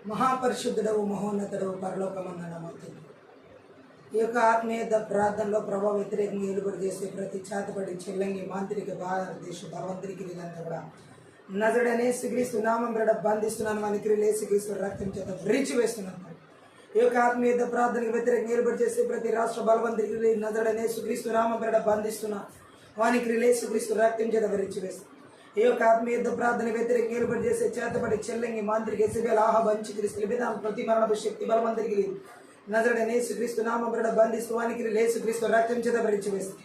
మహాపరిశుద్ధుడవు మహోన్నతుడవు పరలోకమందున ఈ యొక్క ఆత్మీయ ప్రార్థనలో ప్రభావ వ్యతిరేకంగా ఏలుబడి చేసే ప్రతి చేతపడి చెల్లంగి మాంత్రిక భారతదేశ బలవంతరికి వీళ్ళంతా కూడా నజడనే యేసుక్రీస్తు నామం బిడ్డ బంధిస్తున్నాను వానికి యేసుక్రీస్తు రక్తం చేత విరిచి వేస్తున్నాను. ఈ యొక్క ఆత్మీయ ప్రార్థనకు వ్యతిరేకంగా ఏలుబడి చేసే ప్రతి రాష్ట్ర బలవంతరికి నజడనే యేసుక్రీస్తు నామం బిడ్డ బంధిస్తున్నాను వానికి యేసుక్రీస్తు రక్తం చేత విరిచి వేస్తున్నాను. ఈ యొక్క ఆత్మీయ ప్రార్థన వ్యతిరేకంగా ఏలుబడి చేసే చేతపడి చెల్లంగి మాంత్రిక ఎసిబేల్ ఆహాబ్ అంచుక్రీస్తు విధానం ప్రతి మరణపు శక్తి బలవంతరికి నజరుడైన యేసుక్రీస్తు నామం బిడ్డ బంధిస్తూ వానికి యేసుక్రీస్తు రక్తం చేత విరిచి వేస్తుంది.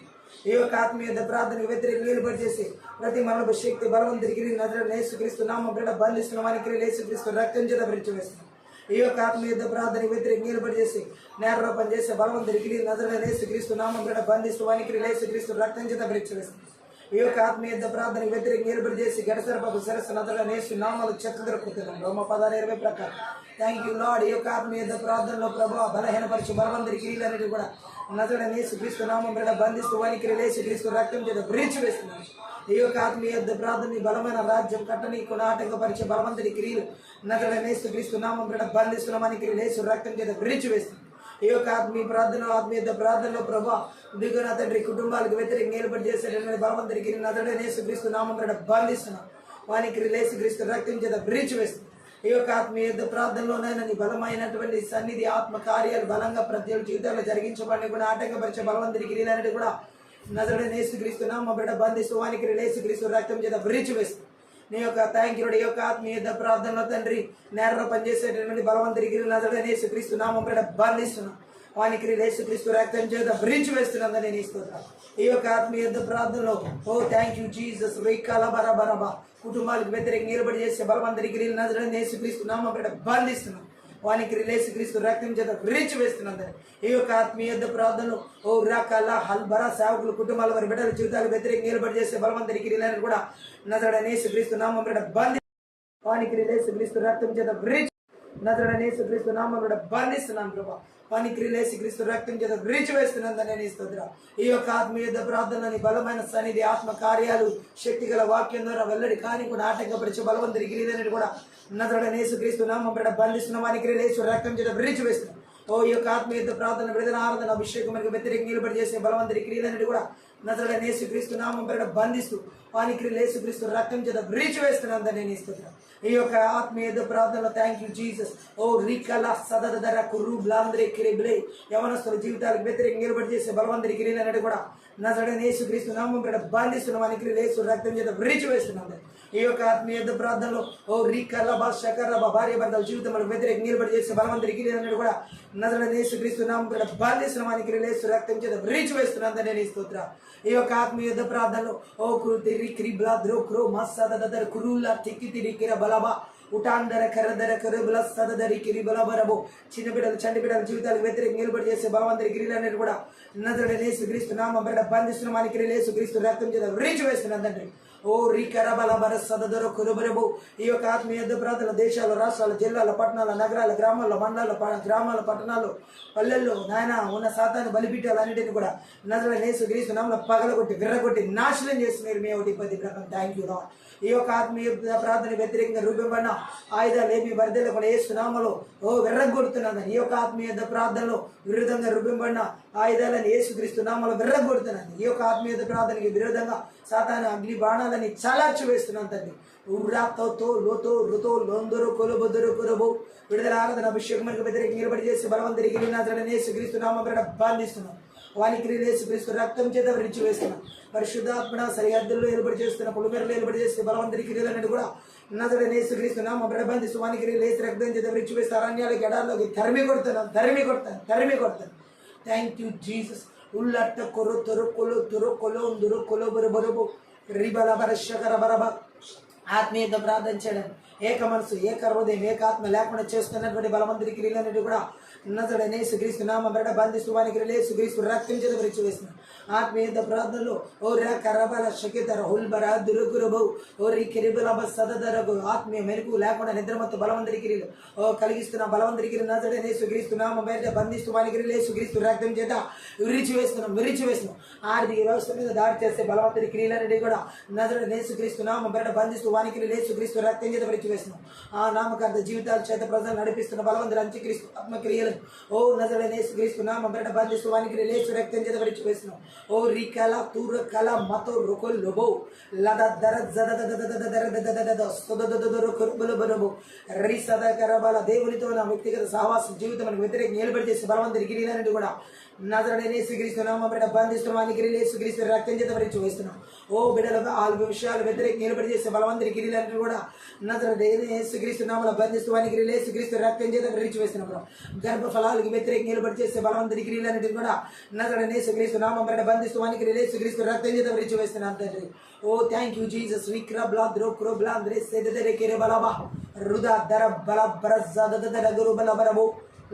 ఈ యొక్క ఆత్మీయ ప్రార్థనకు వ్యతిరేకంగా ఏలుబడి చేసి ప్రతి మరణపు శక్తి బలవంతరికి నజరుడైన యేసుక్రీస్తు నామం బిడ్డ బంధిస్తున్న వానికి యేసుక్రీస్తు రక్తం చేత విరిచి వేస్తుంది. ఈ యొక్క ఆత్మీయ ప్రార్థనకు వ్యతిరేకంగా ఏలుబడి చేసి నేరలోపం చేసే బలవంతరికి నజరుడైన యేసుక్రీస్తు నామం బిడ్డ బంధిస్తూ వానికి యేసుక్రీస్తు రక్తం చేత విరిచి వేస్తుంది. ఈ యొక్క ఆత్మీయ ప్రార్థనకు వ్యతిరేకంగా ఏర్పడి చేసి గడసరపకు సరస్సు నదులను వేసి నామాలు చెత్త దొరుకుతున్నాం. రోమ 16:20 ప్రకారం. Thank you lord. ఈ యొక్క ఆత్మీయ ప్రార్థనలో ప్రభావ బలహీనపరిచి బలవంతరి క్రియలన్నిటి కూడా నదులను యేసుక్రీస్తు నామం బిడ్డ బంధిస్తూ వానికి యేసుక్రీస్తు రక్తం చేత విరిచి వేస్తున్నాను. ఈ యొక్క ఆత్మీయ ప్రార్థన బలమైన రాజ్యం కట్టనీకు ఆటంకపరిచే బలవంతరి క్రియలు నదులను యేసుక్రీస్తు నామం బిడ్డ బంధిస్తున్న వానికి యేసు రక్తం చేత విరిచి వేస్తున్నాను. ఈ యొక్క ఆత్మీయ ప్రార్థనలో ప్రభా దిగున తండ్రి కుటుంబాలకు వ్యతిరేకంగా ఏర్పాటు చేసేటటువంటి బలవంతరికి నదుడైన యేసుక్రీస్తు నామం బిడ్డ బంధిస్తున్నాం వానికి యేసుక్రీస్తు రక్తం చేత విరిచి వేస్తుంది. ఈ యొక్క ఆత్మీయ ప్రార్థనలోనైనా నీ బలమైనటువంటి సన్నిధి ఆత్మ కార్యాలు బలంగా ప్రతి జీవితాల్లో జరిగించబడి కూడా ఆటంకపరిచే బలవంతరికి క్రియలనేది కూడా నదుడైన యేసుక్రీస్తు నామం బిడ్డ బంధిస్తూ వానికి యేసుక్రీస్తు రక్తం చేత విరిచి వేస్తుంది. నీ యొక్క థ్యాంక్యుడు. ఈ యొక్క ఆత్మీయ ప్రార్థనలో తండ్రి నేరలో పనిచేసేటటువంటి బలవంతరికి నజరుడైన యేసుక్రీస్తు నామం బిడ్డ బంధిస్తున్నాం వానికి యేసుక్రీస్తు రక్తం చేత విరిచి వేస్తున్నాను నేను ఇస్తున్నాను. ఈ యొక్క ఆత్మీయ ప్రార్థనలో ఓ థ్యాంక్ యూ జీసస్. రేఖల బరబరబా కుటుంబాలకు వ్యతిరేకంగా నిలబడి చేసే బలవంతరికి నజరుడైన యేసుక్రీస్తు నామం బిడ్డ బంధిస్తున్నాం వానికి యేసుక్రీస్తు రక్తం చేత విరిచి వేస్తున్నాను. ఈ యొక్క ఆత్మీయ ప్రార్థనలో ఓ రకాల హల్బరా సేవకులు కుటుంబాల వారి బిడ్డల జీవితాలు వ్యతిరేకంగా నిలబడి చేసే బలవంతరికి కూడా నజరుడైన యేసుక్రీస్తు నామం బిడ్డ బంధి వానికి యేసుక్రీస్తు రక్తం చేత విరిచి నజరుడైన యేసుక్రీస్తు నామం బిడ్డ బంధిస్తున్నాను ప్రభా వానికి యేసుక్రీస్తు రక్తం చేత విరిచి వేస్తున్నాను నేను స్తోత్రం. ఈ యొక్క ఆత్మీయ ప్రార్థనని బలమైన సన్నిధి ఆత్మ కార్యాలు శక్తి గల వాక్యం ద్వారా వెల్లడి కానీ కూడా ఆటంకపరిచే బలవంతరికి కూడా నజరుడైన యేసుక్రీస్తు నామం బిడ్డ బంధిస్తున్న వానికి యేసు రక్తం చేత విరిచి వేస్తున్నాను. ఓ ఈ యొక్క ఆత్మీయ ప్రార్థన విడుదల ఆరాధన అభిషేకం మనకు వ్యతిరేకంగా నిలబడి చేసే బలవంతరి క్రియలన్నిటి కూడా నజరుడైన యేసుక్రీస్తు నామం బిడ్డ బంధిస్తూ వానికి యేసుక్రీస్తు రక్తం చేత విరిచి వేస్తున్నాను నేను ఇస్తున్నాను. ఈ యొక్క ఆత్మీయ ప్రార్థనలో థ్యాంక్ యూ జీసస్. ఓ రికల సదదర కుర్రు బ్లాంద్రే కిరిబ్లే యవనస్తుల జీవితాలకు వ్యతిరేకంగా నిలబడి చేసే బలవంతరి క్రియలన్నిటి కూడా నజరుడైన యేసుక్రీస్తు నామం బిడ్డ బంధిస్తున్న వానికి యేసు రక్తం చేత విరిచి వేస్తున్నాను. ఈ యొక్క ఆత్మీయ ప్రార్థనలో ఓ రీకల షకర భార్య భర్తల జీవితంలో వ్యతిరేకంగా నిలబడి చేసే బలవంతరి క్రియలన్నిటి కూడా నజరుడైన యేసుక్రీస్తు నామం బిడ్డ బంధిస్తున్న వానికి యేసు రక్తం చేత విరిచి వేస్తున్నాను నేను స్తోత్రం. ఈ యొక్క ఆత్మీయ ప్రార్థనలో ఓ కృతి క్రిబ్లా ద్రో క్రో మస్సదర కురుల్లా టిక్కి కిర బలబా ఉటాండర కరదర కరుబుల సదదరి కిరి బలబరబో చిన్న బిడ్డలు చండి బిడ్డల జీవితాలకు వ్యతిరేకంగా నిలబడి చేసే బలవంతరి క్రియలన్నిటి కూడా నజరుడైన యేసుక్రీస్తు నామం బిడ్డ బంధిస్తున్న వానికి యేసుక్రీస్తు రక్తం చేత విరిచి వేస్తున్నాను తండ్రి. ఓ రీకర బలబర సదదర కురుబరబో ఈ యొక్క ఆత్మీయ ప్రార్థన దేశాలు రాష్ట్రాలు జిల్లాల పట్టణాల నగరాల గ్రామాల్లో మండలాల గ్రామాల పట్టణాల్లో పల్లెల్లో నాయన ఉన్న సాతాను బలిపీఠాలు అన్నింటినీ కూడా నజరుడైన యేసుక్రీస్తు నామములో పగలగొట్టి విర్రగొట్టి నాశనం చేస్తున్నారు మే 1:10 ప్రకారం. Thank you lord. ఈ యొక్క ఆత్మీయ ప్రార్థన వ్యతిరేకంగా రూపబడిన ఆయుధాలు ఏమి వరదలు కూడా యేసు నామములో ఓ విర్రగొడుతున్నాను. ఈ యొక్క ఆత్మీయ ప్రార్థనలో విరుద్ధంగా రూపబడిన ఆయుధాలను యేసుక్రీస్తు నామములో విర్రగొడుతున్నాను. ఈ యొక్క ఆత్మీయ ప్రార్థనకి విరోధంగా సాతాను అగ్ని బాణాలని చాలార్చి వేస్తున్నాను తండ్రి. ఉర్రాతో లోతో రుతో లోందరూ కొలుబొద్దరు కొరబో విడుదల ఆరాధన అభిషేకం మనకు వ్యతిరేకంగా నిలబడి చేసి బలవంతరికి నజరుడైన యేసుక్రీస్తు నామములో బిడ్డ బంధిస్తున్నాం వానికి యేసుక్రీస్తు రక్తం చేత విరిచి వేస్తున్నాం. పరిశుద్ధాత్మ సరిహద్దుల్లో ఏర్పడి చేస్తున్న పొలిమేరలో ఏర్పడి చేస్తే బలవంతరి క్రియలన్నిటి కూడా నజరుడైన యేసుక్రీస్తు నామములో బిడ్డ బంధిస్తూ వానికి యేసు రక్తం చేత విరిచి వేస్తే అరణ్యాలకు ఎడార్లోకి తరిమి కొడతాను. Thank you Jesus. ఉల్లట్ట కొరు తొరు కొలు తొరు కొలో ఉందురు కొలో బరుబరుబు రిబల బరశకర బరబ ఆత్మీయ ప్రార్థన చేయడం ఏక మనసు ఏక హృదయం ఏకాత్మ లేకుండా చేస్తున్నటువంటి బలవంతరి క్రియలన్నిటి కూడా నజరుడైన యేసుక్రీస్తు నామములో బిడ్డ బంధిస్తూ వానికి యేసుక్రీస్తు రక్తం చేత విరిచి వేస్తున్నాను. ఆత్మీయ ప్రార్థనలో ఓ కరబల శకితర హుల్బర దురుగురుబు ఓ రికిరిబుల సదదరగు ఆత్మీయ మెరుగు లేకుండా నిద్రమత్తు బలవంతరికి ఓ కలిగిస్తున్న బలవంతరికి నజడనే సుగ్రీస్తున్నాము బయట బంధిస్తూ వానికి సుగ్రీస్తూ రక్తం చేత విరిచి వేస్తున్నాం ఆర్థిక వ్యవస్థ మీద దాడి చేస్తే బలవంతుడి క్రియలన్నీ కూడా నజడనే సుగ్రీస్తున్నాము బయట బంధిస్తూ వానికి సుగ్రీస్తూ రక్తం చేత విరిచి వేస్తున్నాం ఆ నామకార్థ జీవితాల చేత ప్రజలు నడిపిస్తున్న బలవంతుడు అంత్యక్రీస్తు ఆత్మక్రియలను ఓ నజడనే సుగ్రీస్తున్నాము బయట బంధిస్తూ వానికి రక్తం చేత విరిచి వేస్తున్నాం ఓ రికల తూరకల మతో రుకుల్ లోబో లద దర జద రిసదకరబల దేవునితో నా వ్యక్తిగత సహవాసం జీవితం మనకు వ్యతిరేకంగా నిలబడి చేసి బలవంతుడి గిరిలన్నిటి కూడా నజరడనే స్వీకరిస్తున్నాం బిడ్డ బంధిస్తున్నాం స్వీకరిస్తూ రక్తం చేత వరించి వేస్తున్నాం ఓ బిడ్డలు ఆ విషయాలు వ్యతిరేకంగా నిలబడి చేసే బలవంతుడి గిరిలన్నిటి కూడా నజరడనే స్వీకరిస్తున్నాం బధిస్తూ స్వీకరిస్తూ రక్తం చేత వరించి వేస్తున్నాం గర్భఫలాలకు వ్యతిరేకంగా నిలబడి చేసే బలవంతుడి గిరిలన్నిటి కూడా నజరడనే స్వీకరిస్తున్నాం బిడ్డ బంధిస్తూ స్వీకరిస్తూ రక్తం చేత వరించి వేస్తున్నాం తండ్రి ఓ థ్యాంక్ యూ జీసస్ విక్రబ్లా ద్రోక్రోబ్లా అంద్రే సెదరే కెరే బలబా రుదా దర బల బరజద గురు బల బరబో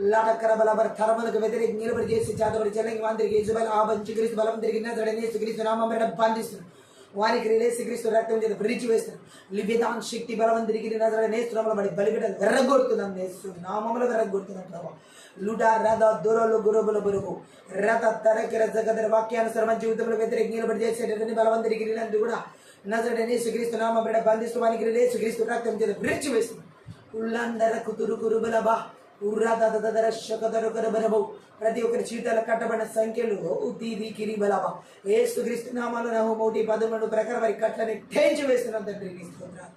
లాటకర బలబర ధర్మలకు వ్యతిరేకంగా నిలబడి చేసి చేతబడి చెల్లంగి వాంతిరికి ఇజబల్ ఆ బంచుక్రీస్తు బలం తిరిగి నజరడనే సుక్రీస్తు నామం బంధిస్తున్నాం వారికి రిలేసుక్రీస్తు రక్తం చేత విరిచి వేస్తున్నాం లిబిదాన్ శక్తి బలవంతుడికి నజరడనే శ్రమల బడి బలిబిడ్డలు వెర్రగొడుతున్నాం నేస్తు నామములు వెర్రగొడుతున్నాం ప్రభావ లుడా రథ దొరలు గురుబుల బురుగు రథ తరకి రజగదర వాక్యానుసరమ జీవితంలో వ్యతిరేకంగా నిలబడి చేసేటటువంటి బలవంతుడికి రిలందు కూడా నజరడనే సుక్రీస్తు నామం బిడ్డ బంధిస్తూ వానికి రిలేసుక్రీస్తు రక్తం చేత విరిచి వేస్తున్నాం ఉల్లందర కుతురు కురుబులబా ప్రతి ఒక్కరి జీవితాలు కట్టబడిన సంఖ్యలు కిరి బలబా ఏసుక్రీస్తు నామాలు నహు 1:13 ప్రకారం వారి కట్లని తేల్చి వేస్తున్నాం తండ్రి నీ స్తోత్రాలు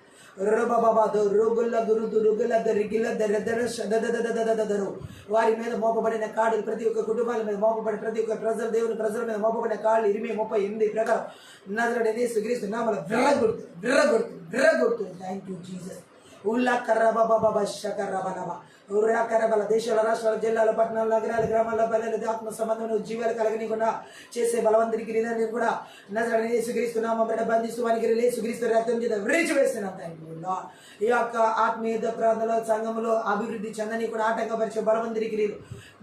వారి మీద మోపబడిన కాళ్ళు ప్రతి ఒక్క కుటుంబాల మీద మోపబడి ప్రతి ఒక్క దేవుని ప్రజల మీద మోపబడిన కాళ్ళు 38 ప్రకారం నజరడనే యేసుక్రీస్తు నామములో విర్రగొడుతుంది థ్యాంక్ యూ జీసస్ ఉల్లా కర్రబాబా షకర్రబనబా ఉర్రాకరబల దేశాల రాష్ట్రాల జిల్లాల పట్టణాల నగరాల గ్రామాల పల్లెలు ఆత్మ సంబంధమైన జీవాలు కలగనీయకుండా చేసే బలవంతుడికి రిలని కూడా నజరడనే యేసుక్రీస్తు నామములో బిడ్డ బంధిస్తూ వానికి యేసుక్రీస్తు రక్తం చేత విరిచి వేస్తున్నాం థ్యాంక్ యూ లార్డ్ ఈ యొక్క ఆత్మీయ ప్రార్థనలో సంఘంలో అభివృద్ధి చెందని కూడా ఆటంకపరిచే బలవంతుడికి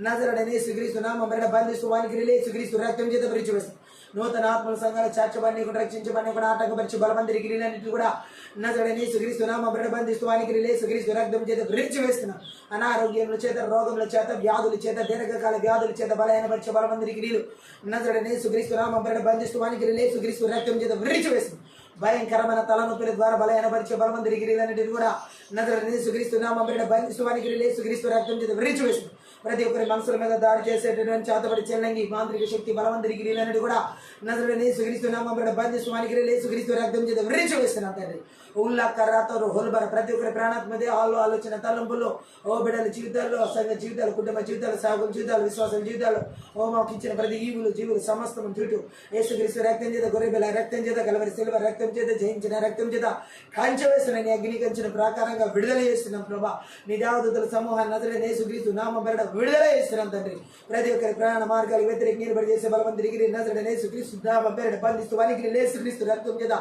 నజరడనే యేసుక్రీస్తు నామములో బిడ్డ బంధిస్తూ వానికి యేసుక్రీస్తు రక్తం చేత విరిచి వేస్తున్నాం నూతన ఆత్మల సంఘాలు చేర్చబడి కూడా రక్షించబడి కూడా ఆటంకపరిచే బలవంతుడి గిరిలన్నింటినీ కూడా నజరడనే యేసుక్రీస్తు నామములో బిడ్డ బంధిస్తూ వానికి యేసుక్రీస్తు రక్తం చేత విరిచి వేస్తున్నాం అనారోగ్యముల చేత రోగముల చేత వ్యాధుల చేత దీర్ఘకాల వ్యాధుల చేత బలహీనపరిచే బలవంతుడి గిరిలు నజరడనే యేసుక్రీస్తు నామములో బిడ్డ బంధిస్తూ వానికి యేసుక్రీస్తు రక్తం చేత విరిచి వేస్తున్నాం భయంకరమైన తలనొప్పుల ద్వారా బలహీనపరిచే బలవంతుడి గిరిలన్నింటినీ కూడా నజరడనే యేసుక్రీస్తు నామములో బిడ్డ బంధిస్తూ వానికి యేసుక్రీస్తు రక్తం చేత విరిచి వేస్తున్నాం ప్రతి ఒక్కరి మనసుల మీద దాడి చేసేటటువంటి చేతబడి చెల్లంగి మాంత్రిక శక్తి బలవంతుడి గిరిలన్నిటి కూడా నజరడనే యేసుక్రీస్తు నామములో బంధిస్తూ వానికి యేసుక్రీస్తు రక్తం చేత విరిచి వేస్తున్నాం తండ్రి ఉల్లా కర్రాతోరు హోల్బర ప్రతి ఒక్కరి ప్రాణాత్మదే ఆలోచన తలంపుల్లో ఓ బిడ్డల జీవితాల్లో సంఘ జీవితాలు కుటుంబ జీవితాలు సాగుల జీవితాలు విశ్వాసం జీవితాలు ఓ మాకు ఇచ్చిన ప్రతి జీవులు సమస్తము చుట్టూ యేసుక్రీస్తు రక్తం చేత గొర్రెబిల రక్తం చేత కలవరి సిల్వ రక్తం చేత జయించిన రక్తం చేత కాంచవేసిన నీ అగ్ని కంచిన ప్రకారంగా విడుదల చేస్తున్నాం ప్రభా నీ దేవదూతల సమూహాన్ని నజరడనే యేసుక్రీస్తు నామములో విడుదల చేస్తున్నాం తండ్రి ప్రతి ఒక్కరి ప్రాణ మార్గాలకు వ్యతిరేకంగా నిలబడి చేసే బలవంతుడికి నజరడనే యేసుక్రీస్తు నామములో బంధిస్తూ వానికి యేసుక్రీస్తు రక్తం చేత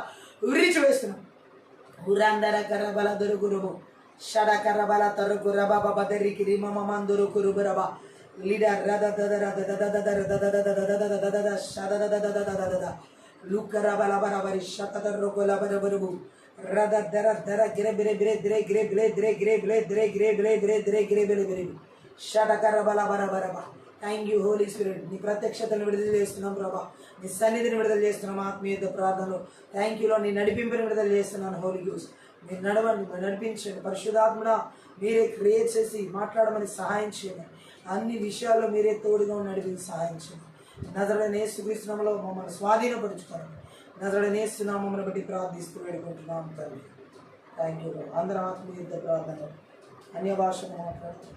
విరిచి వేస్తున్నాం ఉరాందర కరబల దొరుకురుబు షడ కరబల తరుకురబ బదరికి రిమమ మందురు కురుబరబ లీడర్ రద దద రద దద దద దద షద లుకరబల బరబరి షతరుకుల బరబరుబు రద దర దర గిర బిరే బిరే దిరే గిరే బిరే దిరే గిరే బిరే దిరే గిరే బిరే బిరే దిరే గిరే బిరే బిరే షడ కరబల బరబరబ థ్యాంక్ యూ హోలీ స్పిరిట్ నీ ప్రత్యక్షతను విడుదల చేస్తున్నాం ప్రభా నీ సన్నిధిని విడుదల చేస్తున్నాం ఆత్మీయత ప్రార్థనలో థ్యాంక్ యూలో నీ నడిపింపుని విడుదల చేస్తున్నాను హోలీ గోస్ట్ మీరు నడిపించండి పరిశుద్ధాత్మన మీరే క్రియేట్ చేసి మాట్లాడమని సహాయం చేయండి అన్ని విషయాల్లో మీరే తోడుగా నడిపించి సహాయం చేయండి నజరడనే యేసుక్రీస్తు నామములో మమ్మల్ని స్వాధీనపరుచుకోండి నజరడనే యేసు నామమును బట్టి ప్రార్థిస్తూ వేడుకుంటున్నాం తండ్రి థ్యాంక్ యూ అందరం ఆత్మీయత ప్రార్థన అన్య భాషను మాట్లాడుతూ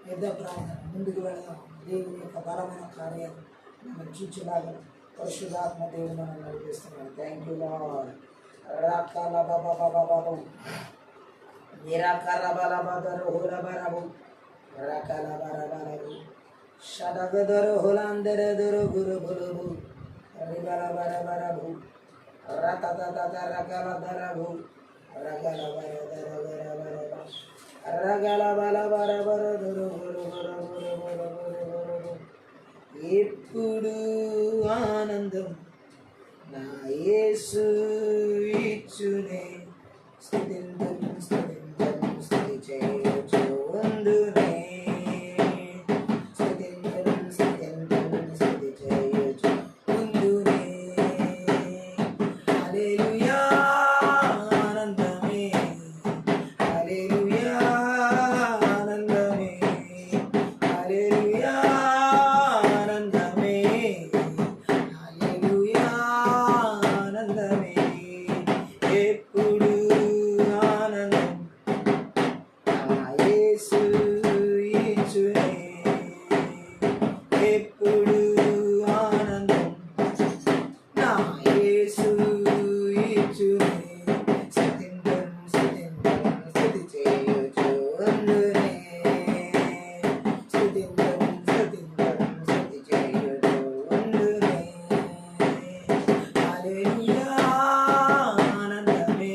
యుద్ధ ప్రార్థన ముందుకు వెళదాం దేవుని యొక్క బలమైన కార్యాలు మనం చూచేలాగా పరిశుద్ధాత్మ దేవుడు మనం నడిపిస్తున్నాడు థ్యాంక్ యూ లార్డ్ రాకాల బాబా బాబా బాబు నిరాకార బలబదరు హోలబరబు రాకాల బరబరబు షడగదరు హోలందరదరు గురు బులుబు రిబల బరబరబు రతతత రకల దరబు రగల బరదర బరబరబ రగల బల బరబర దురు గురు గురు గురు గురు గురు గురు ఎప్పుడు ఆనందం నా యేసు ఇచ్చునే స్తుతింతును స్తుతింతును స్తుతి చేయుచు ఉందునే స్తుతింతును స్తుతింతును స్తుతి చేయుచు ఉందునే హల్లెలూయా ఆనందమే హల్లెలూయా ఆనందమే హల్లెలూయా ఆనందమే హల్లెలూయా ఆనందమే ఎప్పుడు ఆనందం నా యేసు ఇచ్చునే ఎప్పుడు ఆనందం నా యేసు ఇచ్చునే స్తుతింతును స్తుతింతును స్తుతి చేయుచు ఉందునే స్తుతింతును స్తుతింతును స్తుతి చేయుచు ఉందునే హల్లెలూయా ఆనందమే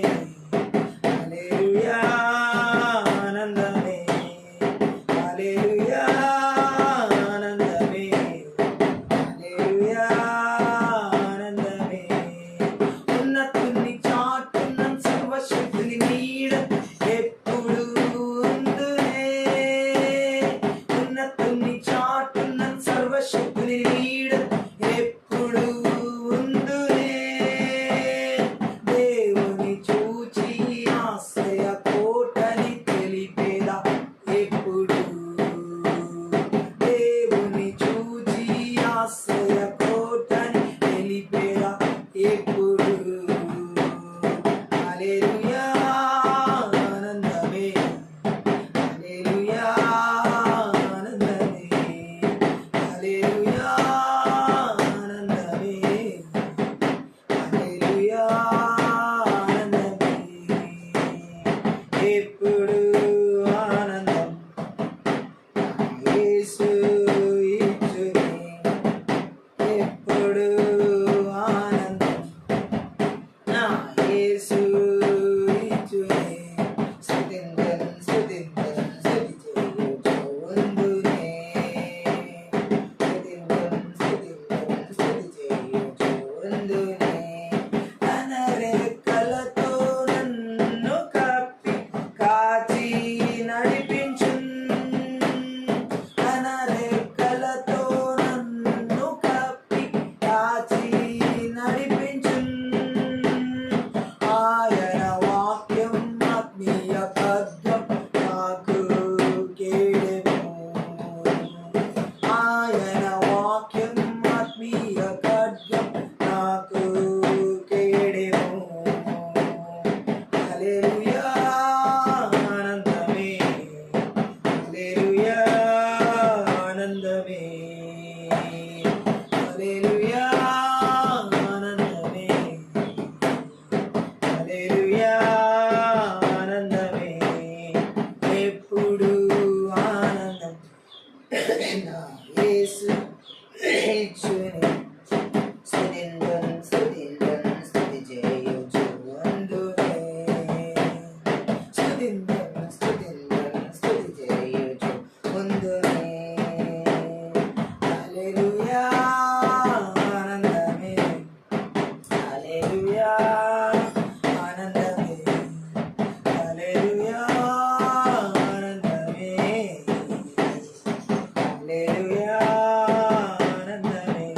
హల్లెలూయా ఆనందమే హల్లెలూయా ఆనందమే హల్లెలూయా ఆనందమే ఉన్నతుని చాటున్న సర్వశక్తుని నీడ ఎప్పుడు ఉందునే ఉన్నతుని చాటున్న సర్వశక్తుని నీడ ఎప్పుడు ఉందునే దేవుని చూచి ఆశ్రయ కోటని తెలిపేదా ఎప్పుడు దేవుని చూచి ఆశ్రయ కోటని తెలిపేదా ఎప్పుడు హల్లెలూయా ఆనందమే హల్లెలూయా ఆనందమే హల్లెలూయా ఆనందమే హల్లెలూయా ఆనందమే ఎప్పుడు ఆనందం నా యేసు ఇచ్చునే ఎప్పుడు ఆనందం నా యేసు ఇచ్చునే స్తుతింతును స్తుతింతును స్తుతి చేయుచు ఉందునే స్తుతింతును స్తుతింతును స్తుతి చేయుచు ఉందునే తన రెక్కలతో నన్ను కప్పి కాచి నడిపించున్ తన రెక్కలతో నన్ను కప్పి కాచి నడిపించున్ ఆయన వాక్యం ఆత్మీయ ఖడ్గం నాకు కేడెము ఆయన వాక్యం ఆత్మీయ ఖడ్గం నాకు కేడెము హల్లెలూయా ఆనందమే హల్లెలూయా ఆనందమే హల్లెలూయా ఆనందమే హల్లెలూయా ఆనందమే ఎప్పుడు ఆనందం నా యేసు ఇచ్చునే స్తుతింతును స్తుతింతును స్తుతి చేయుచు ఉందునే స్తుతింతును స్తుతింతును స్తుతి చేయుచు ఉందునే హల్లెలూయా ఆనందమే హల్లెలూయా ఆనందమే హల్లెలూయా ఆనందమే హల్లెలూయా ఆనందమే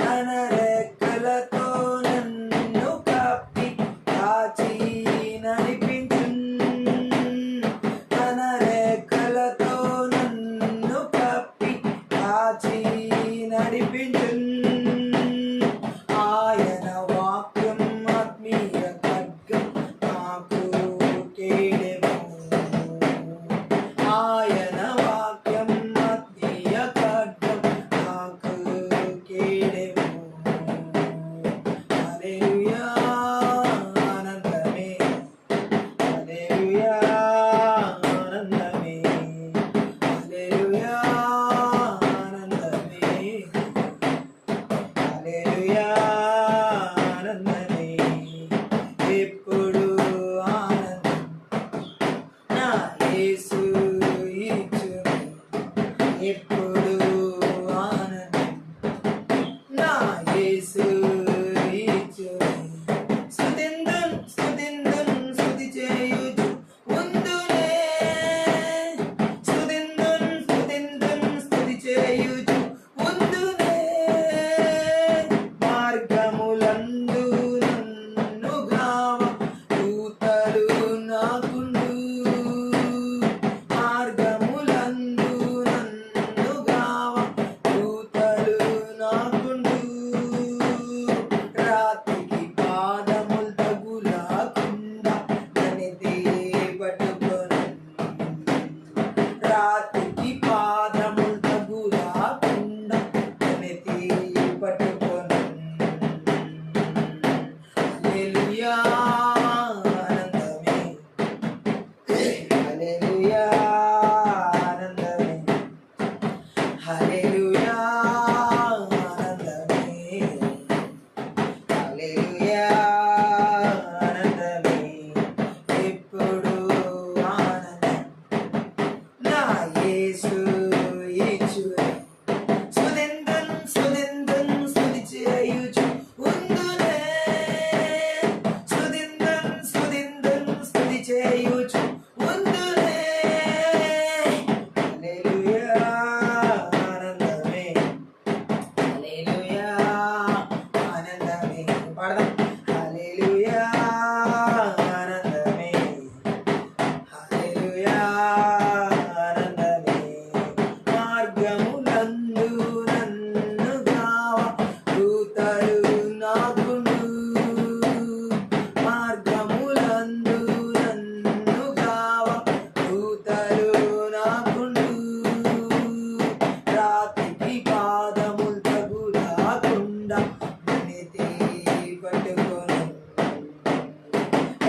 తన రెక్కలతో నన్ను కప్పి కాచి నడిపించున్ తన రెక్కలతో నన్ను కప్పి కాచి నడిపించున్ ఆయన వాక్యం హల్లెలూయా ఆనందమే ఎప్పుడు ఆనందం నా యేసు ఇచ్చునే సునిందన్ సునిందన్ స్తుతి చేయుచు ఉందునే సునిందన్ సునిందన్ స్తుతి చేయుచు ఉందునే హల్లెలూయా ఆనందమే హల్లెలూయా ఆనందమే పాడదాం హల్లెలూయా ఆనందమే హల్లెలూయా ఆనందమే మార్గమునందు నన్ను గావ దూతలు నాకుండు మార్గములందు నన్ను గావ దూతలు నాకుండు రాత్రికి పాదములు తగులాకుండా వినితి పట్టుకొను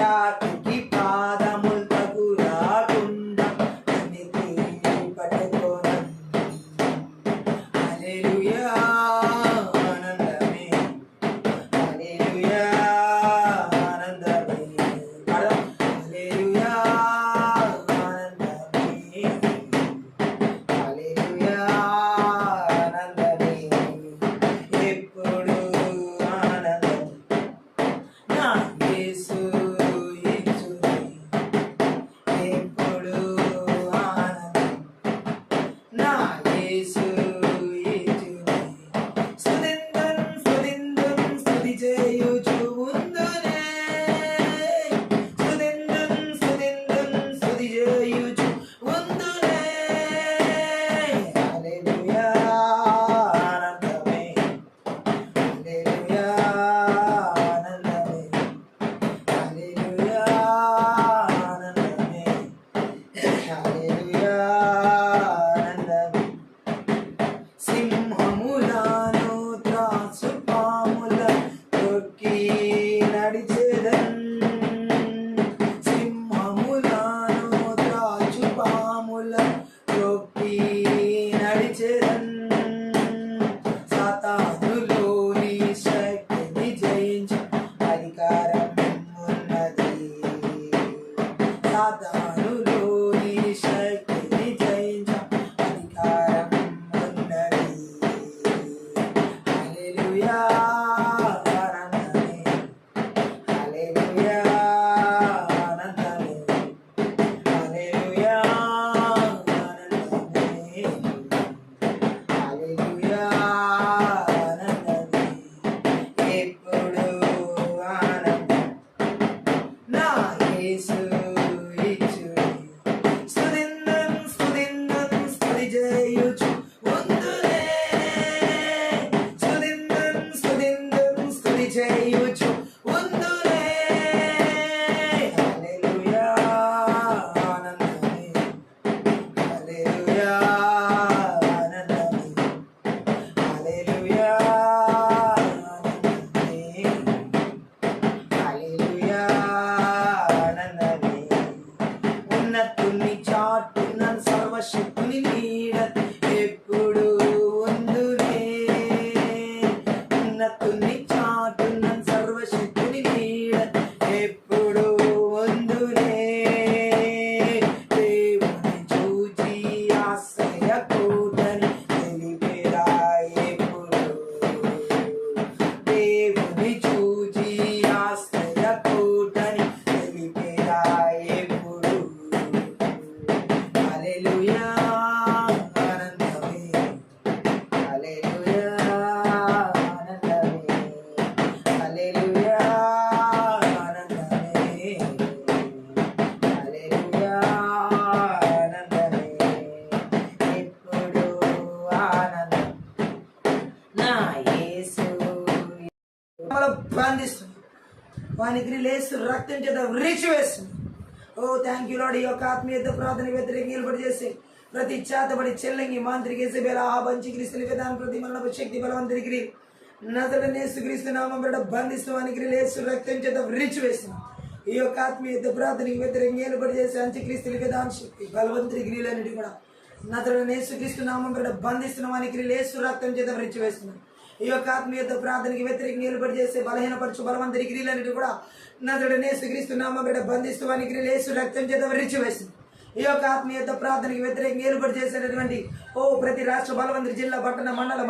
రాత్రికి పాదములు తగులాకుండా వినితి పట్టుకొను హల్లెలూయా ఆనందమే హల్లెలూయా ఆనందమే పాడదాం హల్లెలూయా ఆనందమే హల్లెలూయా ఆనందమే ఎప్పుడు ఆనందం నా యేసు ఇచ్చునే ఎప్పుడు ఆనందం నా యేసు ఇచ్చునే సునిందన్ సునిందన్ స్తుతి చేయుచు ఉందునే సునిందన్ సునిందన్ స్తుతి చేయుచు ఉందునే హల్లెలూయా ఆనందమే హల్లెలూయా ఆనందమే హల్లెలూయా ఆనందమే హల్లెలూయా ఆనందమే సింహములను త్రాసు పాముల తొక్కి నడిచెదన్ సింహములను త్రాచు పాముల తొక్కి నడిచెదన్ సాతానులోని శక్తిని జయించు అధికారం ఉన్నది సాతానులోని శక్తిని జయించు అధికారం ఉన్నది హల్లెలూయా ఆనందమే హల్లెలూయా ఆనందమే హల్లెలూయా ఆనందమే హల్లెలూయా ఆనందమే ఎప్పుడు ఆనందం నా యేసు ఇచ్చునే సునిందన్ సునిందన్ స్తుతి చేయుచు ఉందునే సునిందన్ సునిందన్ స్తుతి చేయుచు ఉందునే హల్లెలూయా ఆనందమే హల్లెలూయా ఆనందమే హల్లెలూయా ఆనందమే హల్లెలూయా ఆనందమే ఉన్నతుని చాటున సర్వశక్తుని నీడ ఎప్పుడు ఉందునే ఉన్నతుని చాటున సర్వశక్తుని నీడ ఎప్పుడు ఉందునే దేవుని చూచి ఆశ్రయ కూటని తెలిపేదా ఎప్పుడు దేవుని చూచి ఆశ్రయ కూటని తెలిపేదా ఎప్పుడు హల్లెలూయా ఆనందమే హల్లెలూయా ఆనందమే హల్లెలూయా ఆనందమే హల్లెలూయా ఆనందమే ఎప్పుడు ఆనందం నా యేసు బంధిస్తుంది వానికి లేసు రక్తం చేత విరిచి వేస్తుంది. ఓ థ్యాంక్ యూ లార్డ్. ఈ యొక్క ఆత్మీయత ప్రార్థన వ్యతిరేక నిలబడి చేసి ప్రతి చేతబడి చెల్లంగి మాంత్రిక ఎజబెల ఆబంచి క్రీస్తుని విధానం ప్రతి మరణపు శక్తి బలవంతునికి నజరేయుడైన క్రీస్తు నామమున బంధిస్తూ వానికి లేసు రక్తం చేత విరిచి వేస్తుంది. ఈ యొక్క ఆత్మీయత ప్రార్థనకి వ్యతిరేక నిలబడి చేసి అంత్యక్రీస్తుని విధాన శక్తి బలవంతుని క్రియలన్నిటి కూడా నజరేయుడైన క్రీస్తు నామమున బంధిస్తున్న వానికి లేసు రక్తం చేత విరిచి వేస్తున్నాం. ఈ యొక్క ఆత్మీయత ప్రార్థనకి వ్యతిరేకంగా ఏలుబడి చేసే బలహీనపరచు బలవంతరి క్రియలన్నిటి కూడా నజరుడైన యేసుక్రీస్తు నామమున బిడ్డ బంధిస్తూ వాని క్రియలు యేసు రక్తం చేత విరిచివేసింది. ఈ యొక్క ఆత్మీయత ప్రార్థనకి వ్యతిరేకంగా ఏలుబడి చేసేటటువంటి ప్రతి రాష్ట్ర బలవంతరి, జిల్లా, పట్టణ, మండల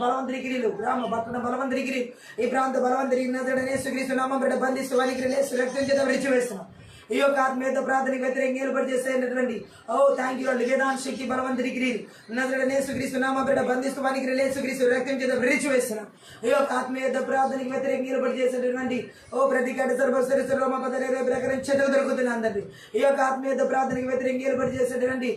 బలవంతరి క్రియలు, గ్రామ పట్టణ బలవంతరి క్రియలు, ఈ ప్రాంత బలవంతరి నజరుడైన యేసుక్రీస్తు నామమున బిడ్డ బంధిస్తూ వాని క్రియలు యేసు రక్తం చేత విరిచివేస్తున్నాం. ఈ యొక్క ఆత్మీయత ప్రార్థనకి వ్యతిరేకంగా ఏలుబడి చేసేటటువంటి థ్యాంక్ యూ వేదాంత శక్తి బలవంతరి క్రియలు నజరుడైన యేసుక్రీస్తు నామమున బిడ్డ బంధిస్తూ వాని క్రియలు యేసుక్రీస్తు రక్తం చేత విరిచివేస్తున్నాం. ఈ యొక్క ఆత్మీయత ప్రార్థనకి వ్యతిరేకంగా ఏలుబడి చేసేటటువంటి ప్రతి గడ్డ ప్రకారం చెదకు దొరుకుతుంది అందరినీ. ఈ యొక్క ఆత్మీయత ప్రార్థనకి వ్యతిరేకంగా ఏలుబడి చేసేటటువంటి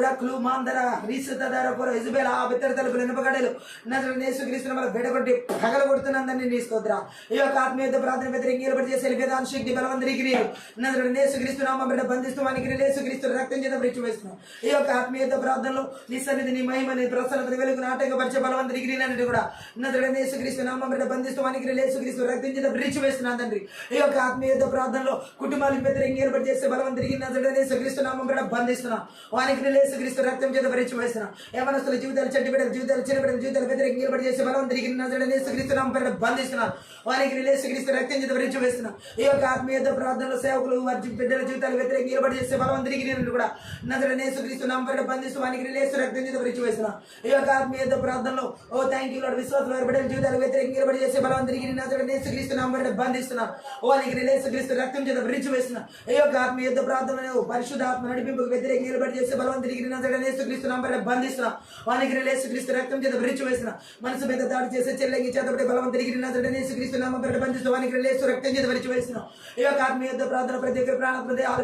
రక్లు మాందర రీసుతర ఇజబేల ఆ బిత్తర తలుపులు నింపగడలు నజరుడైన యేసుక్రీస్తు నామమున బిడ్డ కొట్టి పగల కొడుతున్న అందరినీ తీసుకోద్రా. ఈ యొక్క ఆత్మీయత ప్రార్థన వ్యతిరేకంగా ఏలుబడి చేసే వేదాంత శక్తి బలవంతరి క్రియలు నజరుడైన యేసుక్రీస్తు నామమున బిడ్డ బంధిస్తూ వాని క్రియలు యేసుక్రీస్తు రక్తం చేత విరిచివేస్తున్నాం. ఈ యొక్క ఆత్మీయత ప్రార్థనలో నీ సన్నిధి, నీ మహిమని, ప్రసన్నత, వెలుగును ఆటంకపరిచే బలవంతరి క్రియలన్నిటి కూడా నజరుడైన యేసుక్రీస్తు నామమున బిడ్డ బంధిస్తూ వాని క్రియలు యేసుక్రీస్తు రక్తం చేత విరిచివేస్తున్నాం తండ్రి. ఈ యొక్క ఆత్మీయత ప్రార్థనలో కుటుంబాలకు వ్యతిరేకంగా ఏర్పాటు చేసే బలవంతరికి నజరుడైన యేసుక్రీస్తు నామమున బిడ్డ బంధిస్తున్నాం. వాని క్రియలు యేసుక్రీస్తు రక్తం చేత విరిచివేస్తున్నాం. యవనస్తుల జీవితాలు, చెడ్డ బిడ్డల జీవితాలు, చిన్న బిడ్డల జీవితాలు వ్యతిరేకంగా ఏర్పాటు చేసే బలవంతరికి నజరుడైన యేసుక్రీస్తు నామమున బిడ్డ బంధిస్తున్నాం. వాని క్రియలు యేసుక్రీస్తు రక్తం చేత విరిచివేస్తున్నాం. ఈ యొక్క ఆత్మీయత ప్రార్థనలో సేవకులు వారి బిడ్డల జీవితాలు వ్యతిరేకంగా ఏర్పాటు చేసే బలవంతరికి కూడా నజరుడైన యేసుక్రీస్తు నామమున బిడ్డ బంధిస్తూ వాని క్రియలు యేసు రక్తం చేత విరిచివేస్తున్నాం. ఈ యొక్క ఆత్మీయత ప్రార్థనలో థ్యాంక్ యూ లార్డ్ విశ్వాసుల వారి బిడ్డల జీవితాలు వ్యతిరేకంగా ఏర్పాటు చేసే బలవంతరికి నజరుడైన యేసుక్రీస్తు నామమున బిడ్డ బంధిస్తున్నాం. వాని క్రియలు యేసుక్రీస్తు రక్తం చేత విరిచివేస్తున్నాం. ఈ యొక్క ఆత్మీయత ప్రార్థనలో పరిశుద్ధాత్మ నడిపింపుకు వ్యతిరేకంగా ఏర్పాటు చేసే బలవంతరికి నజరుడైన యేసుక్రీస్తు నామమున బిడ్డ బంధిస్తున్నాం. వాని క్రియలు యేసుక్రీస్తు రక్తం చేత విరిచివేస్తున్నాం. మనసు మీద దాడి చేసే చెల్లెంగి చేతబడే బలవంతరికి నజరుడైన యేసుక్రీస్తు నామమున బిడ్డ బంధిస్తూ వాని క్రియలు యేసు రక్తం చేత విరిచివేస్తున్నాం. ఈ యొక్క ఆత్మీయత ప్రార్థన ప్రతి ఒక్క ప్రాణ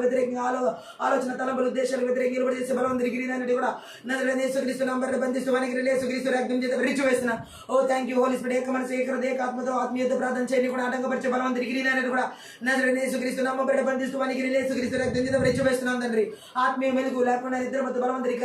వ్యతిరేకంగా ఆలోచన తలంపులు ఉద్దేశాలకు వ్యతిరేకంగా ఏర్పాటు చేసే బలవంతరికి కూడా నజరుడైన యేసుక్రీస్తు నామమున బిడ్డ బంధిస్తూ వాని క్రియలు యేసుక్రీస్తు రక్తం చేత విరిచివేస్తున్నాం. Thank you holy spirit. ఏక మనసు, ఏక హృదయ, ఏక ఆత్మతో ఆత్మీయత ప్రార్థన చేయని కూడా ఆటంకపరిచే బలవంతరికి కూడా నజరుడైన యేసుక్రీస్తు నామమున బిడ్డ బంధిస్తూ వాని క్రియలు యేసుక్రీస్తు రక్తం చేత విరిచివేస్తున్నాం తండ్రి. ఆత్మీయ మెలుగు లేకుండా నిద్రమత్తు బలవంతరికి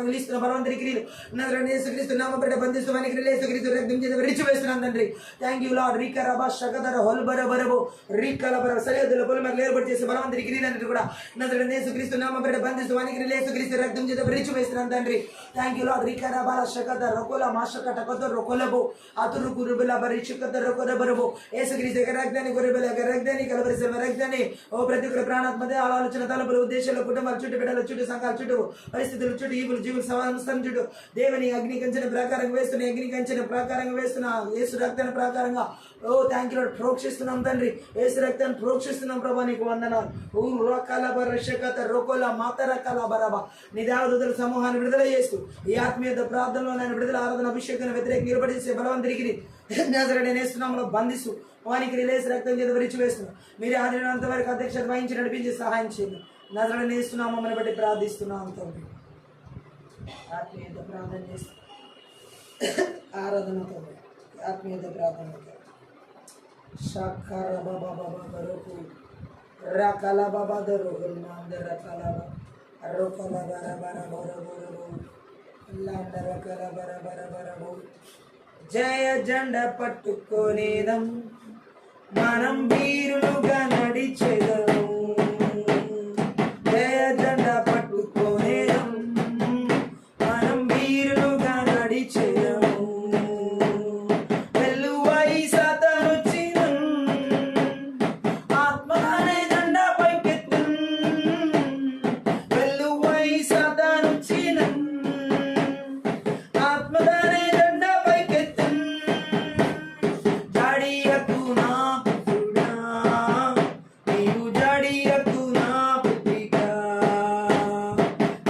నిలుస్తున్న బలవంతరి క్రియలు నజరుడైన యేసుక్రీస్తు నామమున బిడ్డ బంధిస్తూ వాని క్రియలు యేసుక్రీస్తు రక్తం చేత విరిచివేస్తున్నాం తండ్రి. Thank you lord. రీకరబా షకదర హొల్బరబరబో రీకలబర సరిహద్దుల పొలిమేరలు ఏర్పాటు చేసే బలవంతరి క్రియలన్నిటి కూడా నజరుడైన యేసుక్రీస్తు నామమున బిడ్డ బంధిస్తూ వాని క్రియలు యేసుక్రీస్తు రక్తం చేత విరిచివేస్తున్నాం తండ్రి. Thank you lord. రీకరబా షకదర రొకోల మాషకట కొత్త రొకోలబో అతురు కురుబల బరి చికత రొకోరబరబో యేసుక్రీస్తు రక్తాన్ని గొర్రెబల రక్తాన్ని కలవరిసే రక్తాన్ని ప్రతి ఒక్కరి ప్రాణాత్మదే ఆలోచన తలపుల ఉద్దేశాల కుటుంబాల చుట్టూ, బిడ్డల చుట్టూ, సంఘాల చుట్టూ, పరిస్థితుల చుట్టూ, ఈవులు జీవులు సంస్థల చుట్టూ దేవుని అగ్ని కంచెన ప్రకారంగా వేస్తున్న, అగ్ని కంచెన ప్రకారంగా వేస్తున్న యేసు రక్తాన్ని ప్రకారంగా థ్యాంక్ యూ లార్డ్ ప్రోక్షిస్తున్నాం తండ్రి. యేసు రక్తాన్ని ప్రోక్షిస్తున్నాం ప్రభా, నీకు వందనాలు. రోకోల మాతర కలబరబా నీ దేవదూతల సమూహాన్ని విడుదల చేస్తూ ఈ ఆత్మీయత ప్రార్థనలో నేను విడుదల ఆరాధన అభిషేకాన్ని వ్యతిరేకంగా ఏర్పాటు చేసే బలవంతరికి నజరుడైన యేసు నామములో బంధిస్తూ వాని క్రియలు యేసు రక్తం చేత విరిచివేస్తున్నాం. మీరు ఆదినంత వరకు అధ్యక్షత వహించి నడిపించి సహాయం చేయండి. నజరుడైన యేసు నామమును బట్టి ప్రార్థిస్తున్నాం తండ్రి. ఆత్మీయత ప్రార్థన చేస్తూ ఆరాధనతో ఆత్మీయత ప్రార్థనతో షాఖర బాబా బాబా దొరకు రకల బాబా దొరకు మందర కలబ రొకల బర బర బర బరబో లాండర కల బర బర బరబో జయ జెండ పట్టుకోనేదం మనం వీరులుగా నడిచేదము. జయ జెండ పట్టుకోనేదం మనం వీరులుగా నడిచేదము. వెల్లువై సాతానొచ్చినం ఆత్మగానే జెండా పైకెత్తుం. వెల్లువై సాతానొచ్చినం ఆత్మగానే జెండా పైకెత్తుం. జాడియకు నా పుత్రుడా నీవు జాడియకు నా పుత్రిక.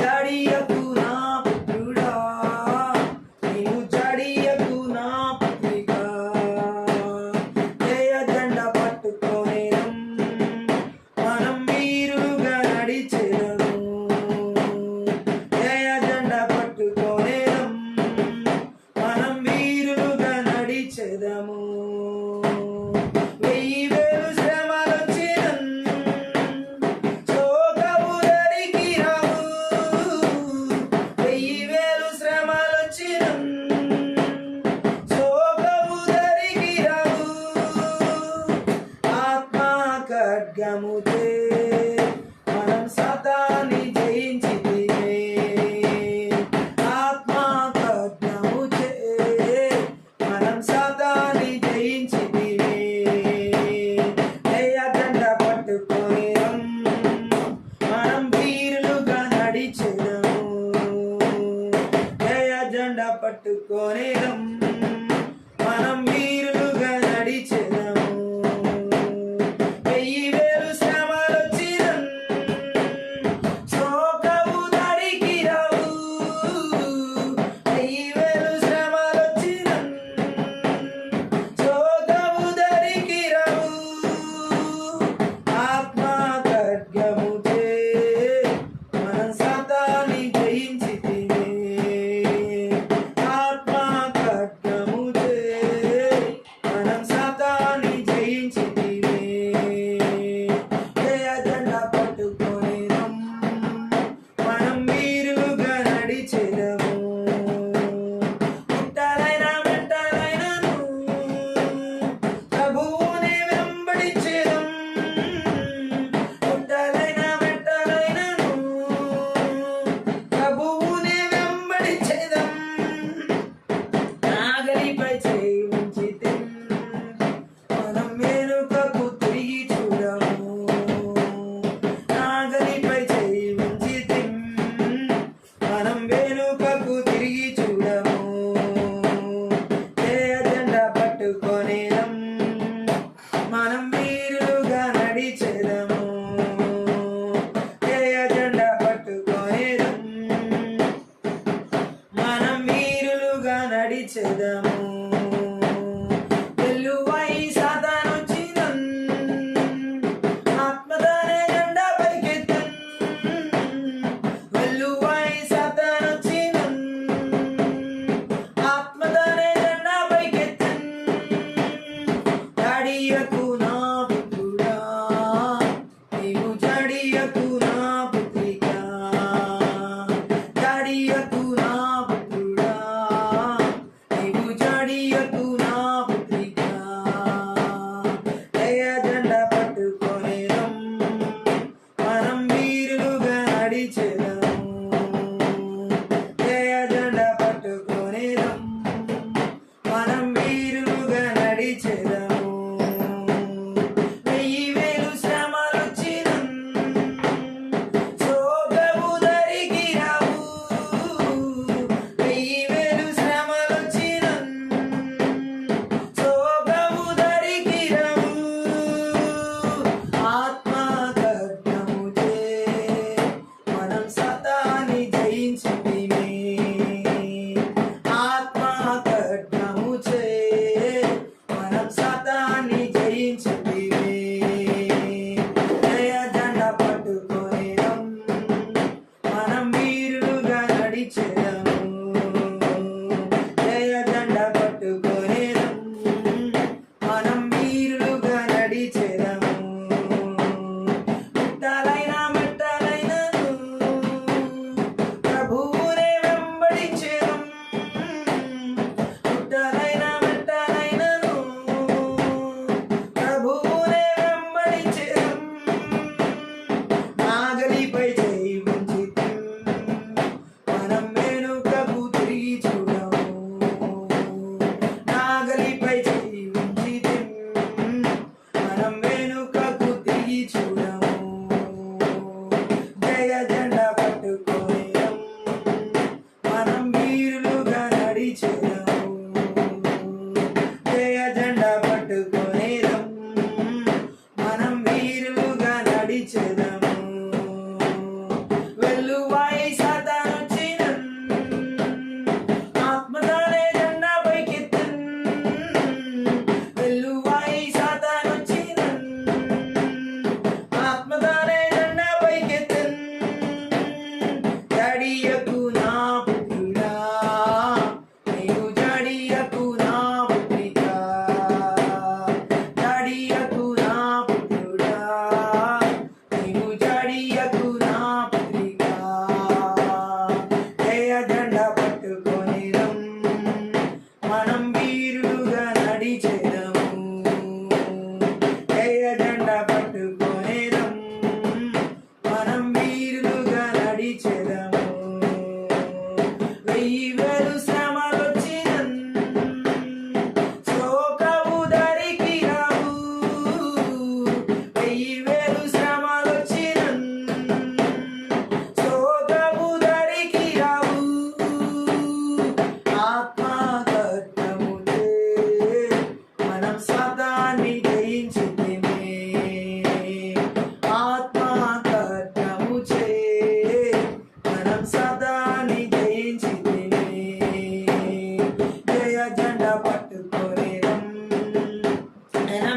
జాడియకు నా పుత్రుడా నీవు జాడియకు నా పుత్రిక. జయ జెండ పట్టుకోనేదం మనం వీరుగా నడిచెదము. జయ జెండ పట్టుకోనేదం మనం వీరుగా నడిచెదము. వెయ్యి వేలు శ్రమలొచ్చినం శోకము దరికి రావు. వెయ్యి వేలు శ్రమలొచ్చినం శోకము దరికి రావు. ఆత్మ ఖడ్గముచే మనం సాతాన్ని జయించితిమే. ఆత్మ ఖడ్గముచే మనం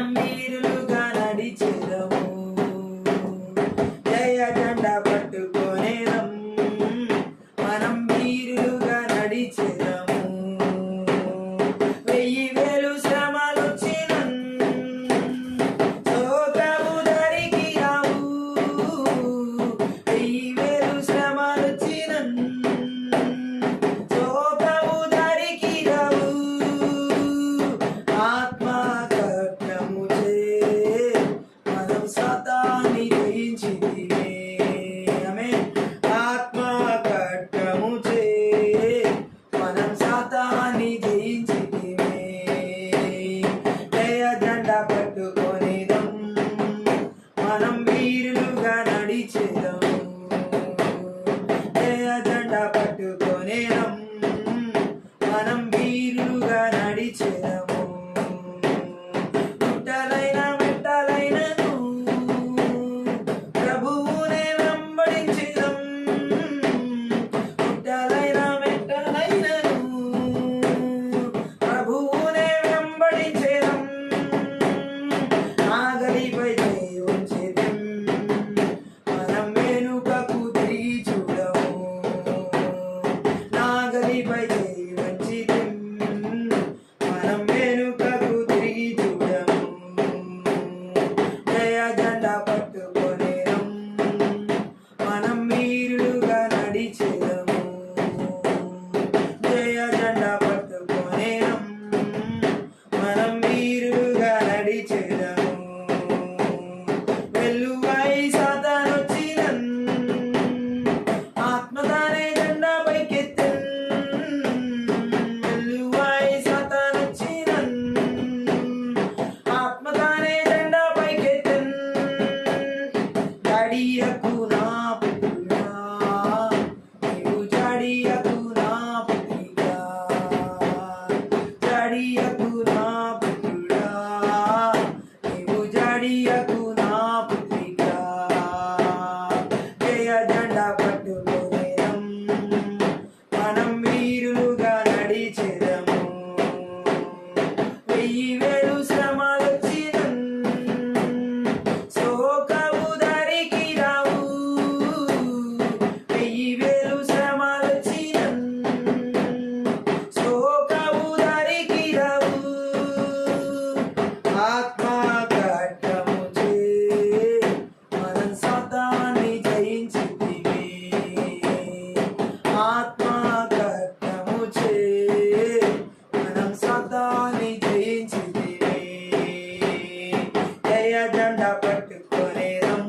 మనం వీరులుగా నడిచెదము. జయ జెండా పట్టుకొనేదం మనం వీరులుగా నడిచెదము. 1000 శ్రమలొచ్చినన్ శోకము దరికి రావు. 1000 శ్రమలొచ్చినన్ శోకము దరికి రావు. ఆత్మ ఖడ్గముచే మనం సాతాన్ని జయించితిమే. ఆమేన్. ఆత్మ ఖడ్గముచే మనం సాతాన్ని జయించితిమే. జయ జెండా పట్టుకొనేదం మనం వీరులుగా నడిచెదము. జయ జెండా పట్టుకొనేదం మనం వీరులుగా నడిచెదము. గుట్టలైన మెట్టలైనను ప్రభువునే వెంబడించెదం. గుట్టలైన మెట్టలైనను ప్రభువునే వెంబడించెదం. నాగలిపై చేయి ఉంచెదం మనం వెనుకకు తిరిగి చూడము. నాగలిపై చేయి ఉంచెదం మనం వెనుకకు తిరిగి చూడము. జయ జెండా పట్టుకొనేదం మనం వీరులుగా నడిచెదము. జయ జెండా పట్టుకొనేదం మనం వీరులుగా నడిచెదము. వెల్లువై సాతానొచ్చినన్ ఆత్మదానే జెండా పైకెత్తెన్. వెల్లువై సాతానొచ్చినన్ ఆత్మదానే జెండా పైకెత్తెన్. జాడియకు నా పుత్రుడా నీవు జాడియకు నా పుత్రికా. జాడియకు నా పుత్రుడా నీవు జాడియకు నా పుత్రికా. జయ జెండా పట్టుకొనేదం మనం వీరులుగా నడిచెదము. 1000 శ్రమలొచ్చినన్ శోకము దరికి రావు. 1000 శ్రమలొచ్చినన్ శోకము దరికి రావు. ఆత్మ ఖడ్గముచే మనం సాతాన్ని జయించితిమే. ఆత్మ ఖడ్గముచే మనం సాతాన్ని జయించితిమే. జయ జెండా పట్టుకొనేదం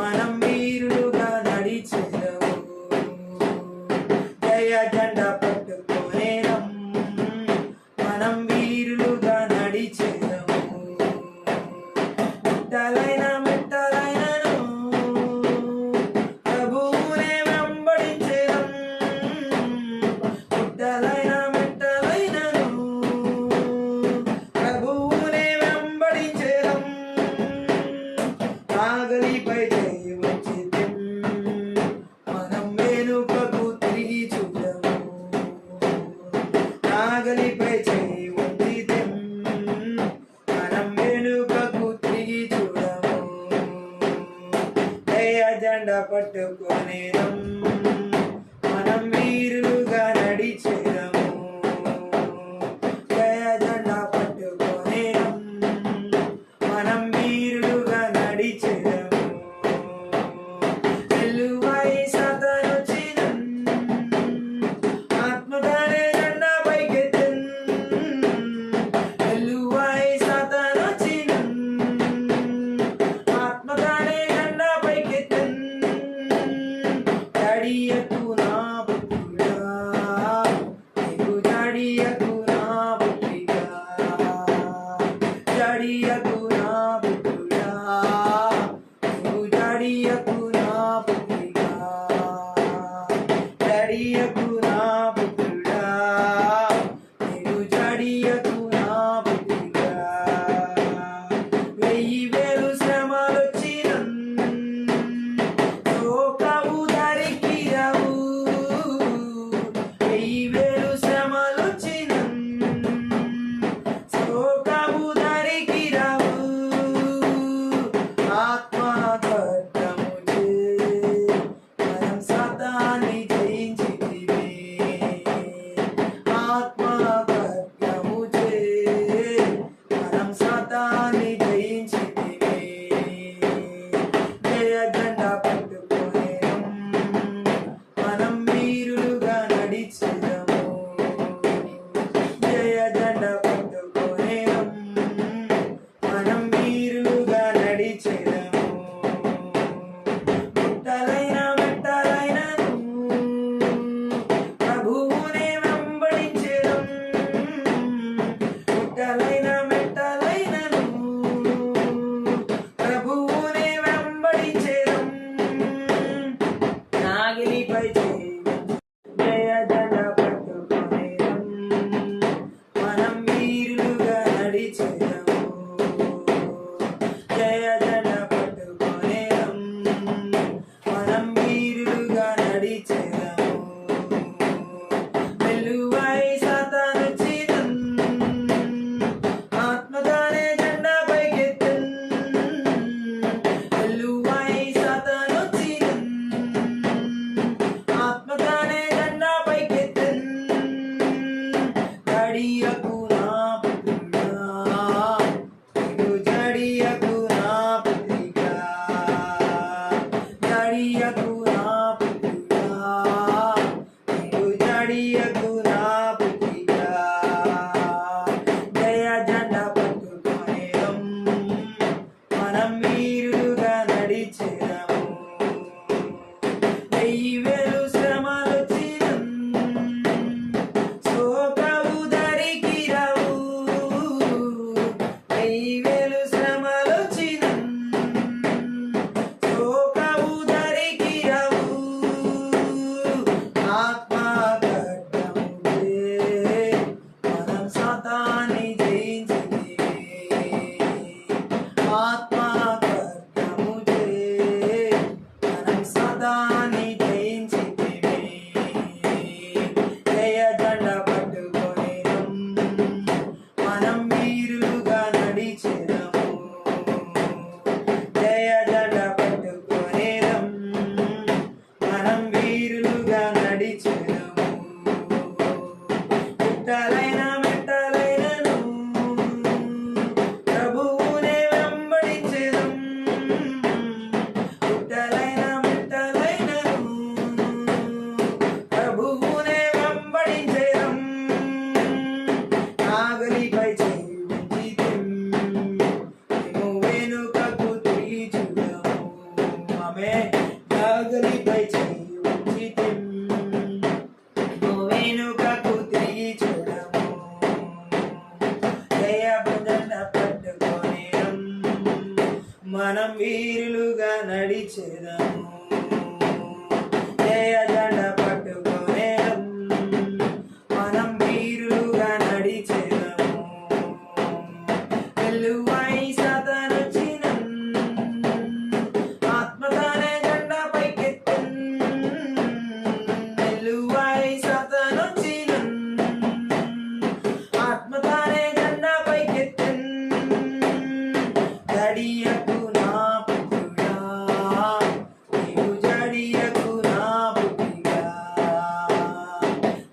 మనం వీరులుగా నడిచెదము. జయ జెండా పట్టుకొనేదం మనం వీరులుగా నడిచెదము. గుట్టలైన మెట్టలైనను ప్రభువునే వెంబడించెదం. గుట్టలైన మెట్టలైనను ప్రభువునే వెంబడించెదం. నాగలిపై చేయి ఉంచెదం మనం వెనుకకు తిరిగి చూడము. నాగలిపై చేయి ఉంచెదం మనం వెనుకకు తిరిగి చూడము. జయ జెండా పట్టుకొనేదం మనం వీరులుగా నడిచెదము. జయ జెండా పట్టుకొనేదం మనం వీరులుగా నడిచెదము. వెల్లువై సాతానొచ్చినన్ ఆత్మదానే జెండా పైకెత్తెన్. వెల్లువై సాతానొచ్చినన్ ఆత్మదానే జెండా పైకెత్తెన్. జాడియకు నా పుత్రుడా నీవు జాడియకు నా పుత్రికా. జాడియకు నా పుత్రుడా నీవు జాడియకు నా పుత్రికా. జాడియకు నా పుత్రుడా నీవు జాడియకు నా పుత్రికా. 1000 శ్రమలొచ్చినన్ శోకము దరికి రావు. 1000 శ్రమలొచ్చినన్ శోకము దరికి జడియకు నా పుత్రిక, జడియకు నా పుత్రిక, నీవు జడియకు నా పుత్రిక. జయ జెండా పట్టుకొనేదం, మనం వీరులుగా నడిచేదము. 1000 శ్రమలొచ్చినం, శోకవు దరికి రావు. 1000 శ్రమలొచ్చినం, శోకవు దరికి రావు. ఆత్మ ఖడ్గముదే మనం సాతాన్ని జయించితిమి. ఆత్మ ఖడ్గముదే మనం సాతాన్ని జయించితిమి. జయ జెండా పట్టుకొనేదం, మనం వీరులుగా నడిచెదము. జయ జెండా పట్టుకొనేదం, మనం వీరులుగా నడిచెదము. పుట్టలైన మెట్టలైనను ప్రభువునే వెంబడించెదం. పుట్టలైన మెట్టలైనను ప్రభువునే వెంబడించెదం. నాగలిపై చేయి ఉంచితిం, మేము వెనుకకు తిరిగి చూడము. ఆమేన్. నాగలిపై చేయి ఉంచితిం, మేము వెనుకకు తిరిగి చూడము. జయ జెండా పట్టుకొనేదం, మనం వీరులుగా నడిచెదము. జయ జెండా పట్టుకొనేదం, మనం వీరులుగా నడిచెదము. వెలువై సాతానొచ్చినం, ఆత్మతానే జెండా పైకెత్తెన్. వెలువై సాతానొచ్చినం, ఆత్మతానే జెండా పైకెత్తెన్. జడియకు నా పుత్రుడా, నీవు జడియకు నా పుత్రిక.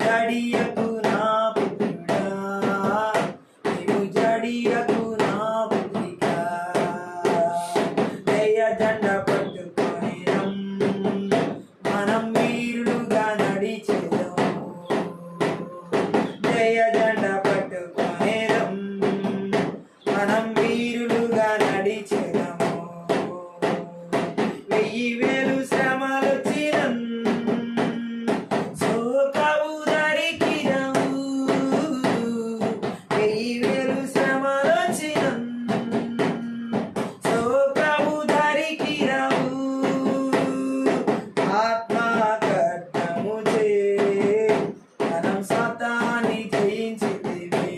జడియకు నా పుత్రుడా, నీవు జడియకు నా పుత్రిక. జయ జెండా పట్టుకొనేదం, మనం వీరులుగా నడిచెదము. జయ జెండా పట్టుకొనేదం, మనం వీరులుగా నడిచెదము. 1000 శ్రమలొచ్చినం, శోకవు దరికి రావు. 1000 శ్రమలొచ్చినం, శోకవు దరికి రావు. ఆత్మ ఖడ్గముచే మనం సాతాన్ని జయించితిమి.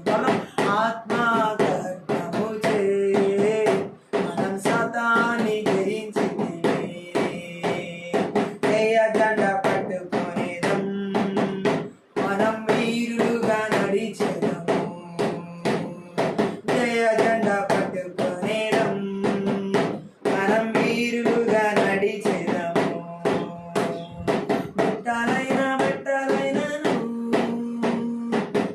మనం ఆత్మ ఖడ్గముచే మనం సాతాన్ని జయించితిమి. జయ జెండా పట్టుకొనేదం, మనం వీరులుగా నడిచెదము. జయ జెండా పట్టుకొనేదం, మనం వీరులుగా నడిచెదము. మెట్టలైన మెట్టలైనను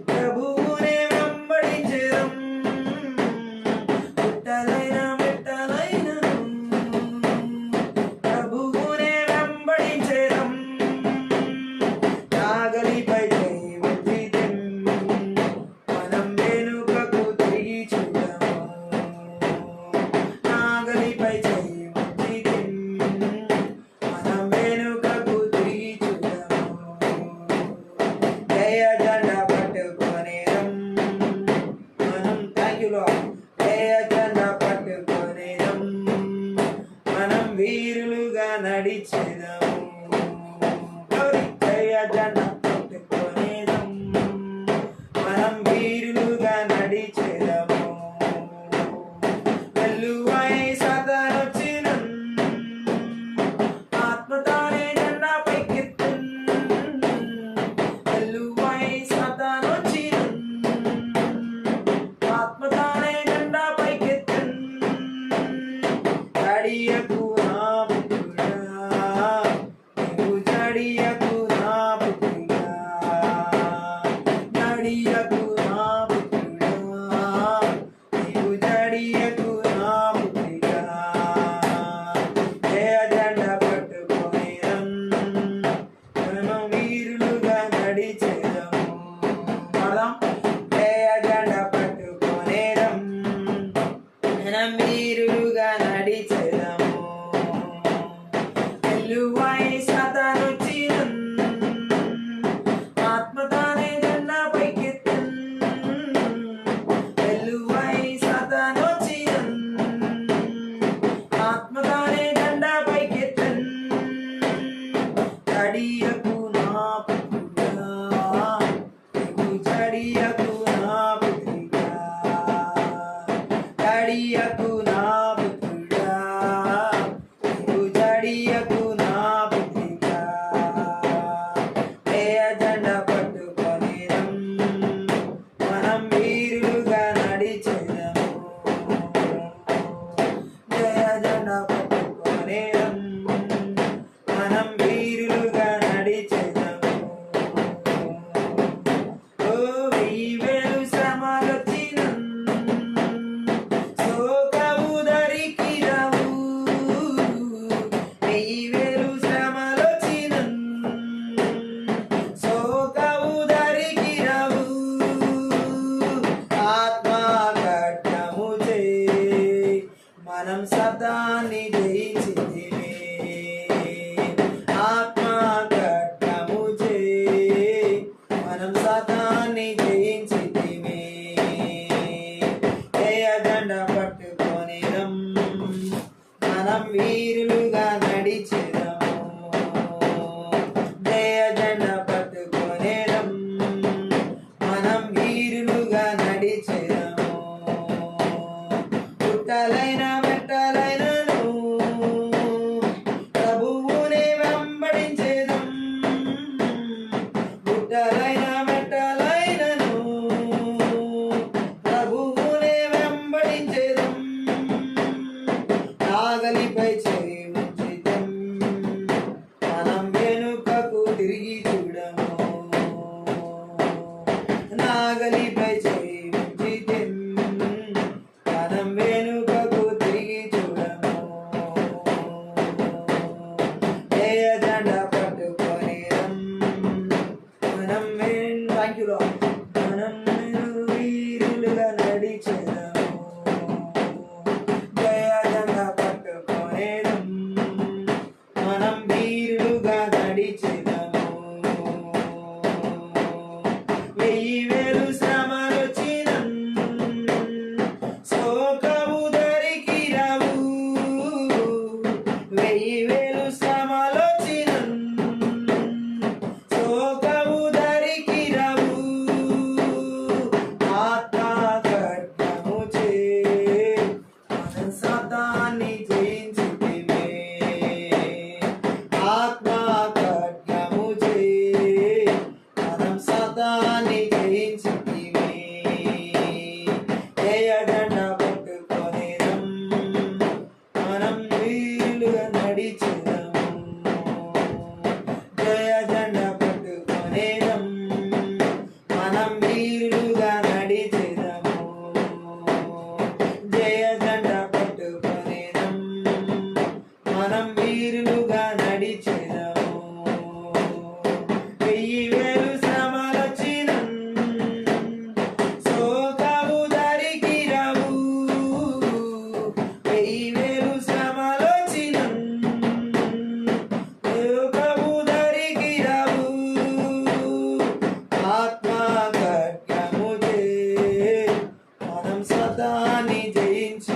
ప్రభువునే వెంబడించెదం. పుట్టలైన మెట్టలైనను ప్రభువునే వెంబడించెదం. నాగలిపై చేయి ఉంచితిం, మనం వెనుకకు తిరిగి చూడము. నాగలిపై చేయి ఉంచితిం, మనం వెనుకకు తిరిగి చూడము. జయ జెండా పట్టుకొనేదం, మనం థాంక్యూలో. జయ జెండా పట్టుకొనేదం, మనం వీరులుగా నడిచెదము. జయ జెండా పట్టుకొనేదం, మనం వీరులుగా నడిచెదము. వెలువై సాతానొచ్చినం, ఆత్మతానే జెండా పైకెత్తెన్. వెలువై సాతానొచ్చినం, ఆత్మతానే జెండా పైకెత్తెన్. జడియకు నా పుత్రుడా, నీవు జడియకు నా పుత్రిక. జడియకు నా పుత్రుడా, నీవు జడి మనం వీరులుగా నడిచెదము వెల్లువై సాతానొచ్చినన్ ఆత్మతానే జెండా పైకెత్తన్ వెల్లువై సాతానొచ్చినన్ ఆత్మతానే జెండా పైకెత్తన్ జడియకు నా పుత్రుడా నీవు జడియకు నా పుత్రికా జడియకు నా పుత్రుడా నీవు జడియకు నా పుత్రికా జయ జెండా పట్టుకొనిరం మనం వీరులుగా నడిచెదము జయ జెండా పట్టుకొనిరం మనం వీరులుగా నడిచెదము ఓ వెయ్యివేలు శ్రమలొచ్చినన్ శోకము దరికి రావు వెయ్యివేలు శ్రమలొచ్చినన్ శోకము దరికి రావు ఆత్మ ఖడ్గము చే మనం సతాన్ని జయించితిమే ఆత్మ ఖడ్గము చే మనం సతాన్ని జయించితిమే జయ దండ పట్టుకొని మనం వీరులుగా నడిచెదము జయ జెండ పట్టుకొని మనం వీరులుగా నడిచెదము పుట్టలైన మెట్టలైనను ప్రభువునే వెంబడించేదం పుట్టలైన మెట్టలైనను ప్రభువునే వెంబడించేదం నాగలిపై చేయి ఉంచితం మనం వెనుకకు తిరిగి చూడము నాగలిపై చేయి ఉంచితం మనం వెనుకకు తిరిగి చూడము జయ జెండ పట్టుకొని మనం థ్యాంక్ యూ మనం వీరులుగా నడిచెదము జయ జెండ పట్టుకొని మనం వీరులుగా నడిచెదము వెయ్యివేలు శ్రమలొచ్చినన్ శోకము దరికి రావు వెయ్యివేలు శ్రమలొచ్చినన్ శోకము దరికి రావు ఆత్మ ఖడ్గము చే మనం సతాన్ని జయించితిమే ఆత్మ ఖడ్గము చే మనం సతాన్ని జయించితిమే జయ దండ పట్టుకొని మనం వీరులుగా నడిచెదము జయ దండ పట్టుకొని మనం వీరులుగా నడిచెదము జయ దండ పట్టుకొని మనం వీరులుగా నడిచెదము వెయ్యివేలు శ్రమలొచ్చినన్ శోకము దరికి రావు వెయ్యివేలు శ్రమలొచ్చినన్ శోకము దరికి రావు ఆత్మ ఖడ్గము చే మనం సతాన్ని జయించి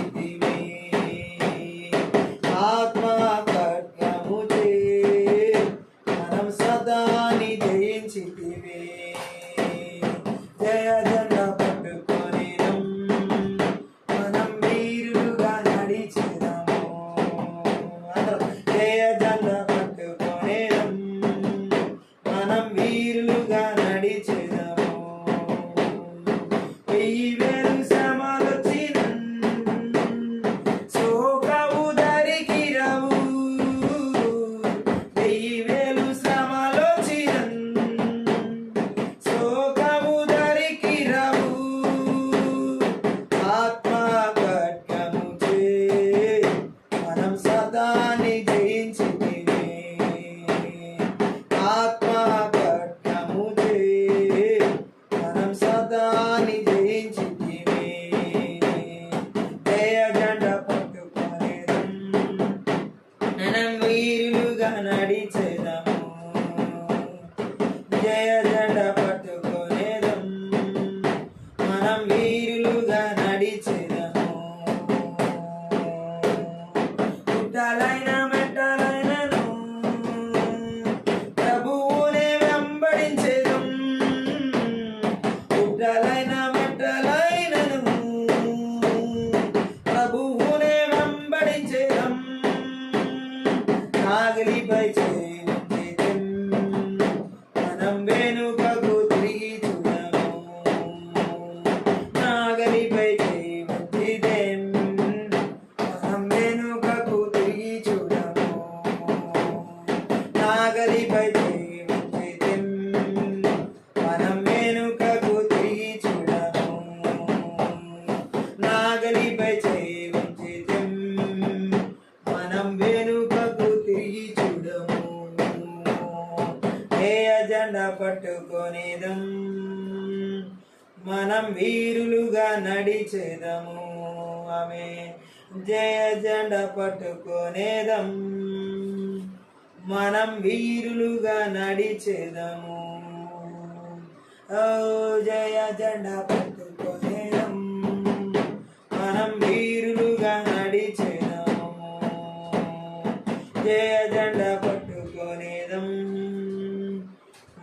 మనం వీరులుగా నడిచేదము. ఆమె జయ జెండా పట్టుకొనేదం, మనం వీరులుగా నడిచేదము. ఓ జయ జెండా పట్టుకొనేదం, మనం వీరులుగా నడిచేదము. జయ జెండా పట్టుకొనేదం,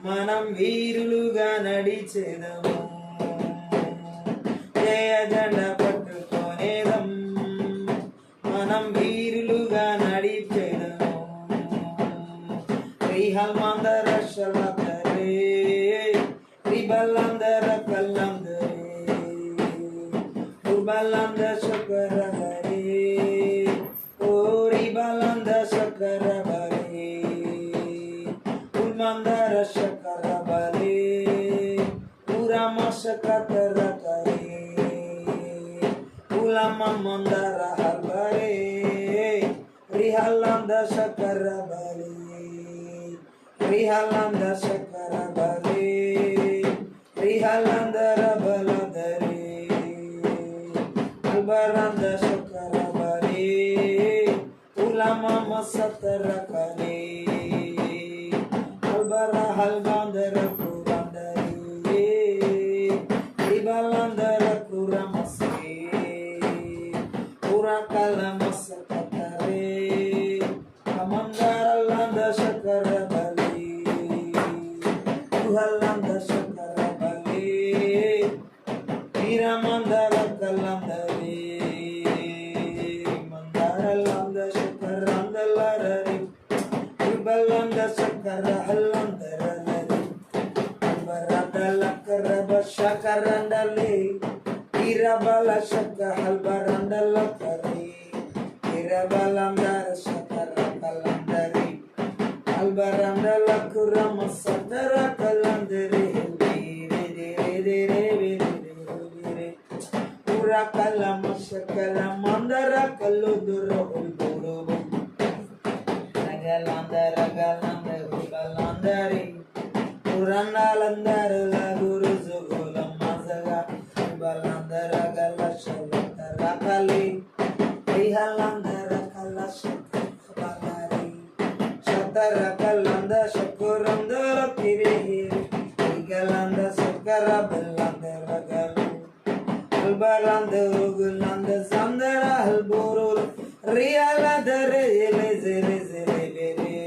మనం వీరులుగా నడిచేదము. జయ జెండా పట్టుకొనేదం, మనం వీరులుగా నడిచేదము. రిహల్మందర శలకరే, రిబల్లందర కల్లందరే, ఉర్బల్లంద శకరగరే, ఓ రిబల్లంద శకరగరే, ఉల్మందర శకరబలే, ఉరమ శకరగరే, ఉలమందర హల్బరే, రిహల్లంద శకరబలే, ರಿಹಲಂದ ಶಕರ ಬಲೆ, ರಿಹಲಂದರ ಬಲದರೆ, ಅಲ್ಬರಂದ ಶಕರ ಬಲೆ, ಉಲಮ ಮಸತರ ಕಲೆ, ಅಲ್ಬರ ಹಲ್ಬಂದರ ಕುರಂದರಿ, ರಿಬಲಂದರ ಕುರಮಸೆ, ಪುರಕಲ ಮಸಕತರೆ, ಅಮಂದರಲ್ಲಂದ ಶಕರ ಬಲೆ, ಹಲ್ಲಂದ ಶಕರ ಬಲೆ, ವೀರಮಂದರ ಕಲ್ಲಂದರಿ, ಮಂದರಲ್ಲಂದ ಶಕರಂದಲರರಿ, ವಿಬಲ್ಲಂದ ಶಕರ ಹಲ್ಲಂದರಲರಿ, ಅಲ್ಬರದಲಕರ ಬಶಕರಂಡಲಿ, ವೀರಬಲ ಶಕ ಹಲ್ಬರಂಡಲಕರಿ, ವೀರಬಲಂದರ ಶಕರ ಕಲ್ಲಂದರಿ, ಅಲ್ಬರಂಡಲ ಕುರಮ ಸದರ ಕಲ್ಲಂದರಿ, ಪುರ ಕಲ್ಲ ಮಶಕಲ ಮಂದರ ಕಲ್ಲು ದುರ ಹುಲ್ಬುಡು, ರಗಲಂದರ ಗಲಂದ ಹುಲ್ಬಲಂದರಿ, ಪುರನಾಲಂದರ ಲಗುರು ಜುಗುಲ ಮಜಗ, ಬಲಂದರ ಗಲ ಶಲಂದರ ಕಲಿ, ರಿಹಲಂದರ ಕಲ್ಲ ಶಕರ ಬಲರಿ, ಶತರ ಕಲ್ಲಂದ ಶಕುರಂದರ ಕಿರಿಹಿ, ಗಲಂದ ಶಕರ ಬಲ್ಲಂದರ ಗಲು, ಅಲ್ಬರಂದ ಉಗುಲಂದ ಸಂದರ ಹಲ್ಬುರು, ರಿಯಲದರ ಎಲೆ ಜೆರೆ ಜೆರೆ ಬೆರೆ,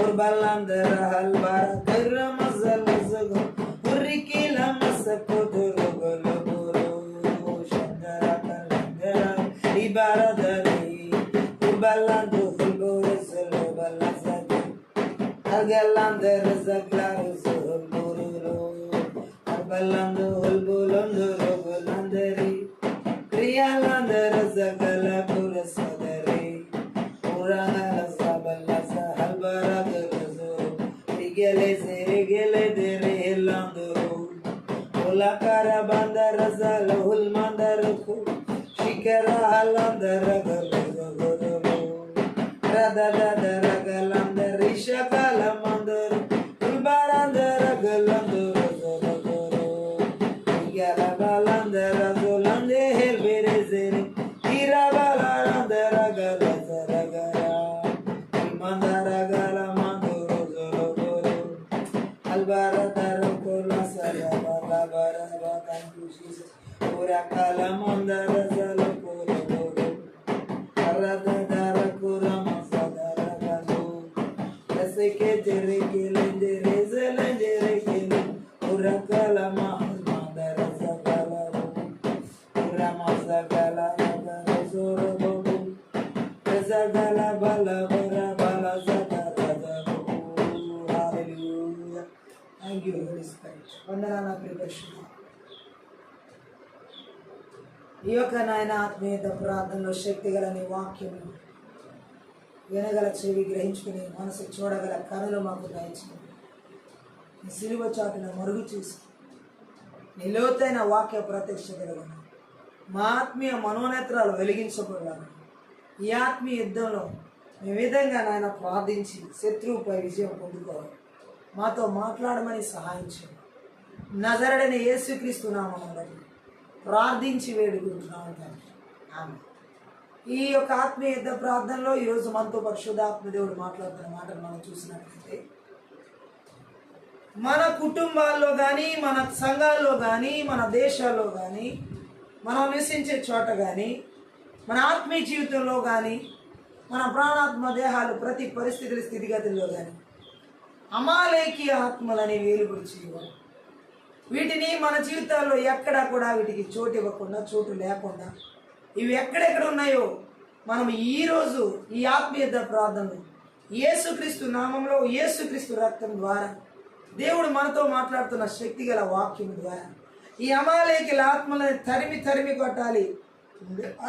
ಉರ್ಬಲಂದರ ಹಲ್ಬರ ಕರ ಮಜಲ ಜಗು, ಉರಿಕಿಲ ಮಸಕು ದುರು ಗುಲು ಗುರು, ಶಂದರ ಕಲ್ಲಂದರ ಇಬರದರಿ, ಉರ್ಬಲಂದು ಹುಲ್ಬುರು ಸುಲು ಬಲ ಜಗು, ಅಲ್ಗಲಂದರ ಜಗ್ಲಾರು ಸುಲು ಗುರು, ಅಲ್ಬಲಂದು ಹುಲ್ಬುಲಂದು ರುಗುಲಂದರಿ, ರಿಯಲಂದರ ಜಗಲ ಪುರ ಸದರಿ, ಪುರನಲ ಸಬಲ ಹಲ್ಬರ ಗರಜು, ರಿಗೆಲೆ ಸೆರಿಗೆಲೆ ದೆರೆ ಎಲ್ಲಂದರು, ಉಲಕರ ಬಂದರ ಜಲ ಹುಲ್ಮಂದರ ಕು, ಶಿಖರ ಹಲ್ಲಂದರ ಗರಜು ಗುರು, ರದದರ ಗಲಂದರಿ ಶಕಲ ಮಂದರು, ಉಲ್ಬರಂದರ ಗಲಂದರು ಗುರು, ರಿಗಲ ಬಲಂದರ ಜುಲಂದೆ ಹೆಲ್ಬೆರೆ ಜೆರೆ, ಇರಬಲಂದರ ಗಲ ಜರಗರ, ಮಂದರ ಗಲ ಮಂದರು ಜುರು ಗುರು, ಅಲ್ಬರದರ ಕುಲ ಸರ ಬಲ ಬರ ಬಲ ಪುರ ಕಲ ಮಂದರ ಜಲ ಕುಲ ಗುರು, ಅರದರ ಕುರ ಮಸದರ ಗಲು, ರಸಕ್ಕೆ ಜೆರೆ ಕೆಲೆ ಜೆರೆ ಜಲ ಜೆರೆ ಕೆಲೆ, ಪುರ ಕಲ ಮಂದರ ಜಗಲರು, ಪುರ ಮಸಗಲ ನಗರ ಜೋರು ಬಗು, ಜಗಲ ಬಲ ಬರ ಬಲ ಜಗರ ಜಗು. Hallelujah. Thank you holy spirit. వందనాల ప్రియపరిశుద్ధ. ఈ యొక్క నాయన ఆత్మీయత ప్రార్థనలో శక్తి గల నీ వాక్యము వినగల చెవి గ్రహించుకుని మనసు చూడగల కనులు మాకు దయచేయండి. నీ సిలువ చాటున మరుగు చూసి నీ లోతైన వాక్య ప్రత్యక్షతలను మా ఆత్మీయ మనోనేత్రాలు వెలిగించబడాలి. ఈ ఆత్మీయ యుద్ధంలో ఈ విధంగా నాయన ప్రార్థించి శత్రువుపై విజయం పొందుకోవాలి. మాతో మాట్లాడమని సహాయం చేయండి. నజరుడైన యేసుక్రీస్తు నామములో ప్రార్థించి వేడుకుంటున్నాము తండ్రి. ఆమేన్. ఈ యొక్క ఆత్మీయ యుద్ధ ప్రార్థనలో ఈరోజు మనతో పరిశుద్ధాత్మ దేవుడు మాట్లాడుతున్న మాటలు మనం చూసినట్లయితే, మన కుటుంబాల్లో కానీ, మన సంఘాల్లో కానీ, మన దేశాల్లో కానీ, మనం నివసించే చోట కానీ, మన ఆత్మీయ జీవితంలో కానీ, మన ప్రాణాత్మ దేహాలు ప్రతి పరిస్థితుల స్థితిగతుల్లో కానీ అమాలేకీ ఆత్మలని వేలుగుడి చేయవాలి. వీటిని మన జీవితాల్లో ఎక్కడా కూడా వీటికి చోటు ఇవ్వకుండా, చోటు లేకుండా, ఇవి ఎక్కడెక్కడ ఉన్నాయో మనం ఈరోజు ఈ ఆత్మీయ ప్రార్థనలు యేసుక్రీస్తు నామంలో, యేసుక్రీస్తు రక్తం ద్వారా, దేవుడు మనతో మాట్లాడుతున్న శక్తి గల వాక్యం ద్వారా ఈ అమాలేకీల ఆత్మలను తరిమి తరిమి కొట్టాలి.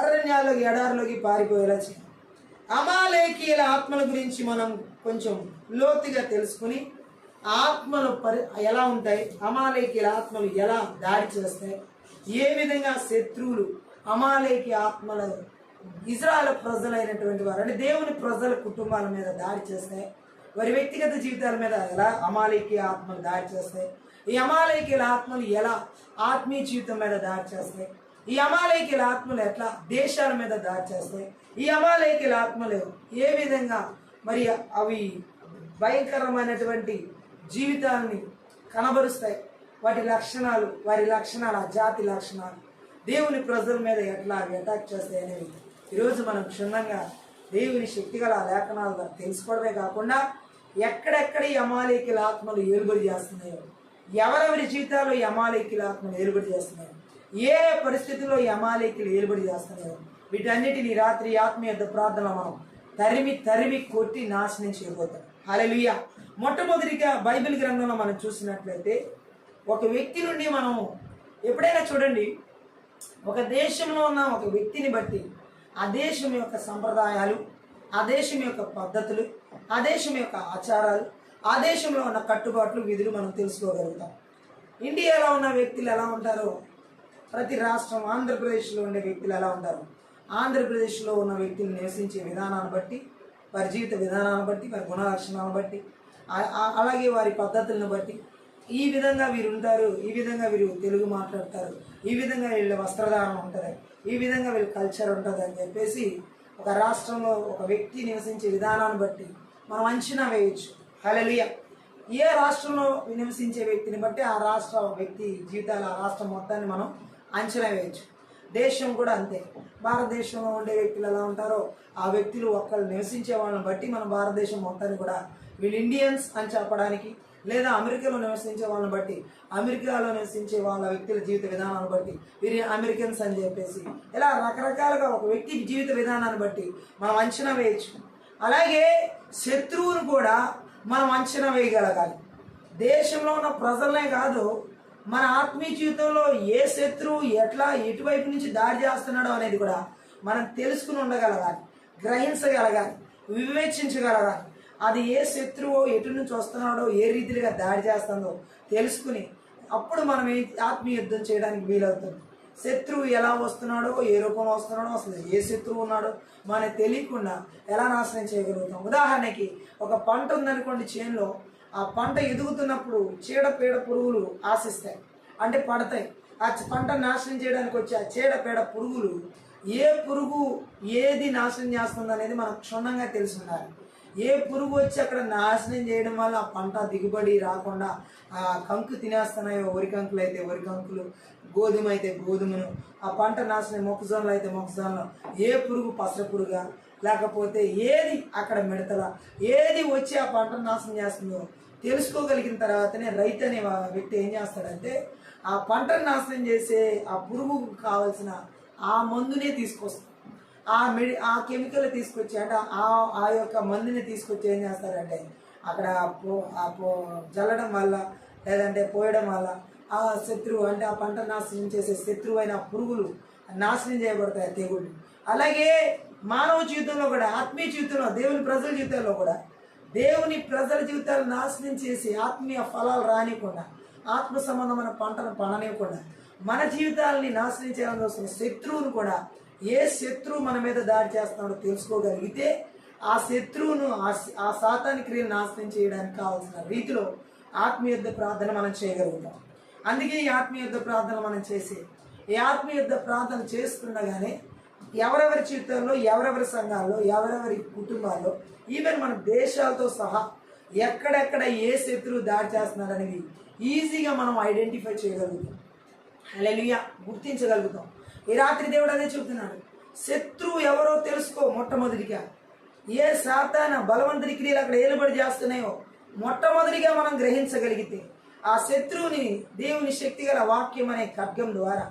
అరణ్యాల్లోకి, ఎడారిలోకి పారిపోయేలా చేయాలి. అమాలేకీల ఆత్మల గురించి మనం కొంచెం లోతుగా తెలుసుకుని ఆత్మలు ఎలా ఉంటాయి, అమాలేకీల ఆత్మలు ఎలా దాడి చేస్తాయి, ఏ విధంగా శత్రువులు అమాలేకీ ఆత్మలను ఇజ్రాయెల్ ప్రజలైనటువంటి వారు అంటే దేవుని ప్రజల కుటుంబాల మీద దాడి చేస్తాయి, వారి వ్యక్తిగత జీవితాల మీద ఎలా అమాలేకీ ఆత్మలు దాడి చేస్తాయి, ఈ అమాలేకీల ఆత్మలు ఎలా ఆత్మీయ జీవితం మీద దాడి చేస్తాయి, ఈ అమాలేకీల ఆత్మలు ఎట్లా దేశాల మీద దాడి చేస్తాయి, ఈ అమాలేకీల ఆత్మలు ఏ విధంగా మరి అవి భయంకరమైనటువంటి జీవితాన్ని కనబరుస్తాయి, వాటి లక్షణాలు, వారి లక్షణాలు, ఆ జాతి లక్షణాలు దేవుని ప్రజల మీద ఎట్లా అటాక్ చేస్తాయి అనేవి ఈరోజు మనం క్షుణ్ణంగా దేవుని శక్తిగల లేఖనాలు తెలుసుకోవడమే కాకుండా ఎక్కడెక్కడ ఈ అమాలేకీల ఆత్మలు ఏలుబడి చేస్తున్నాయో, ఎవరెవరి జీవితాల్లో ఈ అమాలేకీల ఆత్మలు ఏలుబడి చేస్తున్నాయో, ఏ పరిస్థితుల్లో ఈ అమాలేకీలు ఏలుబడి చేస్తున్నాయో వీటన్నిటిని రాత్రి ఆత్మీయ ప్రార్థనలో మనం తరిమి తరిమి కొట్టి నాశనం చేయబోతాం. హల్లెలూయా. మొట్టమొదటిగా బైబిల్ గ్రంథంలో మనం చూసినట్లయితే ఒక వ్యక్తి నుండి మనం ఎప్పుడైనా చూడండి, ఒక దేశంలో ఉన్న ఒక వ్యక్తిని బట్టి ఆ దేశం యొక్క సంప్రదాయాలు, ఆ దేశం యొక్క పద్ధతులు, ఆ దేశం యొక్క ఆచారాలు, ఆ దేశంలో ఉన్న కట్టుబాట్లు, విధులు మనం తెలుసుకోగలుగుతాం. ఇండియాలో ఉన్న వ్యక్తులు ఎలా ఉంటారో ప్రతి రాష్ట్రం, ఆంధ్రప్రదేశ్లో ఉండే వ్యక్తులు ఎలా ఉంటారు, ఆంధ్రప్రదేశ్లో ఉన్న వ్యక్తులు నివసించే విధానాన్ని బట్టి, వారి జీవిత విధానాన్ని బట్టి, వారి గుణ లక్షణాలను బట్టి, అలాగే వారి పద్ధతులను బట్టి ఈ విధంగా వీరు ఉంటారు, ఈ విధంగా వీరు తెలుగు మాట్లాడతారు, ఈ విధంగా వీళ్ళ వస్త్రధారణ ఉంటుంది, ఈ విధంగా వీళ్ళ కల్చర్ ఉంటుంది అని చెప్పేసి ఒక రాష్ట్రంలో ఒక వ్యక్తి నివసించే విధానాన్ని బట్టి మనం అంచనా వేయచ్చు. హల్లెలూయా. ఏ రాష్ట్రంలో నివసించే వ్యక్తిని బట్టి ఆ రాష్ట్ర వ్యక్తి జీవితాలు, ఆ రాష్ట్రం మొత్తాన్ని మనం అంచనా వేయచ్చు. దేశం కూడా అంతే. భారతదేశంలో ఉండే వ్యక్తులు ఎలా ఉంటారో ఆ వ్యక్తులు ఒక్కళ్ళు నివసించే వాళ్ళని బట్టి మన భారతదేశం మొత్తాన్ని కూడా వీళ్ళు ఇండియన్స్ అని చెప్పడానికి, లేదా అమెరికాలో నివసించే వాళ్ళని బట్టి అమెరికాలో నివసించే వాళ్ళ వ్యక్తుల జీవిత విధానాన్ని బట్టి వీరి అమెరికన్స్ అని చెప్పేసి ఇలా రకరకాలుగా ఒక వ్యక్తి జీవిత విధానాన్ని బట్టి మనం అంచనా వేయచ్చు. అలాగే శత్రువును కూడా మనం అంచనా వేయగలగాలి. దేశంలో ఉన్న ప్రజలనే కాదు, మన ఆత్మీయ జీవితంలో ఏ శత్రువు ఎట్లా ఎటువైపు నుంచి దాడి చేస్తున్నాడో అనేది కూడా మనం తెలుసుకుని ఉండగలగాలి, గ్రహించగలగాలి, వివేచించగలగాలి. అది ఏ శత్రువో ఎటు నుంచి వస్తున్నాడో, ఏ రీతిగా దాడి చేస్తుందో తెలుసుకుని అప్పుడు మనం ఆత్మీయ యుద్ధం చేయడానికి వీలవుతుంది. శత్రువు ఎలా వస్తున్నాడో, ఏ రూపంలో వస్తున్నాడో, అసలు ఏ శత్రువు ఉన్నాడో మనకు తెలియకుండా ఎలా నాశనం చేయగలుగుతాం. ఉదాహరణకి ఒక పంట ఉందనుకోండి, చేనులో ఆ పంట ఎదుగుతున్నప్పుడు చీడపీడ పురుగులు ఆశిస్తాయి, అంటే పడతాయి. ఆ పంట నాశనం చేయడానికి వచ్చే ఆ చీడపీడ పురుగులు ఏ పురుగు ఏది నాశనం చేస్తుంది అనేది మనకు క్షుణ్ణంగా తెలిసి ఉండాలి. ఏ పురుగు వచ్చి అక్కడ నాశనం చేయడం వల్ల ఆ పంట దిగుబడి రాకుండా ఆ కంకు తినేస్తున్నాయో, వరి కంకులు అయితే వరి కంకులు, గోధుమ అయితే గోధుమను, ఆ పంట నాశనం మొక్కజొన్నలు అయితే మొక్కజొన్నలు, ఏ పురుగు పసర పురుగా, లేకపోతే ఏది అక్కడ మిడతల, ఏది వచ్చి ఆ పంటను నాశనం చేస్తుందో తెలుసుకోగలిగిన తర్వాతనే రైతు అనే వ్యక్తి ఏం చేస్తాడంటే ఆ పంటను నాశనం చేసే ఆ పురుగుకు కావాల్సిన ఆ మందునే తీసుకొస్తాడు. ఆ కెమికల్ తీసుకొచ్చి, అంటే ఆ యొక్క మందుని తీసుకొచ్చి ఏం చేస్తారంటే అక్కడ జల్లడం వల్ల, లేదంటే పోయడం వల్ల ఆ శత్రువు, అంటే ఆ పంట నాశనం చేసే శత్రువు అయిన పురుగులు నాశనం చేయబడతాయి, తెగుళ్ళు. అలాగే మానవ జీవితంలో కూడా, ఆత్మీయ జీవితంలో, దేవుని ప్రజల జీవితాల్లో కూడా దేవుని ప్రజల జీవితాలు నాశనం చేసి ఆత్మీయ ఫలాలు రానివ్వకుండా, ఆత్మ సంబంధమైన పంటను పండనివ్వకుండా మన జీవితాలని నాశనం చేయాలని వస్తున్న శత్రువును కూడా, ఏ శత్రువు మన మీద దాడి చేస్తున్నాడో తెలుసుకోగలిగితే ఆ శత్రువును, ఆ సాతాని క్రియను నాశనం చేయడానికి కావాల్సిన రీతిలో ఆత్మీయ ప్రార్థన మనం చేయగలుగుతాం. అందుకే ఈ ఆత్మీయ యుద్ధ ప్రార్థన మనం చేసే ఈ ఆత్మీయ యుద్ధ ప్రార్థన చేస్తుండగానే ఎవరెవరి జీవితాల్లో, ఎవరెవరి సంఘాల్లో, ఎవరెవరి కుటుంబాల్లో, ఈవెన్ మన దేశాలతో సహా ఎక్కడెక్కడ ఏ శత్రువు దాడి చేస్తున్నాడు అనేది ఈజీగా మనం ఐడెంటిఫై చేయగలుగుతాం. హల్లెలూయా, గుర్తించగలుగుతాం. ఈ రాత్రి దేవుడు అదే చెబుతున్నాడు. శత్రువు ఎవరో తెలుసుకో. మొట్టమొదటిగా ఏ సాతాన బలవంతుడి క్రియలు అక్కడ ఏలుబడి చేస్తున్నాయో మొట్టమొదటిగా మనం గ్రహించగలిగితే ఆ శత్రువుని దేవుని శక్తిగల వాక్యం అనే ఖడ్గం ద్వారా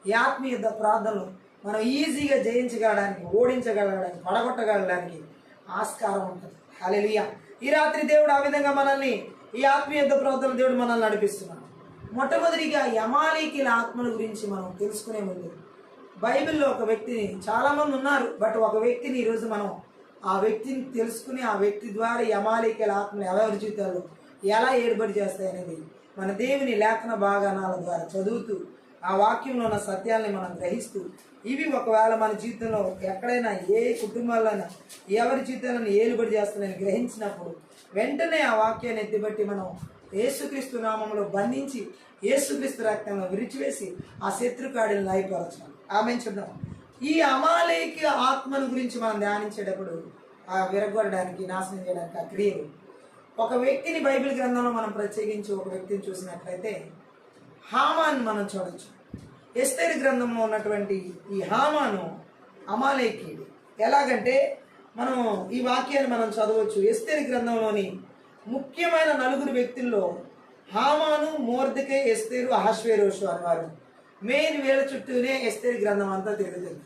ఈ ఆత్మీయ యుద్ధ ప్రార్థనలు మనం ఈజీగా జయించగలడానికి, ఓడించగలగడానికి, పడగొట్టగలడానికి ఆస్కారం ఉంటుంది. హల్లెలూయా. ఈ రాత్రి దేవుడు ఆ విధంగా మనల్ని ఈ ఆత్మీయ యుద్ధ ప్రార్థన దేవుడు మనల్ని నడిపిస్తున్నాడు. మొట్టమొదటిగా అమాలేకీయుల ఆత్మల గురించి మనం తెలుసుకునే ముందు బైబిల్లో ఒక వ్యక్తిని, చాలామంది ఉన్నారు, బట్ ఒక వ్యక్తిని ఈరోజు మనం ఆ వ్యక్తిని తెలుసుకుని ఆ వ్యక్తి ద్వారా అమాలేకీయుల ఆత్మలు ఎవరి జీవితాల్లో ఎలా ఏర్పడి చేస్తాయనేది మన దేవుని లేఖన భాగాల ద్వారా చదువుతూ ఆ వాక్యంలో ఉన్న సత్యాల్ని మనం గ్రహిస్తూ ఇవి ఒకవేళ మన జీవితంలో ఎక్కడైనా ఏ కుటుంబాలైనా ఎవరి జీవితాలను ఏలుబడి చేస్తానని గ్రహించినప్పుడు వెంటనే ఆ వాక్యాన్ని ఎత్తిబట్టి మనం యేసుక్రీస్తు నామంలో బంధించి యేసుక్రీస్తు రక్తంలో విరిచివేసి ఆ శత్రుకాడిని లయపరచాలి. ఆమేన్ చెప్దాం. ఈ అమాలేకీయ ఆత్మను గురించి మనం ధ్యానించేటప్పుడు ఆ విరగొట్టడానికి, నాశనం చేయడానికి ఆ క్రియలు ఒక వ్యక్తిని బైబిల్ గ్రంథంలో మనం ప్రత్యేకించి ఒక వ్యక్తిని చూసినట్లయితే హామాన్ మనం చూడొచ్చు. ఎస్తేరు గ్రంథంలో ఉన్నటువంటి ఈ హామాను అమాలేకీయుడు. ఎలాగంటే మనం ఈ వాక్యాన్ని మనం చదవచ్చు. ఎస్తేరు గ్రంథంలోని ముఖ్యమైన 4 వ్యక్తుల్లో హామాను, మొర్దెకై, ఎస్తేరు, అహష్వేరోషు అనేవారు మెయిన్. వీళ్ళ చుట్టూనే ఎస్తేరు గ్రంథం అంతా తిరుగుతుంది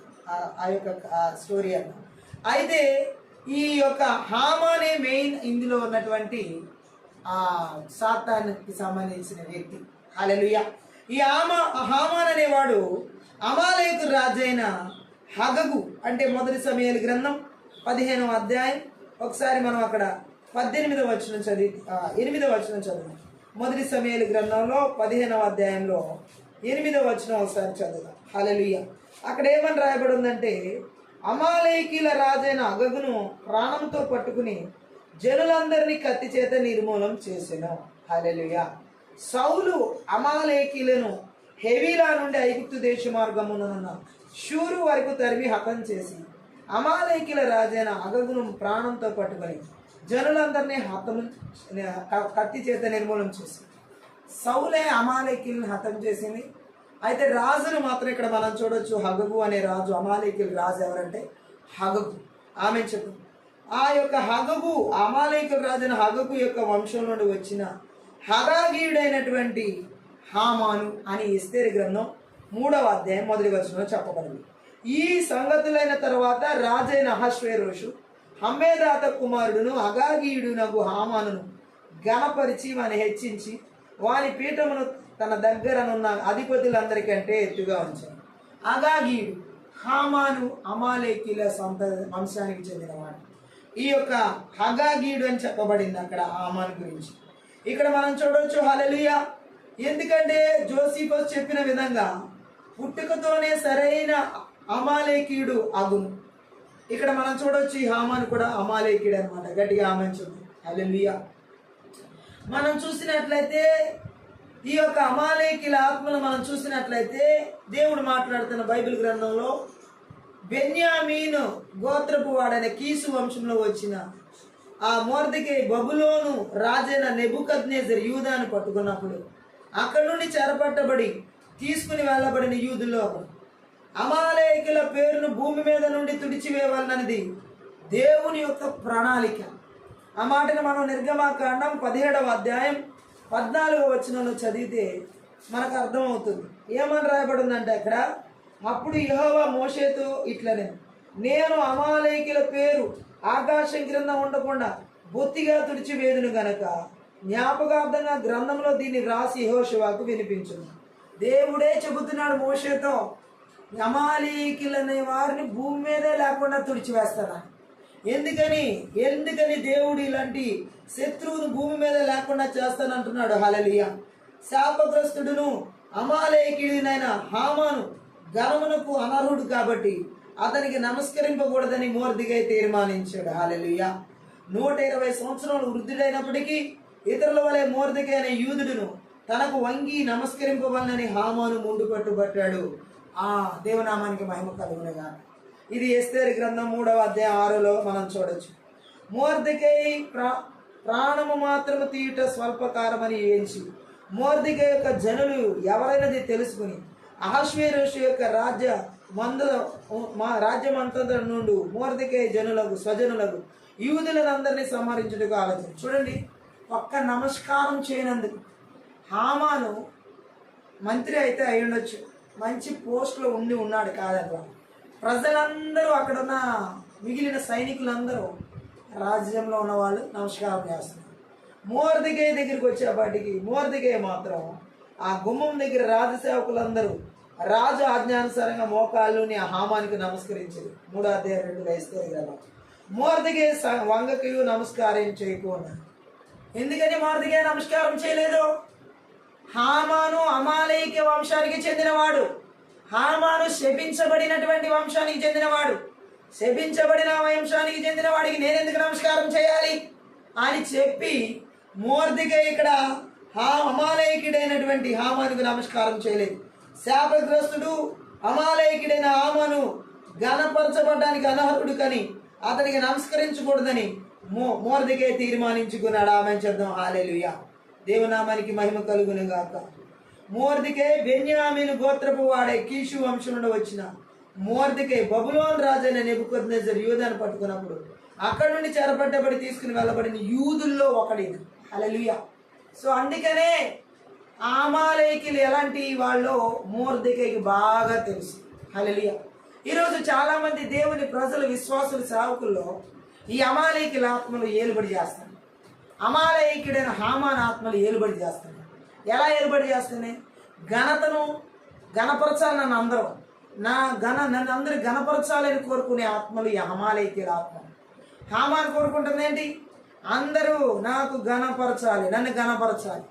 ఆ యొక్క స్టోరీ అన్న. అయితే ఈ యొక్క హామానే మెయిన్ ఇందులో ఉన్నటువంటి సాతానికి సంబంధించిన వ్యక్తి. హల్లెలూయా. ఈ హామాన్ అనేవాడు అమాలేకు రాజైన హగగు, అంటే మొదటి సమూయేలు గ్రంథం 15వ అధ్యాయం. ఒకసారి మనం అక్కడ 18వ వచనం చదివి 8వ వచనం చదువు. మొదటి సమూయేలు గ్రంథంలో 15వ అధ్యాయంలో 8వ వచనం ఒకసారి చదువుదాం. హల్లెలూయా. అక్కడ ఏమని రాయబడి ఉందంటే, అమాలేకీల రాజైన అగగును ప్రాణంతో పట్టుకుని జనులందరినీ కత్తి చేత నిర్మూలం చేసెను. హల్లెలూయా. సౌలు అమాలేకీలను హెవీలా నుండి ఐగుప్తు దేశ మార్గమునున్న షూరు వరకు తరిమి హతం చేసి అమాలేకీల రాజైన అగగును ప్రాణంతో పట్టుకొని జనులందరినీ కత్తి చేత నిర్మూలం చేసి సౌలే అమాలేకీలను హతం చేసింది. అయితే రాజును మాత్రం ఇక్కడ మనం చూడొచ్చు. హగగు అనే రాజు, అమాలేకీల రాజు ఎవరంటే హగగు. ఆమె చెప్పు. ఆ యొక్క హగగు, అమాలేకీల రాజైన హగగు యొక్క వంశం నుండి వచ్చిన హగాగీయుడైనటువంటి హామాను అని ఎస్తేరు గ్రంథం 3వ అధ్యాయం 1వ వచనంలో చెప్పబడింది. ఈ సంగతులైన తర్వాత రాజైన అహష్వేరోషు హమ్మేదాత కుమారుడును హగాగీయుడునగు హామానును ఘనపరిచి వాని హెచ్చించి వాని పీఠమును తన దగ్గరనున్న అధిపతులందరికంటే ఎత్తుగా ఉంచాడు. హగాగీయుడు, హామాను అమాలేకీల వంశానికి చెందినవాడు. ఈ యొక్క హగాగీయుడు అని చెప్పబడింది అక్కడ హామాను గురించి. ఇక్కడ మనం చూడవచ్చు. హల్లెలూయా. ఎందుకంటే జోసిఫస్ చెప్పిన విధంగా పుట్టుకతోనే సరైన అమాలేకీయుడు అగును. ఇక్కడ మనం చూడవచ్చు ఈ హామాను కూడా అమాలేకీయుడు అనమాట. గట్టిగా హామాను చూద్దాం. హల్లెలూయా. మనం చూసినట్లయితే ఈ యొక్క అమాలేకీల ఆత్మను మనం చూసినట్లయితే దేవుడు మాట్లాడుతున్న బైబిల్ గ్రంథంలో బెన్యామీను గోత్రపు వాడైన కీసు వంశంలో వచ్చిన ఆ మొర్దెకై బబులోను రాజైన నెబుకద్నెజర్ యూదాను పట్టుకున్నప్పుడు అక్కడి నుండి చెరపట్టబడి తీసుకుని వెళ్ళబడిన యూదుల్లో అమాలేకీల పేరును భూమి మీద నుండి తుడిచివేయాలన్నది దేవుని యొక్క ప్రణాళిక. ఆ మాటను మనం నిర్గమాకాండం 17వ అధ్యాయం 14వ వచనంలో చదివితే మనకు అర్థమవుతుంది. ఏమని రాయబడిందంటే అక్కడ, అప్పుడు యెహోవా మోషేతో ఇట్లనే, నేను అమాలేకీల పేరు ఆకాశం క్రింద ఉండకుండా బొత్తిగా తుడిచివేదును గనక జ్ఞాపకార్థంగా గ్రంథంలో దీన్ని వ్రాసి యెహోషువకు వినిపించును. దేవుడే చెబుతున్నాడు మోషేతో, అమాలేకీలనే వారిని భూమి మీదే లేకుండా తుడిచివేస్తానని. ఎందుకని దేవుడు ఇలాంటి శత్రువును భూమి మీద లేకుండా చేస్తానంటున్నాడు. హల్లెలూయా. శాపగ్రస్తుడును అమాలేకీయుడైన హామాను ఘనమునకు అనర్హుడు కాబట్టి అతనికి నమస్కరింపకూడదని మొర్దెకై తీర్మానించాడు. హల్లెలూయా. 120 సంవత్సరాలు వృద్ధుడైనప్పటికీ ఇతరుల వలె మొర్దెకై అనే యూదుడును తనకు వంగి నమస్కరింపవలనని హామాను ముందు పట్టుబట్టాడు. ఆ దేవనామానికి మహిమ కలుగునుగా. ఇది ఎస్తేరు గ్రంథం 3వ అధ్యాయం 6లో మనం చూడొచ్చు. మొర్దెకై ప్రాణము మాత్రము తీయుట స్వల్పకారమని ఎంచి మొర్దెకై యొక్క జనులు ఎవరైనది తెలుసుకుని అహష్వేరోషు యొక్క రాజ్యమంతట నుండి మొర్దెకై జనులకు స్వజనులకు యూదులందరినీ సంహరించుటకు ఆలోచన. చూడండి, ఒక్క నమస్కారం చేయనందుకు హామాను మంత్రి అయితే అయి ఉండొచ్చు, మంచి పోస్ట్లో ఉన్నాడు కాదట్లా. ప్రజలందరూ అక్కడున్న మిగిలిన సైనికులందరూ రాజ్యంలో ఉన్న వాళ్ళు నమస్కారం చేస్తున్నారు. మొర్దెకై దగ్గరికి వచ్చేపాటికి మొర్దెకై మాత్రం ఆ గుమ్మం దగ్గర రాజసేవకులందరూ రాజు ఆజ్ఞానుసారంగా మోకాళ్ళుని ఆ హామానికి నమస్కరించారు. 3వ అధ్యాయం 2 ఇస్తారు కదా. మొర్దెకై వంగకు నమస్కారం చేయకుండా. ఎందుకని మొర్దెకై నమస్కారం చేయలేదు? హామాను అమాలేకి వంశానికి చెందినవాడు. హామాను శపించబడినటువంటి వంశానికి చెందినవాడు. శపించబడిన వంశానికి చెందిన వాడికి నేనెందుకు నమస్కారం చేయాలి అని చెప్పి మొర్దెకై ఇక్కడ అమాలేకుడైనటువంటి హామానుకు నమస్కారం చేయలేదు. శాపగ్రస్తుడు అమాలేకుడైన హామాను ఘనపరచబడ్డానికి అనర్హుడు కని అతనికి నమస్కరించకూడదని మొర్దెకై తీర్మానించుకున్నాడు. ఆమె చెప్దాం హల్లెలూయా. దేవునామానికి మహిమ కలుగును గాక. మొర్దెకై బెన్యామీను గోత్రపు వాడే కీషు వంశం నుండి వచ్చిన మొర్దెకై బబులోను రాజైన నెబుకద్నెజరు యూదాను పట్టుకున్నప్పుడు అక్కడి నుండి చెరపట్టబడి తీసుకుని వెళ్ళబడిన యూదుల్లో ఒకడిన. హల్లెలూయా. సో అందుకనే అమాలేకీలు ఎలాంటి వాళ్ళు మొర్దెకైకి బాగా తెలుసు. హల్లెలూయా. ఈరోజు చాలామంది దేవుని ప్రజలు విశ్వాసుల సేవకుల్లో ఈ అమాలేకీల ఆత్మలు ఏలుబడి చేస్తారు. అమాలేకీయుడైన హామాను ఆత్మలు ఏలుబడి చేస్తున్నాయి. ఎలా ఏలుబడి చేస్తున్నాయి? ఘనతను ఘనపరచాలి, నన్ను అందరూ ఘనపరచాలని కోరుకునే ఆత్మలు ఈ అమాలేకీయుల ఆత్మ. హామాను కోరుకుంటుంది ఏంటి? అందరూ నాకు ఘనపరచాలి, నన్ను ఘనపరచాలి.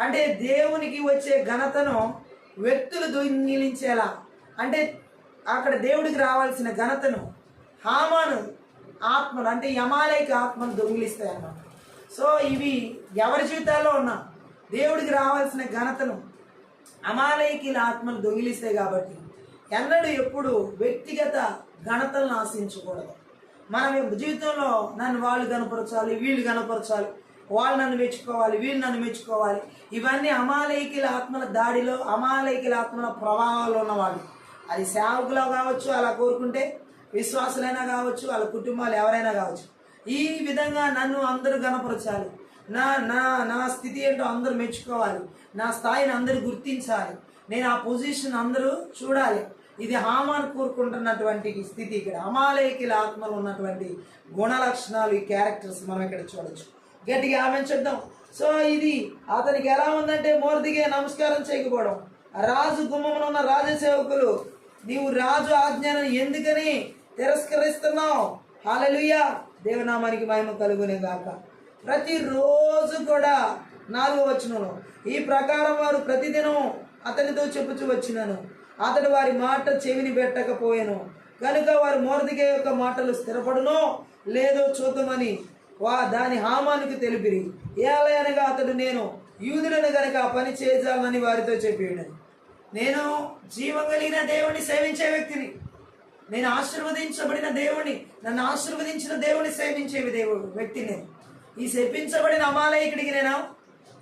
అంటే దేవునికి వచ్చే ఘనతను వ్యక్తులు దొంగిలించేలా, అంటే అక్కడ దేవుడికి రావాల్సిన ఘనతను హామాను ఆత్మలు అంటే ఈ అమాలేక ఆత్మను దొంగిలిస్తాయి అన్నమాట. సో ఇవి ఎవరి జీవితాల్లో ఉన్నా దేవుడికి రావాల్సిన ఘనతను అమాలేకీల ఆత్మలు దొంగిలిస్తాయి. కాబట్టి ఎన్నడూ ఎప్పుడు వ్యక్తిగత ఘనతలను ఆశించకూడదు. మన జీవితంలో నన్ను వాళ్ళు కనపరచాలి, వీళ్ళు కనపరచాలి, వాళ్ళు నన్ను మెచ్చుకోవాలి, వీళ్ళు నన్ను మెచ్చుకోవాలి, ఇవన్నీ అమాలేకీల ఆత్మల దాడిలో, అమాలేకీల ఆత్మల ప్రభావాలు ఉన్నవాళ్ళు. అది సేవకులు కావచ్చు, అలా కోరుకుంటే విశ్వాసులైనా కావచ్చు, వాళ్ళ కుటుంబాలు ఎవరైనా కావచ్చు. ఈ విధంగా నన్ను అందరూ గణపరచాలి, నా నా నా స్థితి ఏంటో అందరూ మెచ్చుకోవాలి, నా స్థాయిని అందరూ గుర్తించాలి, నేను ఆ పొజిషన్ అందరూ చూడాలి. ఇది హామాను కోరుకుంటున్నటువంటి స్థితి. ఇక్కడ అమాలేకీల ఆత్మలు ఉన్నటువంటి గుణ లక్షణాలు, ఈ క్యారెక్టర్స్ మనం ఇక్కడ చూడొచ్చు. గట్టిగా ఆమె చెప్దాం. సో ఇది అతనికి ఎలా ఉందంటే మొర్దెకై నమస్కారం చేయకపోవడం. రాజు గుమ్మమున ఉన్న రాజసేవకులు, నీవు రాజు ఆజ్ఞను ఎందుకని తిరస్కరిస్తున్నావు? హల్లెలూయా. దేవనామానికి మహిమ కలుగునే గాక. ప్రతిరోజు కూడా 4వ వచనంలో ఈ ప్రకారం వారు ప్రతిదినం అతనితో చెప్పుచూ వచ్చినాను, అతడు వారి మాట చెవిని పెట్టకపోయాను కనుక వారు మొర్దెకై యొక్క మాటలు స్థిరపడునో లేదో చూద్దామని దాని హామానుకు తెలిపిరి. ఏలయనగా అతడు నేను యూదులను గనక పని చేయాలని వారితో చెప్పాడు. నేను జీవం కలిగిన దేవుని సేవించే వ్యక్తిని, నేను ఆశీర్వదించబడిన దేవుని, నన్ను ఆశీర్వదించిన దేవుని సేవించే వ్యక్తిని నేను. ఈ శపించబడిన అమాలేకుడికి నేను,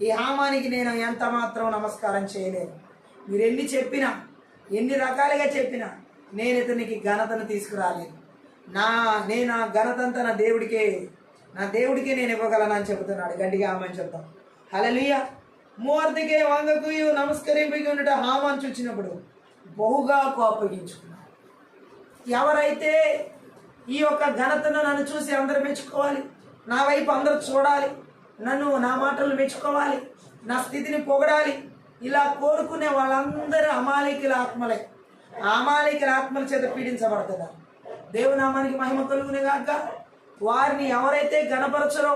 ఈ హామానికి నేను ఎంత మాత్రం నమస్కారం చేయలేను. మీరు ఎన్ని చెప్పినా, ఎన్ని రకాలుగా చెప్పినా నేను ఇతనికి ఘనతను తీసుకురాలేను. నేను ఆ ఘనతంతా నా దేవుడికే నేను ఇవ్వగలనని చెబుతున్నాడు. గట్టిగా ఆమెను చెప్తాం. హల్లెలూయా. మొర్దెకై వంగకు నమస్కరింపి ఉండట హామాను చూచినప్పుడు బహుగా కోపగించుకున్నాడు. ఎవరైతే ఈ యొక్క ఘనతను నన్ను చూసి అందరూ మెచ్చుకోవాలి, నా వైపు అందరూ చూడాలి, నన్ను నా మాటలు మెచ్చుకోవాలి, నా స్థితిని పొగడాలి, ఇలా కోరుకునే వాళ్ళందరూ అమాలేకీల ఆత్మలే. అమాలేకీల ఆత్మల చేత పీడించబడుతున్నారు. దేవునామానికి మహిమ కలుగునే గాక. వారిని ఎవరైతే గణపరచరో,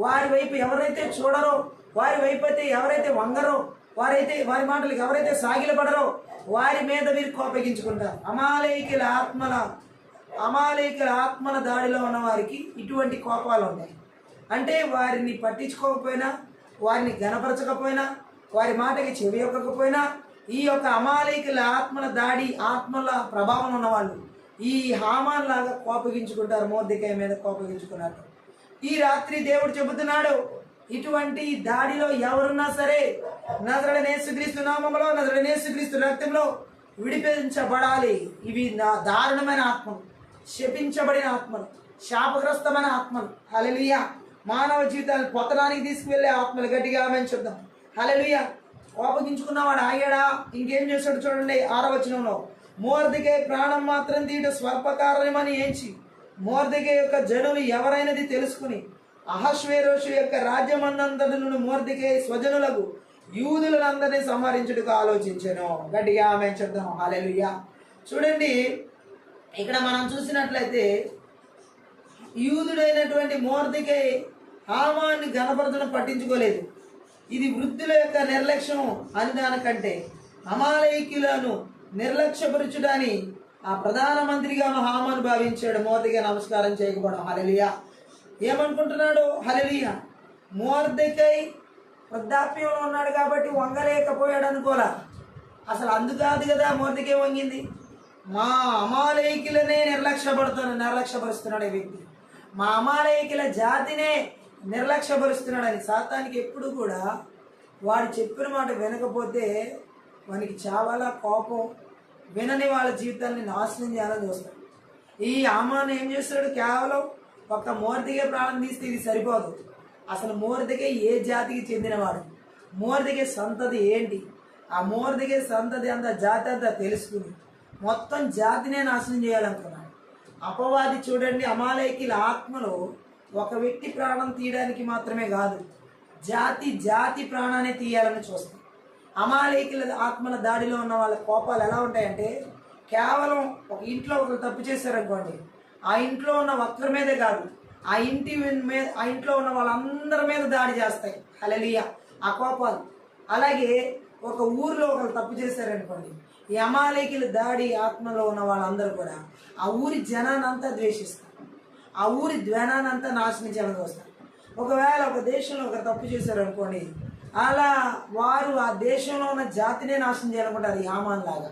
వారి వైపు ఎవరైతే చూడరో, వారి వైపు అయితే ఎవరైతే వంగరో, వారి మాటలకు ఎవరైతే సాగిలపడరో వారి మీద మీరు కోపగించుకుంటారు. అమాలేకీల ఆత్మల దాడిలో ఉన్న వారికి ఇటువంటి కోపాలు ఉంటాయి. అంటే వారిని పట్టించుకోకపోయినా, వారిని గణపరచకపోయినా, వారి మాటకి చెవి యొక్కకపోయినా ఈ యొక్క అమాలేకుల ఆత్మల దాడి, ఆత్మల ప్రభావం ఉన్నవాళ్ళు ఈ హామాన్ లాగా కోపగించుకుంటారు, మొర్దెకై మీద కోపగించుకున్నారు. ఈ రాత్రి దేవుడు చెబుతున్నాడు, ఇటువంటి దాడిలో ఎవరున్నా సరే నజరేయుడైన యేసుక్రీస్తు నామములో, నజరేయుడైన యేసుక్రీస్తు రక్తంలో విడిపించబడాలి. ఇవి నా దారుణమైన ఆత్మలు, శపించబడిన ఆత్మలు, శాపగ్రస్తమైన ఆత్మలు. హల్లెలూయా. మానవ జీవితాన్ని పొత్తడానికి తీసుకువెళ్ళే ఆత్మలు. గట్టిగా ఆమేన్ చెప్దాం. హల్లెలూయా. కోపగించుకున్నవాడు ఆగాడా? ఇంకేం చేశాడు చూడండి 6వ వచనంలో, మొర్దెకై ప్రాణం మాత్రం తీయట స్వల్పకారణమని ఎంచి మొర్దెకై యొక్క జనులు ఎవరైనది తెలుసుకుని అహష్వేరోషు యొక్క రాజ్యమందంతటి నుండి మొర్దెకై స్వజనులకు యూదులందరినీ సంహరించుటకు ఆలోచించాను. గట్టిగా ఆమేన్ చెప్దాం. హల్లెలూయా. చూడండి, ఇక్కడ మనం చూసినట్లయితే యూదుడైనటువంటి మొర్దెకై హామాన్ని ఘనపరచడం పట్టించుకోలేదు. ఇది వృద్ధుల యొక్క నిర్లక్ష్యం అని దానికంటే అమాలేకీయులను నిర్లక్ష్యపరచుడని ఆ ప్రధానమంత్రిగా హామాను భావించాడు. మొర్దెకై నమస్కారం చేయకపోవడం. హల్లెలూయా. ఏమనుకుంటున్నాడు? హల్లెలూయా. మొర్దెకై వృద్ధాప్యంలో ఉన్నాడు కాబట్టి వంగలేకపోయాడు అనుకోలా. అసలు అందుకాదు కదా మొర్దెకై వంగింది. మా అమాలేకీలనే నిర్లక్ష్యపరుస్తున్నాడు ఈ వ్యక్తి. మా అమాలేకీల జాతినే నిర్లక్ష్యపరుస్తున్నాడని. సాతానికి ఎప్పుడు కూడా వాడు చెప్పిన మాట వినకపోతే వానికి చాలా కోపం, వినని వాళ్ళ జీవితాన్ని నాశనం చేయాలని చూస్తాడు. ఈ హామాను ఏం చేస్తాడు? కేవలం ఒక మొర్దెకై ప్రాణం తీస్తే ఇది సరిపోదు. అసలు మొర్దెకై ఏ జాతికి చెందినవాడు, మొర్దెకై సంతతి ఏంటి, ఆ మొర్దెకై సంతతి అంతా జాతి అంతా తెలుసుకుని మొత్తం జాతినే నాశనం చేయాలనుకున్నాడు. అపవాది చూడండి, అమాలేకీల ఆత్మలో ఒక వ్యక్తి ప్రాణం తీయడానికి మాత్రమే కాదు, జాతి ప్రాణాన్ని తీయాలని చూస్తాం. అమాలేకీల ఆత్మల దాడిలో ఉన్న వాళ్ళ కోపాలు ఎలా ఉంటాయంటే, కేవలం ఒక ఇంట్లో ఒకరు తప్పు చేశారనుకోండి, ఆ ఇంట్లో ఉన్న ఒక్కరి మీదే కాదు, ఆ ఇంట్లో ఉన్న వాళ్ళందరి మీద దాడి చేస్తాయి. హల్లెలూయా. ఆ కోపాలు. అలాగే ఒక ఊరిలో ఒకరు తప్పు చేశారనుకోండి, ఈ అమాలేకీల దాడి ఆత్మలో ఉన్న వాళ్ళందరూ కూడా ఆ ఊరి జనానంతా ద్వేషిస్తారు, ఆ ఊరి జ్ఞానానంతా నాశనం చేయాలని వస్తారు. ఒకవేళ ఒక దేశంలో ఒకరు తప్పు చేశారనుకోండి, అలా వారు ఆ దేశంలో ఉన్న జాతినే నాశనం చేయాలనుకుంటారు. ఈ హామాన్ లాగా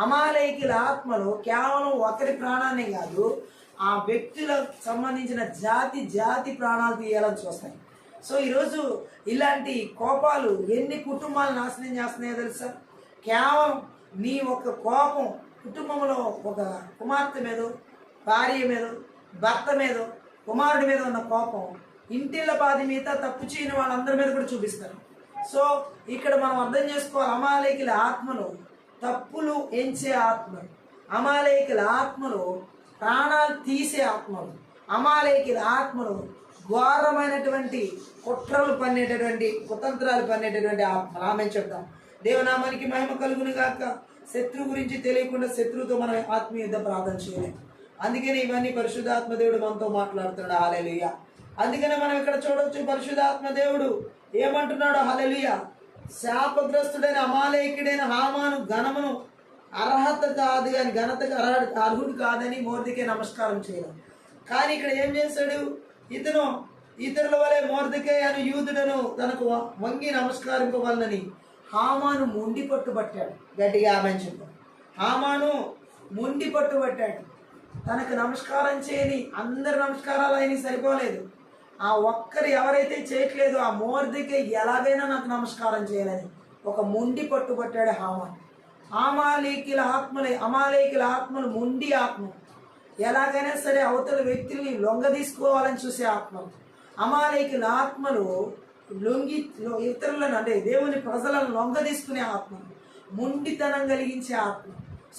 అమాలేకీల ఆత్మలు కేవలం ఒకరి ప్రాణాన్ని కాదు, ఆ వ్యక్తులకు సంబంధించిన జాతి ప్రాణాలు తీయాలని చూస్తాయి. సో ఈరోజు ఇలాంటి కోపాలు ఎన్ని కుటుంబాలు నాశనం చేస్తున్నాయో తెలుసా? కేవలం నీ ఒక కోపం కుటుంబంలో ఒక కుమార్తె మీదో, భార్య మీదో, భర్త మీదో, కుమారుడి మీద ఉన్న కోపం ఇంటిళ్ళ పాది మీద తప్పు చేయని వాళ్ళందరి మీద కూడా చూపిస్తారు. సో ఇక్కడ మనం అర్థం చేసుకోవాలి, అమాలేకీల ఆత్మలు తప్పులు ఎంచే ఆత్మలు, అమాలేకీల ఆత్మలు ప్రాణాలు తీసే ఆత్మలు, అమాలేకీల ఆత్మలు ఘోరమైనటువంటి కుట్రలు పన్నేటటువంటి కుతంత్రాలు పన్నేటటువంటి ఆత్మలు. ఆమె చెప్తాం. దేవనామానికి మహిమ కలుగును గాక. శత్రువు గురించి తెలియకుండా శత్రువుతో మనం ఆత్మీయ యుద్ధ ప్రార్థన చేయలేము. అందుకని ఇవన్నీ పరిశుద్ధాత్మ దేవుడు మనతో మాట్లాడుతున్నాడు. హల్లెలూయా. అందుకనే మనం ఇక్కడ చూడొచ్చు, పరిశుద్ధాత్మ దేవుడు ఏమంటున్నాడు? హల్లెలూయా. శాపగ్రస్తుడైన అమాలేకుడైన హామాను ఘనమును అర్హత కాదు కానీ ఘనతకు అర్హుడు కాదని మొర్దెకై నమస్కారం చేయడం. కానీ ఇక్కడ ఏం చేశాడు? ఇతరుల వలె మొర్దెకై అను యూదుడను తనకు వంగి నమస్కరింపవలనని హామాను మొండి పట్టుబట్టాడు. గట్టిగా ఆమేన్ చెప్పాడు. హామాను మొండి పట్టుబట్టాడు. తనకు నమస్కారం చేయని అందరి నమస్కారాలు అయినా సరిపోలేదు. ఆ ఒక్కరు ఎవరైతే చేయట్లేదు, ఆ మొర్దెకై ఎలాగైనా నాకు నమస్కారం చేయాలని ఒక మొండి పట్టుబట్టాడు హామాను. అమాలేకీల ఆత్మలు మొండి ఆత్మ, ఎలాగైనా సరే అవతల వ్యక్తుల్ని లొంగ తీసుకోవాలని చూసే ఆత్మలు. అమాలేకీల ఆత్మలు ఇతరులను అంటే దేవుని ప్రజలను లొంగ తీసుకునే ఆత్మ, మొండితనం కలిగించే ఆత్మ.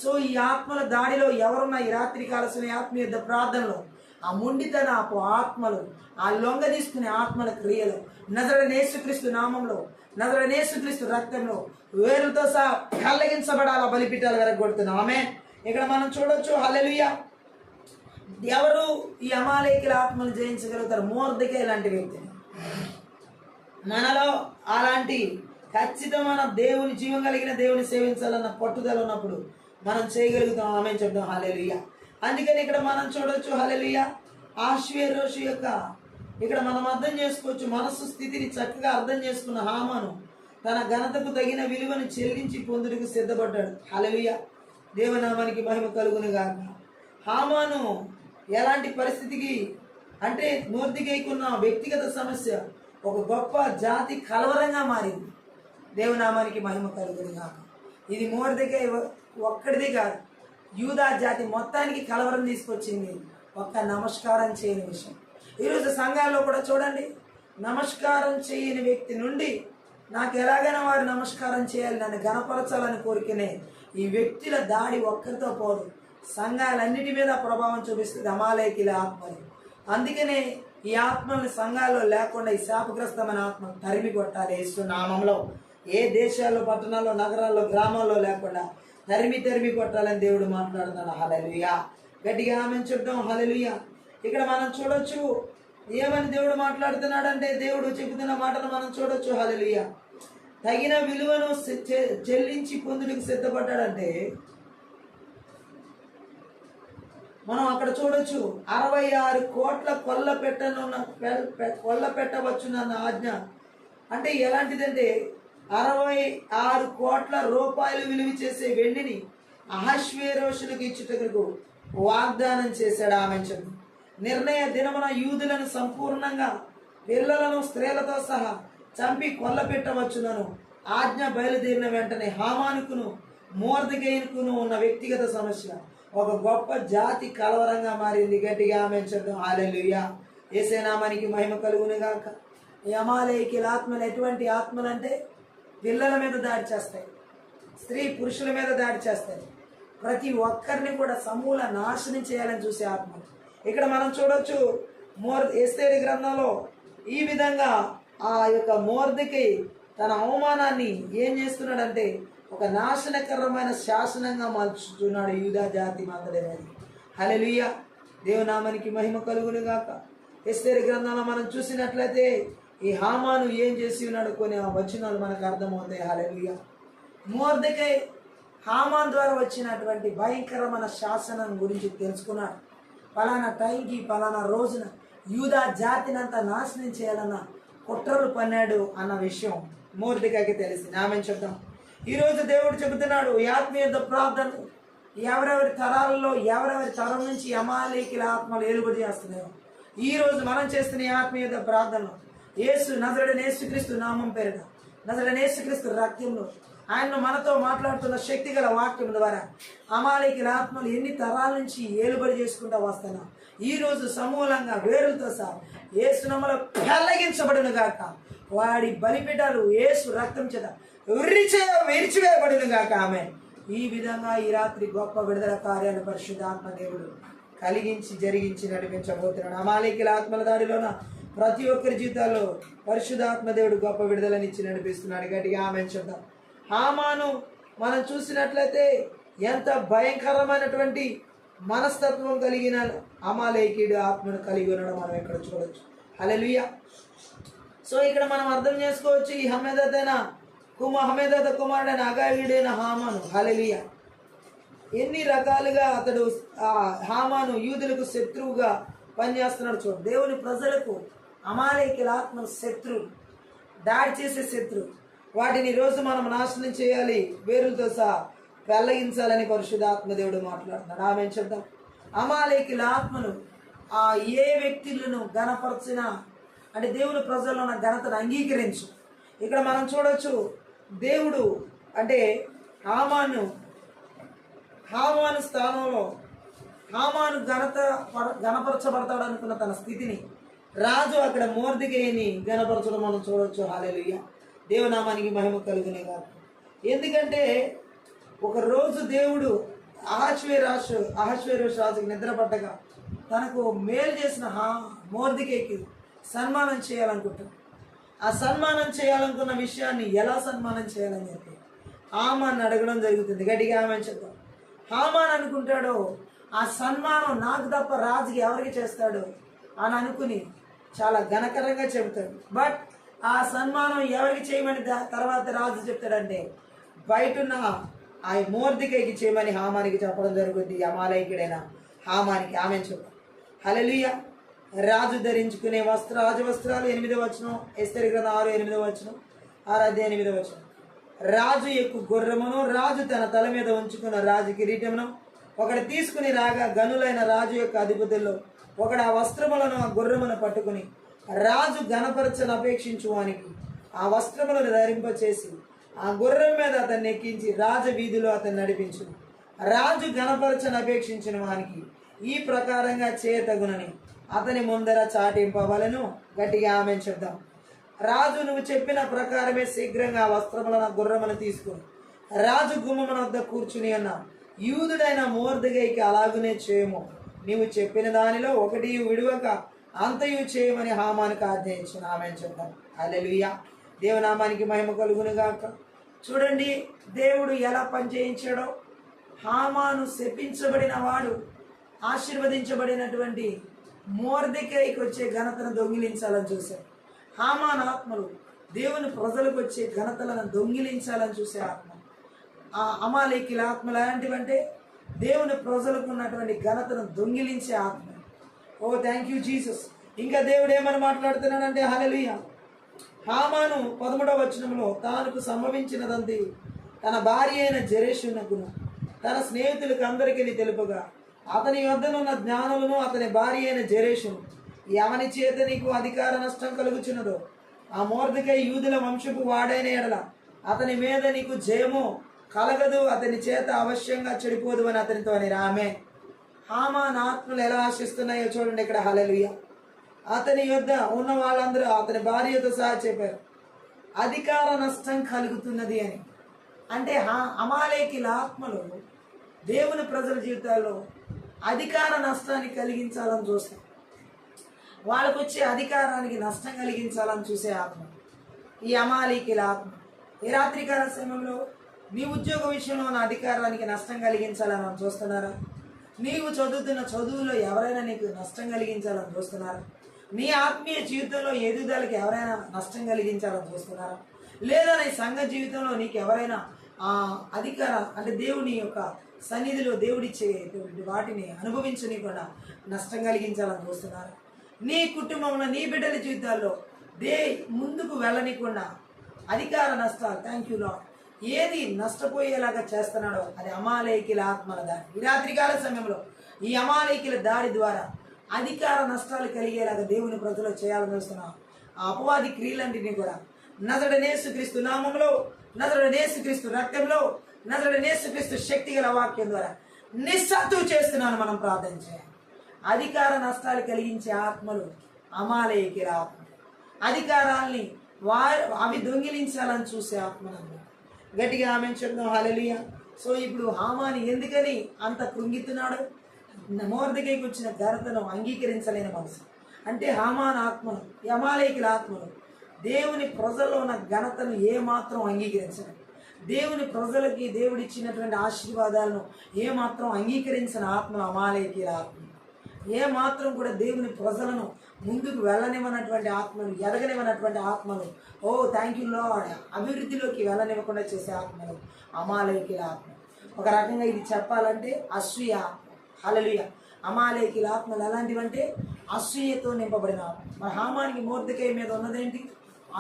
సో ఈ ఆత్మల దాడిలో ఎవరున్నా ఈ రాత్రి కాలసిన ఆత్మీయ యుద్ధ ప్రార్థనలో ఆ మొండితనపు ఆత్మలు, ఆ లొంగ తీసుకునే ఆత్మల క్రియలు నజరేయుడైన యేసుక్రీస్తు నామంలో, నజరేయుడైన యేసుక్రీస్తు రక్తంలో వేరుతో సహా కళ్ళగించబడాల బలిపీఠాలు వెరగొడుతున్నాం. ఆమేన్. ఇక్కడ మనం చూడొచ్చు. హల్లెలూయా. ఎవరు ఈ అమాలేకీల ఆత్మను జయించగలుగుతారు? మొర్దెకై లాంటి వ్యక్తిని. మనలో అలాంటి ఖచ్చితమైన దేవుని జీవం కలిగిన దేవుని సేవించాలన్న పట్టుదల ఉన్నప్పుడు మనం చేయగలుగుతాం. ఆమేన్ చెప్తాం. హల్లెలూయా. అందుకని ఇక్కడ మనం చూడొచ్చు. హల్లెలూయా. అహష్వేరోషు యొక్క ఇక్కడ మనం అర్థం చేసుకోవచ్చు మనస్సు స్థితిని చక్కగా అర్థం చేసుకున్న హామాను తన ఘనతకు తగిన విలువను చెల్లించి పొందుటకు సిద్ధపడ్డాడు. హల్లెలూయా, దేవనామానికి మహిమ కలుగును గాక. హామాను ఎలాంటి పరిస్థితికి అంటే మొర్దెకైకున్న వ్యక్తిగత సమస్య ఒక గొప్ప జాతి కలవరంగా మారింది. దేవనామానికి మహిమ కలుగును గాక. ఇది మొర్దెకై ఒక్కడిది కాదు, యూదా జాతి మొత్తానికి కలవరం తీసుకొచ్చింది ఒక్క నమస్కారం చేయని విషయం. ఈరోజు సంఘాల్లో కూడా చూడండి, నమస్కారం చేయని వ్యక్తి నుండి నాకు ఎలాగైనా వారు నమస్కారం చేయాలి, నన్ను గణపరచాలని కోరికనే ఈ వ్యక్తుల దాడి ఒక్కరితో పోదు, సంఘాలన్నిటి మీద ప్రభావం చూపిస్తుంది అమాలేకీల ఆత్మలు. అందుకనే ఈ ఆత్మల్ని సంఘాల్లో లేకుండా ఈ శాపగ్రస్తమైన ఆత్మను తరిమి కొట్టాలి యేసు నామంలో. ఏ దేశాల్లో, పట్టణాల్లో, నగరాల్లో, గ్రామాల్లో లేకుండా తరిమి కొట్టాలని దేవుడు మాట్లాడుతున్నాడు. హల్లెలూయా, గట్టిగా ఆమేన్ చెప్తాం. హల్లెలూయా. ఇక్కడ మనం చూడొచ్చు ఏమని దేవుడు మాట్లాడుతున్నాడంటే, దేవుడు చెబుతున్న మాటను మనం చూడొచ్చు. హల్లెలూయా, తగిన విలువను చెల్లించి పొందుటకు సిద్ధపడ్డాడంటే మనం అక్కడ చూడొచ్చు. 66 కోట్ల కొల్ల పెట్టవచ్చునన్న ఆజ్ఞ అంటే ఎలాంటిదంటే 66 కోట్ల రూపాయలు విలువ చేసే వెండిని అహష్వేరోషులకు ఇచ్చుటకు వాగ్దానం చేశాడు. ఆమె చెప్పి నిర్ణయ దినమున యూదులను సంపూర్ణంగా పిల్లలను స్త్రీలతో సహా చంపి కొల్ల పెట్టవచ్చునను ఆజ్ఞ బయలుదేరిన వెంటనే హామానుకును మొర్దెకైకును ఉన్న వ్యక్తిగత సమస్య ఒక గొప్ప జాతి కలవరంగా మారింది. గట్టిగా ఆమె చెప్తాం. హల్లెలూయా, యేసే నామానికి మహిమ కలుగును గాక. ఈ అమాలేకీల ఆత్మలు ఎటువంటి ఆత్మలు అంటే పిల్లల మీద దాడి చేస్తాయి, స్త్రీ పురుషుల మీద దాడి చేస్తాయి, ప్రతి ఒక్కరిని కూడా సమూల నాశనం చేయాలని చూసే ఆత్మలు. ఇక్కడ మనం చూడొచ్చు ఎస్తేరు గ్రంథంలో ఈ విధంగా ఆ యొక్క మొర్దెకై తన అవమానాన్ని ఏం చేస్తున్నాడంటే ఒక నాశనకరమైన శాసనంగా మార్చుతున్నాడు యూదా జాతి మందలేమని. హల్లెలూయా, దేవునామానికి మహిమ కలుగును గాక. ఎస్తేరు గ్రంథంలో మనం చూసినట్లయితే ఈ హామాను ఏం చేసి ఉన్నాడు కొన్ని వచనాలు మనకు అర్థమవుతాయి. హల్లెలూయా, మొర్దెకై హామాన్ ద్వారా వచ్చినటువంటి భయంకరమైన శాసనం గురించి తెలుసుకున్నాడు. పలానా టైంకి పలానా రోజున యూదా జాతిని అంతా నాశనం చేయాలన్న కుట్రలు పన్నాడు అన్న విషయం మొర్దెకైకి తెలిసింది. ఆమె చెప్తాం. ఈరోజు దేవుడు చెబుతున్నాడు, ఈ ఆత్మీయ ప్రార్థనలు ఎవరెవరి తరాలలో ఎవరెవరి తరం నుంచి అమాలేకీల ఆత్మలు ఏలుబడి చేస్తున్నాయో ఈరోజు మనం చేస్తున్న ఈ ఆత్మీయ ప్రార్థనలు నజరేయుడైన యేసుక్రీస్తు నామం పేరిట, నజరేయుడైన యేసుక్రీస్తు రక్తంలో ఆయన మనతో మాట్లాడుతున్న శక్తిగల వాక్యం ద్వారా అమాలేకీల ఆత్మలు ఎన్ని తరాల నుంచి ఏలుబడి చేసుకుంటూ వస్తున్నా ఈరోజు సమూలంగా వేరులతో సహా యేసు నామములో పెళ్లగించబడును గాక. వాడి బలిపీఠాలు యేసు రక్తం చేత విరిచివేయబడును గాక. ఆమె ఈ విధంగా ఈ రాత్రి గొప్ప విడుదల కార్యాలు పరిశుద్ధాత్మ దేవుడు జరిగించి నడిపించబోతున్నాడు. అమాలేకీల ఆత్మల దాడిలోన ప్రతి ఒక్కరి జీవితాల్లో పరిశుద్ధాత్మ దేవుడు గొప్ప విడుదలనిచ్చి నడిపిస్తున్నాడు. గట్టిగా ఆమె చెప్తాం. హామాను మనం చూసినట్లయితే ఎంత భయంకరమైనటువంటి మనస్తత్వం కలిగిన అమాలేకీయుడు ఆత్మను కలిగి ఉండడం మనం ఇక్కడ చూడొచ్చు. హల్లెలూయా. సో ఇక్కడ మనం అర్థం చేసుకోవచ్చు, ఈ హమేదత కుమారుడైన అగాయుడైన హామాను, హల్లెలూయా, ఎన్ని రకాలుగా అతడు హామాను యూదులకు శత్రువుగా పనిచేస్తున్నాడు. చూడు, దేవుని ప్రజలకు అమాలేకీల ఆత్మ శత్రువు, దాడి చేసే శత్రువు. వాటిని రోజు మనం నాశనం చేయాలి, వేరులతో సహా పెళ్లగించాలని పరిశుద్ధాత్మ దేవుడు మాట్లాడుతున్నాడు. ఆమె చెప్తాం. అమాలేకీల ఆత్మను ఏ వ్యక్తులను గణపరిచినా అంటే దేవుని ప్రజల్లో ఉన్న ఘనతను అంగీకరించు. ఇక్కడ మనం చూడొచ్చు, దేవుడు అంటే హామాను స్థానంలో హామాను గణపరచబడతాడు అనుకున్న తన స్థితిని రాజు అక్కడ మొర్దెకైని గణపరచడం మనం చూడొచ్చు. హల్లెలూయా, దేవునామానికి మహిమ కలుగునే కాదు. ఎందుకంటే ఒక రోజు దేవుడు అహష్వేరోషు రాజుకి నిద్రపట్టగా తనకు మేలు చేసిన మొర్దెకైకి సన్మానం చేయాలనుకుంటాడు. ఆ సన్మానం చేయాలనుకున్న విషయాన్ని ఎలా సన్మానం చేయాలని చెప్పి హామాన్ అడగడం జరుగుతుంది. గట్టిగా ఆమె చెప్తాం. హామాన్ అనుకుంటాడో ఆ సన్మానం నాకు తప్ప రాజుకి ఎవరికి చేస్తాడు అని అనుకుని చాలా ఘనకరంగా చెబుతాడు. బట్ ఆ సన్మానం ఎవరికి చేయమని తర్వాత రాజు చెప్తాడంటే బయటున్న ఆ మొర్దెకైకి చేయమని హామానికి చెప్పడం జరుగుతుంది. అమాలేకీయుడైన హామానికి. ఆమె చెప్తాం. హల్లెలూయా. రాజు ధరించుకునే రాజవస్త్రాలు 8వ వచనం, ఎస్తేరు గ్రంథం 6:8. 8వ వచనం. రాజు ఎక్కువ గుర్రమును రాజు తన తల మీద ఉంచుకున్న రాజు కిరీటమును ఒకడు తీసుకుని రాగా గనులైన రాజు యొక్క అధిపతుల్లో ఒకడు ఆ వస్త్రములను ఆ గుర్రమును పట్టుకుని రాజు గణపరచను అపేక్షించు వానికి ఆ వస్త్రములను ధరింపచేసి ఆ గుర్రం మీద అతన్ని ఎక్కించి రాజ వీధిలో అతన్ని నడిపించు. రాజు గణపరచను అపేక్షించిన వానికి ఈ ప్రకారంగా చేయతగునని అతని ముందర చాటింపవలను. గట్టిగా ఆమె చెప్దాం. రాజు నువ్వు చెప్పిన ప్రకారమే శీఘ్రంగా ఆ వస్త్రములను గుర్రమును తీసుకుని రాజు గుమ్మమున వద్ద కూర్చుని అన్న యూదుడైన మొర్దెకైకి అలాగునే చేయము. నీవు చెప్పిన దానిలో ఒకటి విడువక అంతయు చేయమని హామానుకు ఆజ్ఞయించిన. ఆమె చెప్తాం. హల్లెలూయా. దేవునామానికి మహిమ కలుగును గాక. చూడండి దేవుడు ఎలా పనిచేయించాడో. హామాను శపించబడిన వాడు ఆశీర్వదించబడినటువంటి మొర్దెకైకి వచ్చే ఘనతను దొంగిలించాలని చూశాడు. హామాన్ ఆత్మలు దేవుని ప్రజలకు వచ్చే ఘనతలను దొంగిలించాలని చూసే ఆత్మ. ఆ అమాలేకీల ఆత్మ లాంటివంటే దేవుని ప్రజలకు ఉన్నటువంటి ఘనతను దొంగిలించే ఆత్మ. ఓ థ్యాంక్ యూ జీసస్. ఇంకా దేవుడు ఏమని మాట్లాడుతున్నాడంటే హల్లెలూయా. హామాను 13వ వచనంలో తానుకు సంభవించినదంతా తన భార్య అయిన జెరెషునకును తన స్నేహితులకు అందరికీ తెలుపగా అతని వద్దనున్న జ్ఞానులను అతని భార్య అయిన జెరెషును ఎవని చేత నీకు అధికార నష్టం కలుగుచున్నదో ఆ మొర్దెకై యూదుల వంశపు వాడైన ఎడల అతని మీద నీకు జయము కలగదు, అతని చేత అవశ్యంగా చెడిపోదు అని అతనితో అని రామే. హామాన్ ఆత్మలు ఎలా ఆశిస్తున్నాయో చూడండి ఇక్కడ. హల్లెలూయా. అతని యొద్ద ఉన్న వాళ్ళందరూ అతని భార్యతో సహా చెప్పారు అధికార నష్టం కలుగుతున్నది అని. అంటే అమాలేకీల ఆత్మలు దేవుని ప్రజల జీవితాల్లో అధికార నష్టాన్ని కలిగించాలని చూస్తాయి. వాళ్ళకు వచ్చే అధికారానికి నష్టం కలిగించాలని చూసే ఆత్మ ఈ అమాలేకీల ఆత్మ. ఈ రాత్రికాల సమయంలో నీ ఉద్యోగ విషయంలో ఉన్న అధికారానికి నష్టం కలిగించాలని చూస్తున్నారా? నీవు చదువుతున్న చదువులో ఎవరైనా నీకు నష్టం కలిగించాలని చూస్తున్నారా? నీ ఆత్మీయ జీవితంలో ఎదుగుదలకి ఎవరైనా నష్టం కలిగించాలని చూస్తున్నారా? లేదా నీ సంఘ జీవితంలో నీకు ఎవరైనా అధికార అంటే దేవుని యొక్క సన్నిధిలో దేవుడిచ్చేటువంటి వాటిని అనుభవించనీయకుండా నష్టం కలిగించాలని చూస్తున్నారా? నీ కుటుంబంలో నీ బిడ్డల జీవితాల్లో ముందుకు వెళ్ళనీయకుండా అధికార నష్టాలు, థ్యాంక్ యూ లార్డ్, ఏది నష్టపోయేలాగా చేస్తున్నాడో అది అమాలేకీల ఆత్మల దాడి. ఈ రాత్రికాల సమయంలో ఈ అమాలేకీల దాడి ద్వారా అధికార నష్టాలు కలిగేలాగా దేవుని ప్రజలు చేయాలని చూస్తున్నాం. ఆ అపవాది క్రియలంటిని కూడా నజరేయుడైన యేసుక్రీస్తు నామములో, నజరేయుడైన యేసుక్రీస్తు రక్తంలో, నజరేయుడైన యేసుక్రీస్తు శక్తి గల వాక్యం ద్వారా నిస్సత్తు చేస్తున్నాను. మనం ప్రార్థన చేయాలి. అధికార నష్టాలు కలిగించే ఆత్మలు అమాలేకీల ఆత్మ. అధికారాల్ని అవి దొంగిలించాలని చూసే ఆత్మలు. గట్టిగా ఆమె చెప్దాం. హల్లెలూయా. సో ఇప్పుడు హామాను ఎందుకని అంత కృంగితున్నాడు? మొర్దెకైకి వచ్చిన ఘనతను అంగీకరించలేని మనసు. అంటే హామాను ఆత్మను, అమాలేకీల ఆత్మను దేవుని ప్రజల్లో ఉన్న ఘనతను ఏమాత్రం అంగీకరించడం, దేవుని ప్రజలకి దేవుడిచ్చినటువంటి ఆశీర్వాదాలను ఏమాత్రం అంగీకరించిన ఆత్మలు అమాలేకీల ఆత్మ. ఏమాత్రం కూడా దేవుని ప్రజలను ముందుకు వెళ్ళనివ్వనటువంటి ఆత్మలు, ఎదగనివ్వనటువంటి ఆత్మలు, ఓ థ్యాంక్ యూ లార్డ్, అభివృద్ధిలోకి వెళ్ళనివ్వకుండా చేసే ఆత్మలు అమాలేకీల ఆత్మ. ఒక రకంగా ఇది చెప్పాలంటే అసూయ ఆత్మ. హల్లెలూయా. అమాలేకీల ఆత్మలు ఎలాంటివంటే అసూయతో నింపబడిన ఆత్మ. మరి హామానికి మొర్దెకై మీద ఉన్నదేంటి?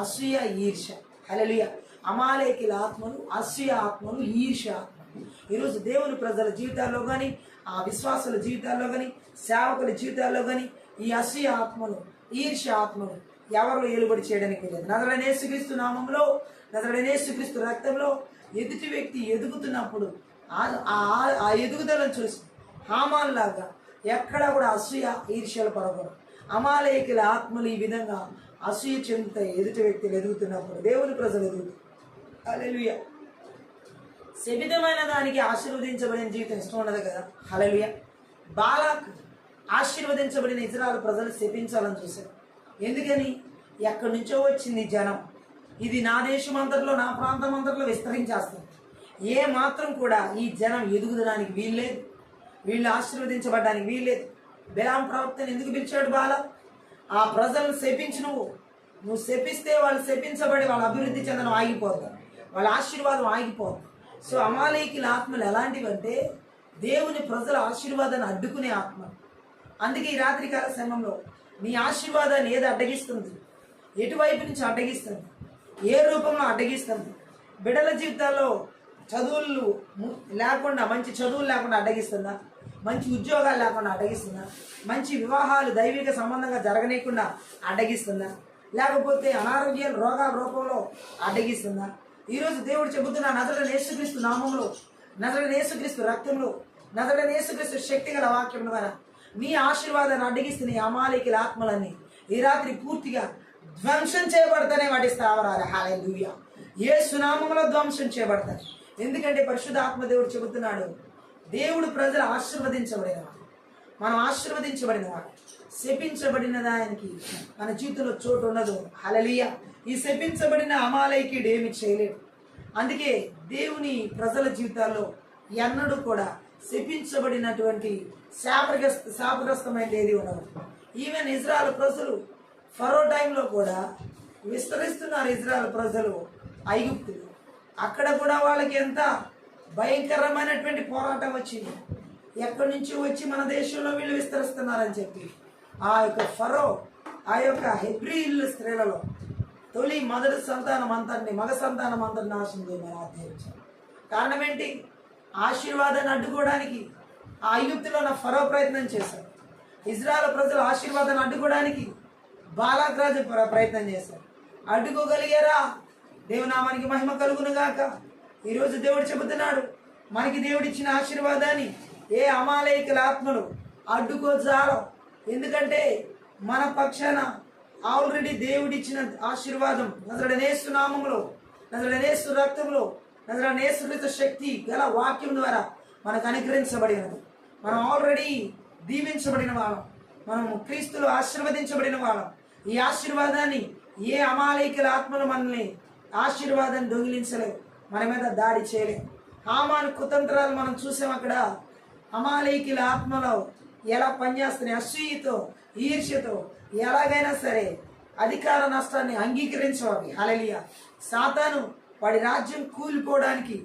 అసూయ, ఈర్ష. హల్లెలూయా. అమాలేకీల ఆత్మలు అసూయ ఆత్మలు, ఈర్ష ఆత్మలు. ఈరోజు దేవుని ప్రజల జీవితాల్లో కానీ, ఆ విశ్వాసుల జీవితాల్లో కానీ, సేవకుల జీవితాల్లో కానీ ఈ అసూయ ఆత్మలు, ఈర్ష్య ఆత్మలు ఎవరు ఏలుబడి చేయడానికి లేదు. నజరేయుడైన యేసుక్రీస్తు నామంలో, నజరేయుడైన యేసుక్రీస్తు రక్తంలో ఎదుటి వ్యక్తి ఎదుగుతున్నప్పుడు ఆ ఎదుగుదలను చూసి హామాన్ లాగా ఎక్కడా కూడా అసూయ, ఈర్ష్యలు పడకూడదు. అమాలేకీల ఆత్మలు ఈ విధంగా అసూయ చెందుతాయి. ఎదుటి వ్యక్తులు ఎదుగుతున్నప్పుడు దేవుని ప్రజలు ఎదుగుతారు. హల్లెలూయా. శపితమైన దానికి ఆశీర్వదించబడిన జీవితం ఇష్టం ఉండదు కదా. హల్లెలూయా. బాలాక్ ఆశీర్వదించబడిన ఇజ్రాయెల్ ప్రజలు శపించాలని చూశారు. ఎందుకని? ఎక్కడి నుంచో వచ్చింది జనం, ఇది నా దేశం అంతట్లో, నా ప్రాంతం అంతట్లో విస్తరించేస్తుంది. ఏ మాత్రం కూడా ఈ జనం ఎదుగుదడానికి వీల్లేదు, వీళ్ళు ఆశీర్వదించబడడానికి వీల్లేదు. బిలాం ప్రవక్తను ఎందుకు పిలిచాడు బాలాక్? ఆ ప్రజలను శపించు. నువ్వు శపిస్తే వాళ్ళు శపించబడి వాళ్ళ అభివృద్ధి చెందడం ఆగిపోతారు, వాళ్ళ ఆశీర్వాదం ఆగిపోతుంది. సో అమాలేకీల ఆత్మలు ఎలాంటివంటే దేవుని ప్రజల ఆశీర్వాదాన్ని అడ్డుకునే ఆత్మ. అందుకే ఈ రాత్రికాల సమయంలో నీ ఆశీర్వాదాన్ని ఏది అడ్డగిస్తుంది? ఎటువైపు నుంచి అడ్డగిస్తుంది? ఏ రూపంలో అడ్డగిస్తుంది? బిడ్డల జీవితాల్లో చదువులు లేకుండా, మంచి చదువులు లేకుండా అడ్డగిస్తుందా? మంచి ఉద్యోగాలు లేకుండా అడ్డగిస్తుందా? మంచి వివాహాలు దైవిక సంబంధంగా జరగనీయకుండా అడ్డగిస్తుందా? లేకపోతే అనారోగ్యాలు రోగాల రూపంలో అడ్డగిస్తుందా? ఈరోజు దేవుడు చెబుతున్న నజరేయుడైన యేసుక్రీస్తు నామంలో, నజరేయుడైన యేసుక్రీస్తు రక్తంలో, నజరేయుడైన యేసుక్రీస్తు శక్తి గల వాక్యం ద్వారా నీ ఆశీర్వాదాన్ని అడ్డగిస్తున్న ఈ అమాలేకుల ఆత్మలన్నీ ఈ రాత్రి పూర్తిగా ధ్వంసం చేయబడతానే వాటి స్థావరాలు. హల్లెలూయా. యేసు నామములో ధ్వంసం చేయబడతాయి. ఎందుకంటే పరిశుద్ధ ఆత్మదేవుడు చెబుతున్నాడు, దేవుడు ప్రజలు ఆశీర్వదించబడినవాడు, మనం ఆశీర్వదించబడినవాడు. శపించబడిన దానికి మన జీవితంలో చోటు ఉండదు. హల్లెలూయా. ఈ శపించబడిన అమాలేకుడు ఏమి చేయలేడు. అందుకే దేవుని ప్రజల జీవితాల్లో ఎన్నడూ కూడా శపించబడినటువంటి శాపగ్రస్తమైనది ఏది ఉండదు. ఈవెన్ ఇజ్రాయెల్ ప్రజలు ఫరో టైంలో కూడా విస్తరిస్తున్నారు. ఇజ్రాయెల్ ప్రజలు ఐగుప్తులు, అక్కడ కూడా వాళ్ళకి ఎంత భయంకరమైనటువంటి పోరాటం వచ్చింది. ఎక్కడి నుంచి వచ్చి మన దేశంలో వీళ్ళు విస్తరిస్తున్నారని చెప్పి ఆ యొక్క ఫరో, ఆ యొక్క హెబ్రీయుల స్త్రీలలో మొదటి సంతానం అంతటిని, మగ సంతానం అంతటి నాశనం చేయమని ఆజ్ఞాపించారు. కారణం ఏంటి? ఆశీర్వాదాన్ని అడ్డుకోవడానికి ఆ ఐగుప్తులో ఉన్న ఫరో ప్రయత్నం చేశారు. ఇజ్రాయెల్ ప్రజలు ఆశీర్వాదాన్ని అడ్డుకోవడానికి బాలాక్ రాజు ప్రయత్నం చేశారు. అడ్డుకోగలిగారా? దేవునామానికి మహిమ కలుగును గాక. ఈరోజు దేవుడు చెబుతున్నాడు, మనకి దేవుడిచ్చిన ఆశీర్వాదాన్ని ఏ అమాలేకుల ఆత్మలు అడ్డుకోజాలో. ఎందుకంటే మన పక్షాన ఆల్రెడీ దేవుడిచ్చిన ఆశీర్వాదం నజరేయుడైన యేసు నామములో, నజరేయుడైన యేసు రక్తంలో, నజరేయుడైన యేసు శక్తి గల వాక్యం ద్వారా మనకు అనుగ్రహించబడినది. మనం ఆల్రెడీ దీవించబడిన వాళ్ళం, మనము క్రీస్తులో ఆశీర్వదించబడిన వాళ్ళం. ఈ ఆశీర్వాదాన్ని ఏ అమాలేకుల ఆత్మలు మనల్ని ఆశీర్వాదాన్ని దొంగిలించలేవు, మన మీద దాడి చేయలేవు. హామాను కుతంత్రాలు మనం చూసాం. అక్కడ అమాలేకుల ఆత్మలో ఎలా పనిచేస్తున్నాయి? అసూయతో, ఈర్ష్యతో ఎలాగైనా సరే అధికార నష్టాన్ని అంగీకరించవాలి. హల్లెలూయా. సాతాను వాడి రాజ్యం కూలిపోవడానికి,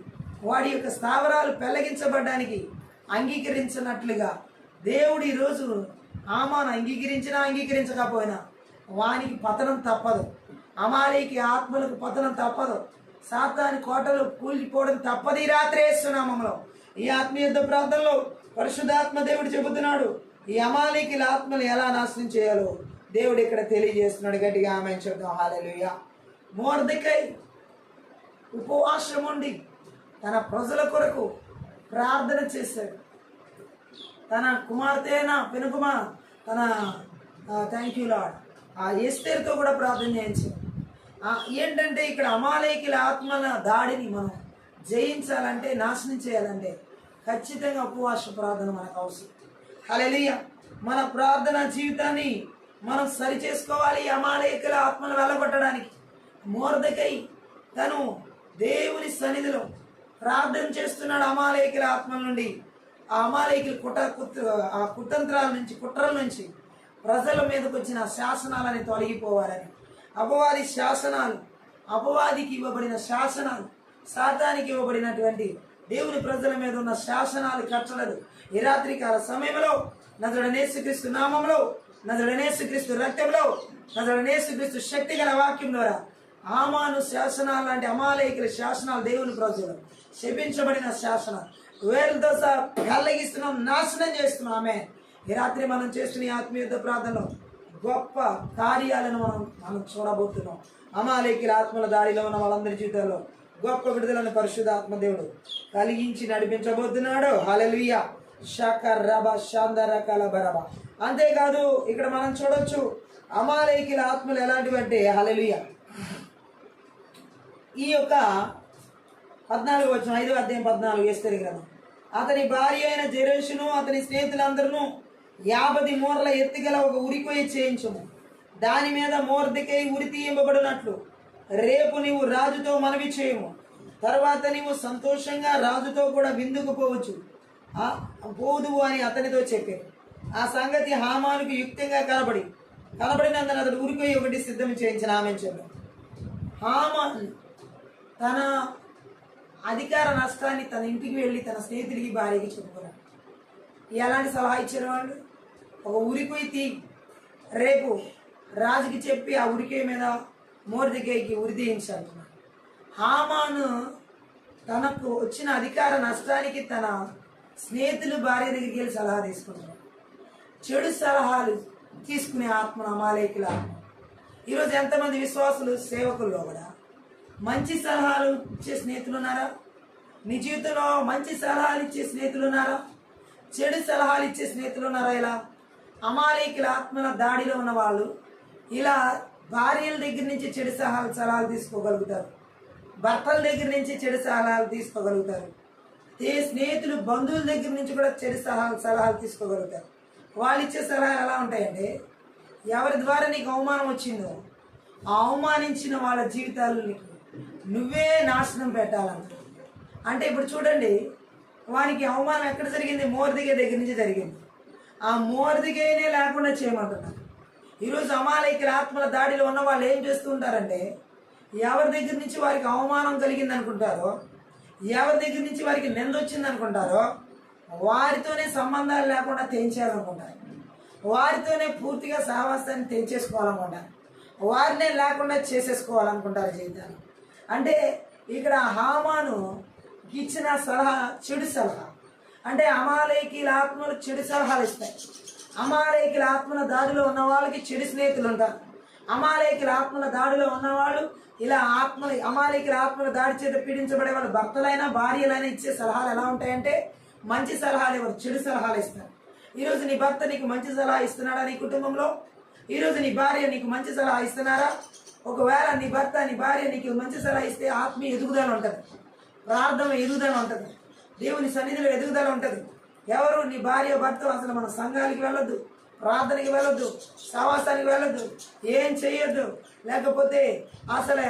వాడి యొక్క స్థావరాలు పెళ్లగించబడడానికి అంగీకరించినట్లుగా దేవుడు ఈరోజు హామాను అంగీకరించినా అంగీకరించకపోయినా వానికి పతనం తప్పదు. అమాలేకి ఆత్మలకు పతనం తప్పదు. సాతాను కోటలు కూలిపోవడం తప్పదు. ఈ రాత్రి యేసు నామములో ఈ ఆత్మీయ యుద్ధ ప్రాంతంలో పరిశుద్ధాత్మ దేవుడు చెబుతున్నాడు, ఈ అమాలేకుల ఆత్మలు ఎలా నాశనం చేయాలో దేవుడు ఇక్కడ తెలియజేస్తున్నాడు. గట్టిగా ఆమేన్ చెప్తాం. హల్లెలూయా. మొర్దెకై ఉపవాసం ఉండి తన ప్రజల కొరకు ప్రార్థన చేశాడు. తన కుమార్తె పెనుకుమా తన థ్యాంక్ యూ లార్డ్ ఆ ఎస్తేరుతో కూడా ప్రార్థన చేయించాడు. ఏంటంటే ఇక్కడ అమాలేకుల ఆత్మల దాడిని మనం జయించాలంటే, నాశనం చేయాలంటే ఖచ్చితంగా ఉపవాస ప్రార్థన మనకు అవసరం. హల్లెలూయా. మన ప్రార్థన జీవితాన్ని మనం సరి చేసుకోవాలి. అమాలేకుల ఆత్మను వెళ్ళగొట్టడానికి మొర్దెకై తను దేవుని సన్నిధిలో ప్రార్థన చేస్తున్నాడు. అమాలేకుల ఆత్మల నుండి, ఆ అమాలేకుల కుతంత్రాల నుంచి, కుట్రల నుంచి ప్రజల మీదకి వచ్చిన శాసనాలని తొలగిపోవాలని, అపవాది శాసనాలు, అపవాదికి ఇవ్వబడిన శాసనాలు, సాతానికి ఇవ్వబడినటువంటి దేవుని ప్రజల మీద ఉన్న శాసనాలు, కట్టడలు ఈ రాత్రికాల సమయంలో నజరేయుడైన యేసుక్రీస్తు నామంలో, నజరేయుడైన యేసుక్రీస్తు రక్తంలో, నజరేయుడైన యేసుక్రీస్తు శక్తి గల వాక్యం ద్వారా హామాను శాసనాలు లాంటి అమాలేకుల శాసనాలు, దేవుని ప్రజలు శపించబడిన శాసనాలు వేరుతో కల్లగిస్తున్నాం, నాశనం చేస్తున్నాం. ఆమె ఈ రాత్రి మనం చేస్తున్న ఈ ఆత్మీయ యుద్ధ ప్రార్థనలో గొప్ప కార్యాలను మనం చూడబోతున్నాం. అమాలేకుల ఆత్మల దాడిలో ఉన్న వాళ్ళందరి జీవితాల్లో గొప్ప విడుదలను పరిశుద్ధాత్మ దేవుడు కలిగించి నడిపించబోతున్నాడు. హల్లెలూయా. షకరబ శాందరకల బరబ. అంతేకాదు ఇక్కడ మనం చూడొచ్చు అమాలేకుల ఆత్మలు ఎలాంటివంటే, హల్లెలూయా, ఈ యొక్క 14 వచ్చిన 5వ అధ్యాయం 14 ఎస్తేరు గ్రంథం. అతని భార్య అయిన జెరెషును అతని స్నేహితులందరూ 50 మూరల ఎత్తుగల ఒక ఉరికొయ్య చేయించము. దాని మీద మొర్దెకై ఉరి తీయబడినట్లు రేపు నీవు రాజుతో మనవి చేయము. తర్వాత నీవు సంతోషంగా రాజుతో కూడా విందుకు పోదువు అని అతనితో చెప్పారు. ఆ సంగతి హామానుకు యుక్తంగా కనబడినందున అతడు ఉరికొయ్య ఒకటి సిద్ధం చేయించిన ఆమె చెప్పారు. హామాన్ తన అధికార నష్టాన్ని తన ఇంటికి వెళ్ళి తన స్నేహితుడికి, భార్యకి చెప్పుకున్నాడు. ఎలాంటి సలహా ఇచ్చారు వాళ్ళు? ఒక ఉరికొయ్యి రేపు రాజుకి చెప్పి ఆ ఉరికొయ్య మీద మొర్దెకైకి ఉరిదీయించి అంటున్నాడు. హామాను తనకు వచ్చిన అధికార నష్టానికి తన స్నేహితులు భార్య దగ్గరికి వెళ్ళి సలహా తీసుకుంటున్నాడు. చెడు సలహాలు తీసుకునే ఆత్మను అమాలేకుల ఆత్మ. ఈరోజు ఎంతమంది విశ్వాసులు సేవకుల్లో కూడా మంచి సలహాలు ఇచ్చే స్నేహితులు ఉన్నారా? నీ జీవితంలో మంచి సలహాలు ఇచ్చే స్నేహితులు ఉన్నారా? చెడు సలహాలు ఇచ్చే స్నేహితులు ఉన్నారా? ఇలా అమాలేకుల ఆత్మల దాడిలో ఉన్న వాళ్ళు ఇలా భార్యల దగ్గర నుంచి చెడు సలహాలు తీసుకోగలుగుతారు, భర్తల దగ్గర నుంచి చెడు సలహాలు తీసుకోగలుగుతారు, స్నేహితులు బంధువుల దగ్గర నుంచి కూడా చెడు సలహాలు తీసుకోగలుగుతారు. వాళ్ళు ఇచ్చే సలహాలు ఎలా ఉంటాయంటే, ఎవరి ద్వారా నీకు అవమానం వచ్చిందో ఆ అవమానించిన వాళ్ళ జీవితాలని నువ్వే నాశనం పెట్టాలంట. అంటే ఇప్పుడు చూడండి, వానికి అవమానం ఎక్కడ జరిగింది? మొర్దెకై దగ్గర నుంచి జరిగింది. ఆ మొర్దెకైనే లేకుండా చేయమంటున్నారు. ఈరోజు అమాలేకుల ఆత్మల దాడిలో ఉన్న వాళ్ళు ఏం చేస్తూ ఉంటారంటే, ఎవరి దగ్గర నుంచి వారికి అవమానం కలిగింది అనుకుంటారో, ఎవరి దగ్గర నుంచి వారికి నింద వచ్చింది అనుకుంటారో వారితోనే సంబంధాలు లేకుండా తెంచేయాలనుకుంటారు, వారితోనే పూర్తిగా సహవాసాన్ని తెంచేసుకోవాలనుకుంటారు, వారినే లేకుండా చేసేసుకోవాలనుకుంటారు జీవితాన్ని. అంటే ఇక్కడ హామాను ఇచ్చిన సలహా చెడు సలహా. అంటే అమాలేకీల ఆత్మలు చెడు సలహాలు ఇస్తాయి. అమాలేకీల ఆత్మల దాడిలో ఉన్న వాళ్ళకి చెడు స్నేహితులు ఉంటారు. అమాలేకీల ఆత్మల దాడిలో ఉన్నవాళ్ళు ఇలా అమాలేకీల ఆత్మల దాడి చేత పీడించబడే వాళ్ళు భర్తలైనా భార్యలైనా ఇచ్చే సలహాలు ఎలా ఉంటాయంటే, మంచి సలహాలు ఎవరు? చెడు సలహాలు ఇస్తారు. ఈరోజు నీ భర్త నీకు మంచి సలహా ఇస్తున్నాడా? నీ కుటుంబంలో ఈరోజు నీ భార్య నీకు మంచి సలహా ఇస్తున్నారా? ఒకవేళ నీ భర్త నీ భార్య నీకు మంచి సలహా ఇస్తే ఆత్మీయ ఎదుగుదల ఉంటుంది, ప్రార్థన ఎదుగుదల ఉంటుంది, దేవుని సన్నిధిలో ఎదుగుదల ఉంటుంది. ఎవరు? నీ భార్య భర్త అసలు మన సంఘానికి వెళ్ళొద్దు, ప్రార్థనకి వెళ్ళొద్దు, సహవాసానికి వెళ్ళొద్దు, ఏం చెయ్యొద్దు, లేకపోతే అసలు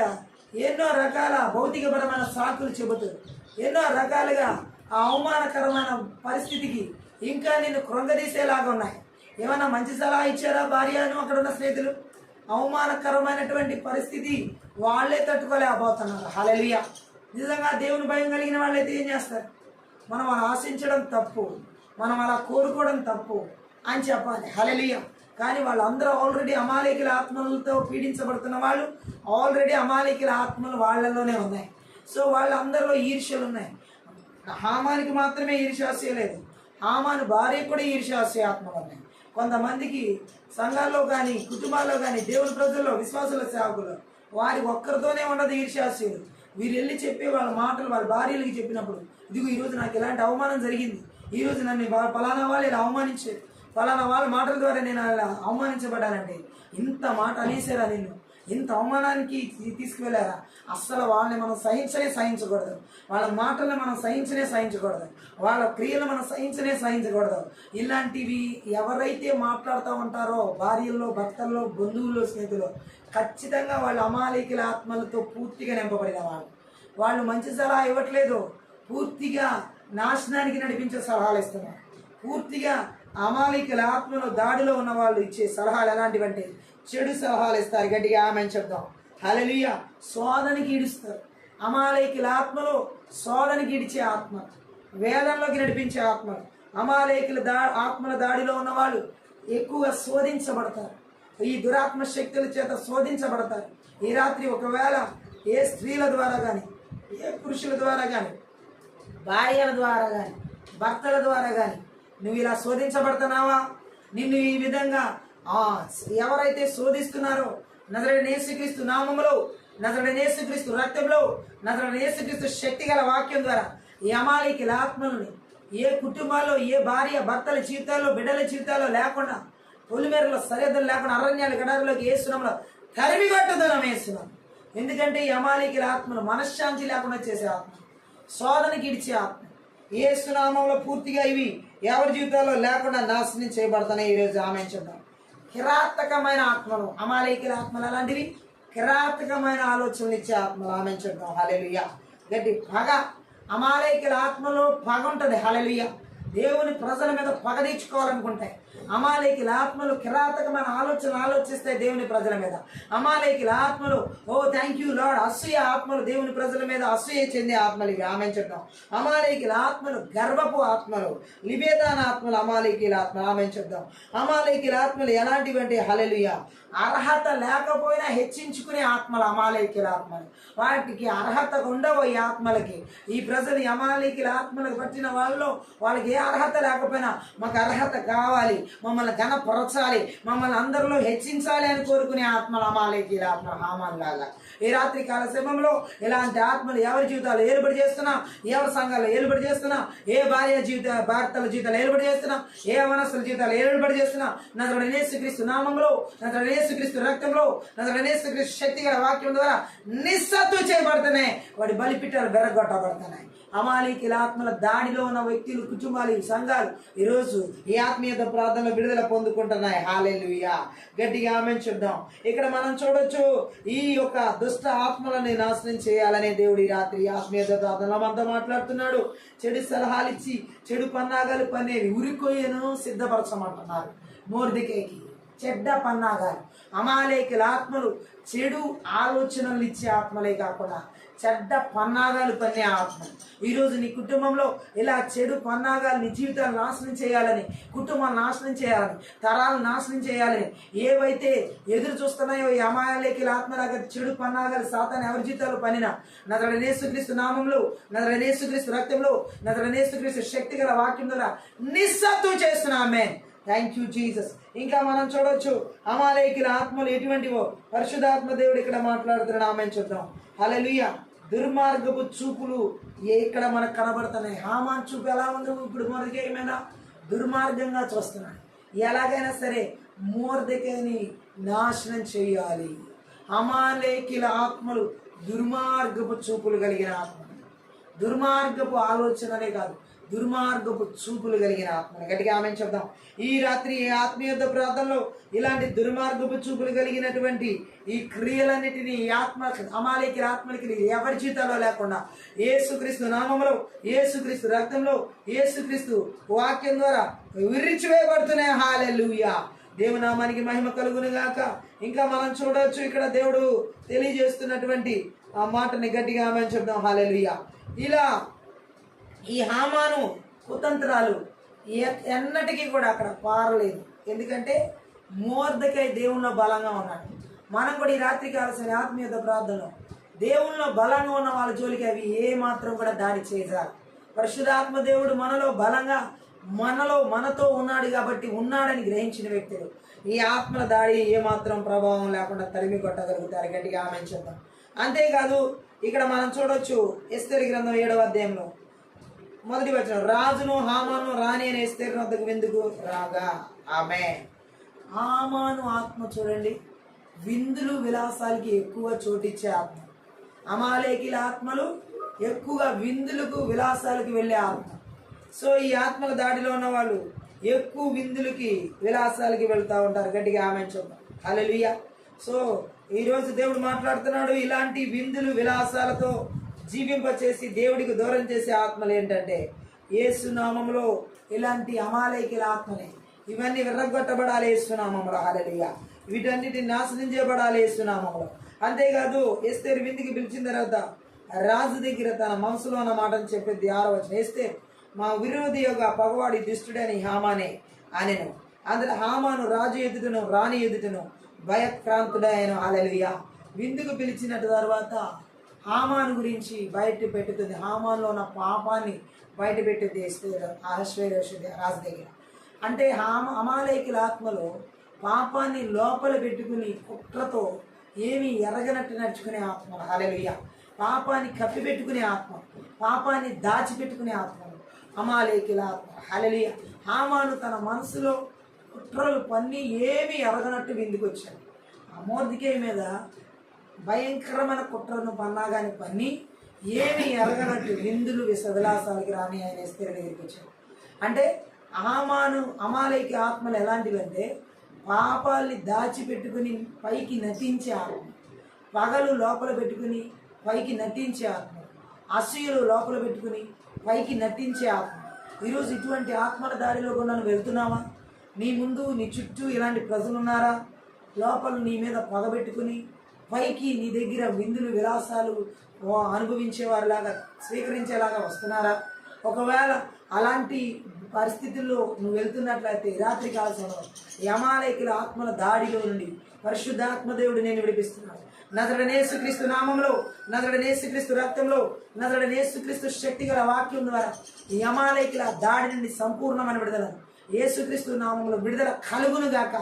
ఎన్నో రకాల భౌతికపరమైన సాకులు చెబుతారు, ఎన్నో రకాలుగా ఆ అవమానకరమైన పరిస్థితికి ఇంకా నిన్ను కృంగదీసేలాగా ఉన్నాయి. ఏమన్నా మంచి సలహా ఇచ్చారా భార్యను? అక్కడ ఉన్న స్నేహితులు అవమానకరమైనటువంటి పరిస్థితి వాళ్ళే తట్టుకోలేకపోతున్నారు. హల్లెలూయా. నిజంగా దేవుని భయం కలిగిన వాళ్ళైతే ఏం చేస్తారు? మనం అలా ఆశించడం తప్పు, మనం అలా కోరుకోవడం తప్పు అని చెప్పాలి. హల్లెలూయా. కానీ వాళ్ళందరూ ఆల్రెడీ అమాలేకుల ఆత్మలతో పీడించబడుతున్న వాళ్ళు, ఆల్రెడీ అమాలేకుల ఆత్మలు వాళ్ళలోనే ఉన్నాయి. సో వాళ్ళందరిలో ఈర్ష్యలు ఉన్నాయి. హామానికి మాత్రమే ఈర్ష్యాస్య లేదు, హామాను భార్య కూడా ఈర్ష్యాస్య ఆత్మలు ఉన్నాయి. కొంతమందికి సంఘాల్లో కానీ కుటుంబాల్లో కానీ దేవుని ప్రజల్లో విశ్వాసుల సేవకులు వారి ఒక్కరితోనే ఉండదు ఈర్ష్యాస్యులు. వీరు వెళ్ళి చెప్పే వాళ్ళ మాటలు వాళ్ళ భార్యలకి చెప్పినప్పుడు, ఇదిగో ఈరోజు నాకు ఇలాంటి అవమానం జరిగింది, ఈరోజు నన్ను ఫలానా వాళ్ళు ఇలా అవమానించారు, ఫలానా వాళ్ళ మాటల ద్వారా నేను అలా అవమానించబడ్డానంటే, ఇంత మాట అనేసారా, నిన్ను ఇంత అవమానానికి తీసుకువెళ్ళారా? అస్సలు వాళ్ళని మనం సహించకూడదు, వాళ్ళ మాటలను మనం సహించకూడదు, వాళ్ళ క్రియలు మనం సహించకూడదు. ఇలాంటివి ఎవరైతే మాట్లాడుతూ ఉంటారో భార్యల్లో, భర్తల్లో, బంధువుల్లో, స్నేహితుల్లో, ఖచ్చితంగా వాళ్ళు అమాలేకుల ఆత్మలతో పూర్తిగా నింపబడిన వాళ్ళు మంచి సలహా ఇవ్వట్లేదు, పూర్తిగా నాశనానికి నడిపించే సలహాలు ఇస్తున్నారు. పూర్తిగా అమాలేకుల ఆత్మలో దాడిలో ఉన్న వాళ్ళు ఇచ్చే సలహాలు ఎలాంటివంటే చెడు సలహాలు ఇస్తారు. గట్టిగా ఆమెను చెప్దాం. హల్లెలూయా. శోధనకి ఈడుస్తారు. అమాలేకుల ఆత్మలో శోధనకి ఈడిచే ఆత్మ, వేదంలోకి నడిపించే ఆత్మ. అమాలేకుల ఆత్మల దాడిలో ఉన్న వాళ్ళు ఎక్కువగా శోధించబడతారు, ఈ దురాత్మ శక్తుల చేత శోధించబడతారు. ఈ రాత్రి ఒకవేళ ఏ స్త్రీల ద్వారా కానీ, ఏ పురుషుల ద్వారా కానీ, భార్యల ద్వారా కానీ, భర్తల ద్వారా కానీ నువ్వు ఇలా శోధించబడుతున్నావా? నిన్ను ఈ విధంగా ఎవరైతే శోధిస్తున్నారో నజరేయుడైన యేసుక్రీస్తు నామములో, నజరేయుడైన యేసుక్రీస్తు రక్తంలో, నజరేయుడైన యేసుక్రీస్తు శక్తి గల వాక్యం ద్వారా ఈ అమాలేకుల ఆత్మలని ఏ కుటుంబాల్లో, ఏ భార్య భర్తల జీవితాల్లో, బిడ్డల జీవితాల్లో లేకుండా, పొలిమేరలో సరిహద్దులు లేకుండా, అరణ్యాల గడారులోకి యేసునామములో తరిమిగొట్టుదనం వేస్తున్నాం. ఎందుకంటే ఈ అమాలేకుల ఆత్మలు మనశ్శాంతి లేకుండా చేసే ఆత్మ, శోధనకి ఇడిచే ఆత్మ. యేసునామములో పూర్తిగా ఇవి ఎవరి జీవితాల్లో లేకుండా నాశనం చేయబడతాయి. ఈరోజు ఆమె చూద్దాం. కిరాతకమైన ఆత్మలు, అమాలేకుల ఆత్మలు అలాంటివి, కిరాతకమైన ఆలోచనలు ఇచ్చే ఆత్మలు ఆమె చూద్దాం. హల్లెలూయా. గట్టి పగ, అమాలేకుల ఆత్మలో పగ ఉంటుంది. హల్లెలూయా. దేవుని ప్రజల మీద పగ తీర్చుకోవాలనుకుంటాయి, అమాలేకుల ఆత్మలు కిరాతకమైన ఆలోచిస్తాయి దేవుని ప్రజల మీద. అమాలేకుల ఆత్మలు, ఓ థ్యాంక్ యూ లార్డ్, అసూయ ఆత్మలు దేవుని ప్రజల మీద అసూయ చెందే ఆత్మలు ఇవి. ఆమె చెప్తాం. అమాలేకుల ఆత్మలు గర్వపు ఆత్మలు, లిబేదాన ఆత్మలు, అమాలేకుల ఆత్మలు. ఆమె చెప్తాం. అమాలేకుల ఆత్మలు ఎలాంటివంటే హల్లెలూయా, అర్హత లేకపోయినా హెచ్చించుకునే ఆత్మలు అమాలేకుల ఆత్మలు. వాటికి అర్హత ఉండవు ఈ ఆత్మలకి. ఈ ప్రజలు అమాలేకుల ఆత్మలకు పట్టిన వాళ్ళకి ఏ అర్హత లేకపోయినా మాకు అర్హత కావాలి, మమ్మల్ని ఘనపరచాలి, మమ్మల్ని అందరిలో హెచ్చించాలి అని కోరుకునే ఆత్మలు అమాలేకుల ఆత్మ. హామాన్ లాగా ఈ రాత్రి కాల సమయంలో ఇలాంటి ఆత్మలు ఎవరి జీవితాలు ఏలుబడి చేస్తున్నా, ఎవరి సంఘాల్లో ఏలుబడి చేస్తున్నా, ఏ భర్తల జీవితాలు ఏలుబడి చేస్తున్నా, ఏ అవనస్తుల జీవితాలు ఏలుబడి చేస్తున్నా, నజరేయుడైన యేసుక్రీస్తు నామంలో, నజరేయుడైన యేసుక్రీస్తు రక్తంలో, నజరేయుడైన యేసుక్రీస్తు శక్తి గల వాక్యం ద్వారా నిస్సత్తు చేయబడుతున్నాయి. వాడి బలిపీఠాలు బెరగొట్టబడుతున్నాయి. అమాలేకుల ఆత్మల దాడిలో ఉన్న వ్యక్తులు, కుటుంబాలు, సంఘాలు ఈరోజు ఈ ఆత్మీయత ప్రార్థనలో విడుదల పొందుకుంటున్నాయి. హల్లెలూయా. గట్టిగా ఆమేన్ చెప్దాం. ఇక్కడ మనం చూడొచ్చు, ఈ యొక్క దుష్ట ఆత్మలని నాశనం చేయాలనే దేవుడు ఈ రాత్రి ఆత్మీయత ప్రార్థనలో మనతో మాట్లాడుతున్నాడు. చెడు సలహాలు ఇచ్చి చెడు పన్నాగాలు పనేవి ఉరికొయ్యను సిద్ధపరచమంటున్నారు. మొర్దెకైకి చెడ్డ పన్నాగాలు. అమాలేకుల ఆత్మలు చెడు ఆలోచనలు ఇచ్చే ఆత్మలే కాకుండా చెడ్డ పన్నాగాలు పన్నే ఆత్మలు. ఈరోజు నీ కుటుంబంలో ఇలా చెడు పన్నాగాలు నీ జీవితాలు నాశనం చేయాలని, కుటుంబాలు నాశనం చేయాలని, తరాలు నాశనం చేయాలని ఏవైతే ఎదురు చూస్తున్నాయో ఈ అమాలేకుల ఆత్మలాగా చెడు పన్నాగాలు సాతాను ఎవరి జీవితాలు పనినా నజరేయుడైన యేసుక్రీస్తు నామంలో, నజరేయుడైన యేసుక్రీస్తు రక్తంలో, నజరేయుడైన యేసుక్రీస్తు శక్తి గల వాక్యం ద్వారా నిస్సత్తు చేస్తున్నామే. Thank you Jesus. ఇంకా మనం చూడొచ్చు అమాలేకుల ఆత్మలు ఎటువంటివో పరిశుద్ధాత్మ దేవుడు ఇక్కడ మాట్లాడుతున్నాడు. ఆమె చూద్దాం. హల్లెలూయా. దుర్మార్గపు చూపులు ఇక్కడ మనకు కనబడుతున్నాయి. హామాన్ చూపు ఎలా ఉంది? ఇప్పుడు మొర్దెకై మీద దుర్మార్గంగా చూస్తున్నాడు. ఎలాగైనా సరే మొర్దెకైని నాశనం చేయాలి. అమాలేకుల ఆత్మలు దుర్మార్గపు చూపులు కలిగిన ఆత్మలు, దుర్మార్గపు ఆలోచనలే కాదు, దుర్మార్గపు చూపులు కలిగిన ఆత్మలు. గట్టిగా ఆమె చెప్దాం. ఈ రాత్రి ఆత్మీయత ప్రార్థనలో ఇలాంటి దుర్మార్గపు చూపులు కలిగినటువంటి ఈ క్రియలన్నిటినీ ఈ అమాలేకుల ఆత్మలకి ఎవరి జీవితాల్లో లేకుండా యేసుక్రీస్తు నామంలో, యేసుక్రీస్తు రక్తంలో, యేసుక్రీస్తు వాక్యం ద్వారా విరిచివేయబడుతున్నాయి. హల్లెలూయా. దేవుని నామానికి మహిమ కలుగును గాక. ఇంకా మనం చూడవచ్చు ఇక్కడ దేవుడు తెలియజేస్తున్నటువంటి ఆ మాటని గట్టిగా ఆమె చెప్దాం. హల్లెలూయా. ఇలా ఈ హామాను కుతంత్రాలు ఎన్నటికీ కూడా అక్కడ పారలేదు. ఎందుకంటే మొర్దెకై దేవుల్లో బలంగా ఉన్నాడు. మనం కూడా ఈ రాత్రి కావాల్సిన ఆత్మీయత ప్రార్థనలో దేవుల్లో బలంగా ఉన్న వాళ్ళ జోలికి అవి ఏ మాత్రం కూడా దాడి చేయజాలి. పరిశుద్ధాత్మ దేవుడు మనలో బలంగా మనతో ఉన్నాడు కాబట్టి ఉన్నాడని గ్రహించిన వ్యక్తులు ఈ ఆత్మల దాడి ఏమాత్రం ప్రభావం లేకుండా తరిమి కొట్టగలుగుతారు. గట్టిగా ఆమె చెప్తాం. అంతేకాదు ఇక్కడ మనం చూడొచ్చు ఎస్తేరు గ్రంథం 7వ అధ్యాయంలో మొదటి వచనం, రాజును హామాను రాణి అని ఎస్తేరు వద్దకు విందుకు రాగా ఆమె. హామాను ఆత్మ చూడండి, విందులు విలాసాలకి ఎక్కువ చోటిచ్చే ఆత్మ. అమాలేకుల ఆత్మలు ఎక్కువగా విందులకు విలాసాలకు వెళ్ళే ఆత్మ. సో ఈ ఆత్మల దాడిలో ఉన్న వాళ్ళు ఎక్కువ విందులకి విలాసాలకి వెళ్తూ ఉంటారు. గట్టిగా ఆమె చూద్దాం. హల్లెలూయా. సో ఈరోజు దేవుడు మాట్లాడుతున్నాడు, ఇలాంటి విందులు విలాసాలతో జీవింపచేసి దేవుడికి దూరం చేసే ఆత్మలు ఏంటంటే యేసు నామంలో ఇలాంటి అమాలేకుల ఆత్మలే. ఇవన్నీ విర్రగొట్టబడాలి యేసు నామంలో. హల్లెలూయా. వీటన్నిటిని నాశనం చేయబడాలి యేసు నామంలో. అంతేకాదు ఎస్తేరు విందుకి పిలిచిన తర్వాత రాజు దగ్గర తన మనసులో ఉన్న మాటను చెప్పేది 6వ వచనం. ఎస్తేరు మా విరోధి యొక్క పగవాడి దుష్టుడని హామానే అనెను. అందులో హామాను రాజు ఎదుటను రాణి ఎదుటను భయక్రాంతుడైన. హల్లెలూయా. విందుకు పిలిచిన తర్వాత హామాను గురించి బయట పెట్టుతుంది. హామాన్లో ఉన్న పాపాన్ని బయట పెట్టింది అహష్వేరోషు రాజు దగ్గర. అంటే అమాలేకుల ఆత్మలో పాపాన్ని లోపల పెట్టుకుని కుట్రతో ఏమీ ఎరగనట్టు నడుచుకునే ఆత్మ. హల్లెలూయా. పాపాన్ని కప్పిపెట్టుకునే ఆత్మ, పాపాన్ని దాచిపెట్టుకునే ఆత్మలు అమాలేకుల ఆత్మ. హల్లెలూయా. హామాను తన మనసులో కుట్రలు పన్ని ఏమీ ఎరగనట్టు విందుకు వచ్చాడు. ఆ మొర్దెకై మీద భయంకరమైన కుట్రను పన్నాగాని పన్ని ఏమి ఎరగనట్టు విందులు విలాసాలకి రాని ఆయన ఎస్తేరు దగ్గరికి వచ్చాడు. అంటే హామాను అమాలేకి ఆత్మలు ఎలాంటివంటే పాపాల్ని దాచిపెట్టుకుని పైకి నటించే ఆత్మ, పగలు లోపల పెట్టుకుని పైకి నటించే ఆత్మ, అసూయలు లోపల పెట్టుకుని పైకి నటించే ఆత్మ. ఈరోజు ఇటువంటి ఆత్మల దారిలో కూడా వెళ్తున్నావా? నీ ముందు నీ చుట్టూ ఇలాంటి ప్రజలు ఉన్నారా? లోపల నీ మీద పగబెట్టుకుని పైకి నీ దగ్గర విందులు విలాసాలు అనుభవించేవారిలాగా స్వీకరించేలాగా వస్తున్నారా? ఒకవేళ అలాంటి పరిస్థితుల్లో నువ్వు వెళ్తున్నట్లయితే రాత్రి కాల సమయంలో అమాలేకుల ఆత్మల దాడిలో నుండి పరిశుద్ధాత్మదేవుడు నేను విడిపిస్తున్నాను. నజరేయుడైన యేసుక్రీస్తు నామంలో, నజరేయుడైన యేసుక్రీస్తు రక్తంలో, నజరేయుడైన యేసుక్రీస్తు శక్తి గల వాక్యం ద్వారా ఈ అమాలేకుల దాడి నుండి సంపూర్ణమైన విడుదల యేసుక్రీస్తు నామంలో విడుదల కలుగును గాక.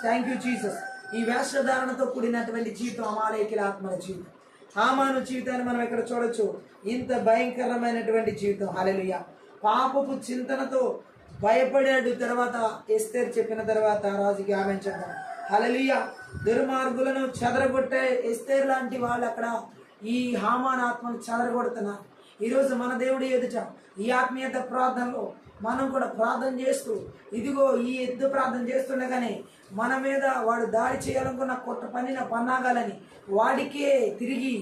Thank you Jesus. ఈ వేషధారణతో కూడినటువంటి జీవితం అమాలేకుల ఆత్మల జీవితం. హామాను జీవితాన్ని మనం ఇక్కడ చూడొచ్చు. ఇంత భయంకరమైనటువంటి జీవితం. హల్లెలూయా. పాపపు చింతనతో భయపడాడు. తర్వాత ఎస్తేర్ చెప్పిన తర్వాత రాజుకి ఆమెను చెప్పాడు. హల్లెలూయా. దుర్మార్గులను చెదరగొట్టే ఎస్తేర్ లాంటి వాళ్ళు అక్కడ ఈ హామాన్ ఆత్మను చెదరగొడుతున్నారు. ఈరోజు మన దేవుడు ఎదుట ఈ ఆత్మీయత ప్రార్థనలో మనం కూడా ప్రార్థన చేస్తూ, ఇదిగో ఈ ఎద్దు ప్రార్థన చేస్తుండగానే మన మీద వాడు దాడి చేయాలనుకున్న పన్నిన పన్నాగాలని వాడికే తిరిగి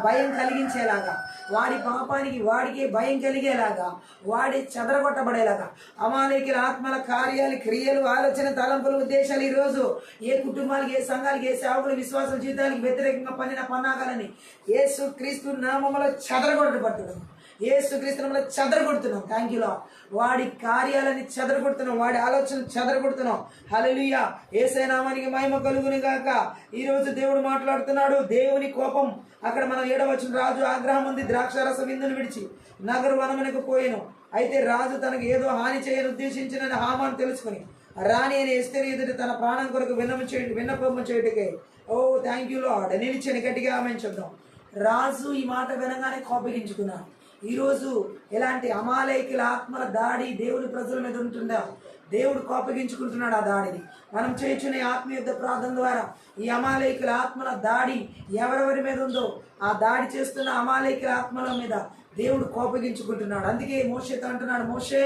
భయం కలిగించేలాగా, వాడి పాపానికి వాడికే భయం కలిగేలాగా, వాడి చెదరగొట్టబడేలాగా అమాలేకుల ఆత్మల కార్యాలు, క్రియలు, ఆలోచన, తలంపులు, ఉద్దేశాలు ఈరోజు ఏ కుటుంబాలకి, ఏ సంఘాలకి, ఏ సేవకుల విశ్వాస జీవితానికి వ్యతిరేకంగా పన్నిన పన్నాగాలని యేసుక్రీస్తు నామములో చెదరగొట్టబడుతున్నాం. యేసుక్రీస్తునామములో చెదరగొడుతున్నాం. Thank you lord. వాడి కార్యాలని చెదరగొడుతున్నాం, వాడి ఆలోచనలు చెదరగొడుతున్నాం. హల్లెలూయా. యేసయ్య నామానికి మహిమ కలుగును గాక. ఈరోజు దేవుడు మాట్లాడుతున్నాడు. దేవుని కోపం అక్కడ మనం 7వ వచనం, రాజు ఆగ్రహం ఉంది, ద్రాక్షారస విందును విడిచి నగరు వనమునకు పోయెను. అయితే రాజు తనకు ఏదో హాని చేయని ఉద్దేశించిన హామాను తెలుసుకుని రాణి అని ఎస్తేరు ఎదుట తన ప్రాణం కొరకు విన్నపము చేయుటకే థ్యాంక్ యూ లార్డ్ నిలిచని గట్టిగా ఆమేన్ చెప్దాం. రాజు ఈ మాట వినగానే కోపగించుకున్నాడు. ఈరోజు ఎలాంటి అమాలేకుల ఆత్మల దాడి దేవుని ప్రజల మీద ఉంటుందా? దేవుడు కోపగించుకుంటున్నాడు ఆ దాడిని. మనం చేయుచున్న ఆత్మీయ ప్రార్థన ద్వారా ఈ అమాలేకుల ఆత్మల దాడి ఎవరెవరి మీద ఉందో ఆ దాడి చేస్తున్న అమాలేకుల ఆత్మల మీద దేవుడు కోపగించుకుంటున్నాడు. అందుకే మోషేతో అంటున్నాడు, మోషే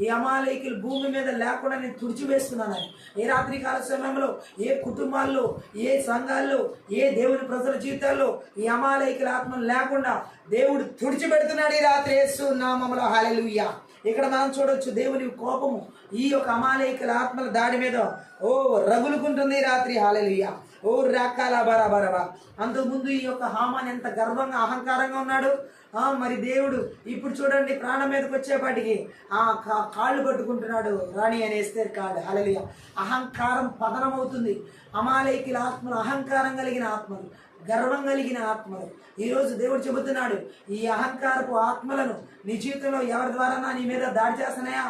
ఈ అమాలేకులు భూమి మీద లేకుండా నేను తుడిచివేస్తున్నానని. ఏ రాత్రి కాల సమయంలో, ఏ కుటుంబాల్లో, ఏ సంఘాల్లో, ఏ దేవుని ప్రజల జీవితాల్లో ఈ అమాలేకుల ఆత్మలు లేకుండా దేవుడు తుడిచిపెడుతున్నాడు ఈ రాత్రి యేసు నామములో. హల్లెలూయా. ఇక్కడ మనం చూడొచ్చు దేవుని కోపము ఈ యొక్క అమాలేకుల ఆత్మల దాడి మీద రగులుకుంటుంది ఈ రాత్రి. హల్లెలూయా. రకాల బరాబరబా. అంతకుముందు ఈ యొక్క హామాన్ ఎంత గర్వంగా అహంకారంగా ఉన్నాడు. మరి దేవుడు ఇప్పుడు చూడండి ప్రాణం మీదకి వచ్చేపాటికి కాళ్ళు పట్టుకుంటున్నాడు రాణి అని ఎస్తేర్ కాళ్ళు. హల్లెలూయా. అహంకారం పతనం అవుతుంది. అమాలేకుల ఆత్మలు అహంకారం కలిగిన ఆత్మలు, గర్వం కలిగిన ఆత్మలు. ఈరోజు దేవుడు చెబుతున్నాడు, ఈ అహంకారపు ఆత్మలను నీ జీవితంలో ఎవరి ద్వారా నీ మీద దాడి చేస్తున్నాయా?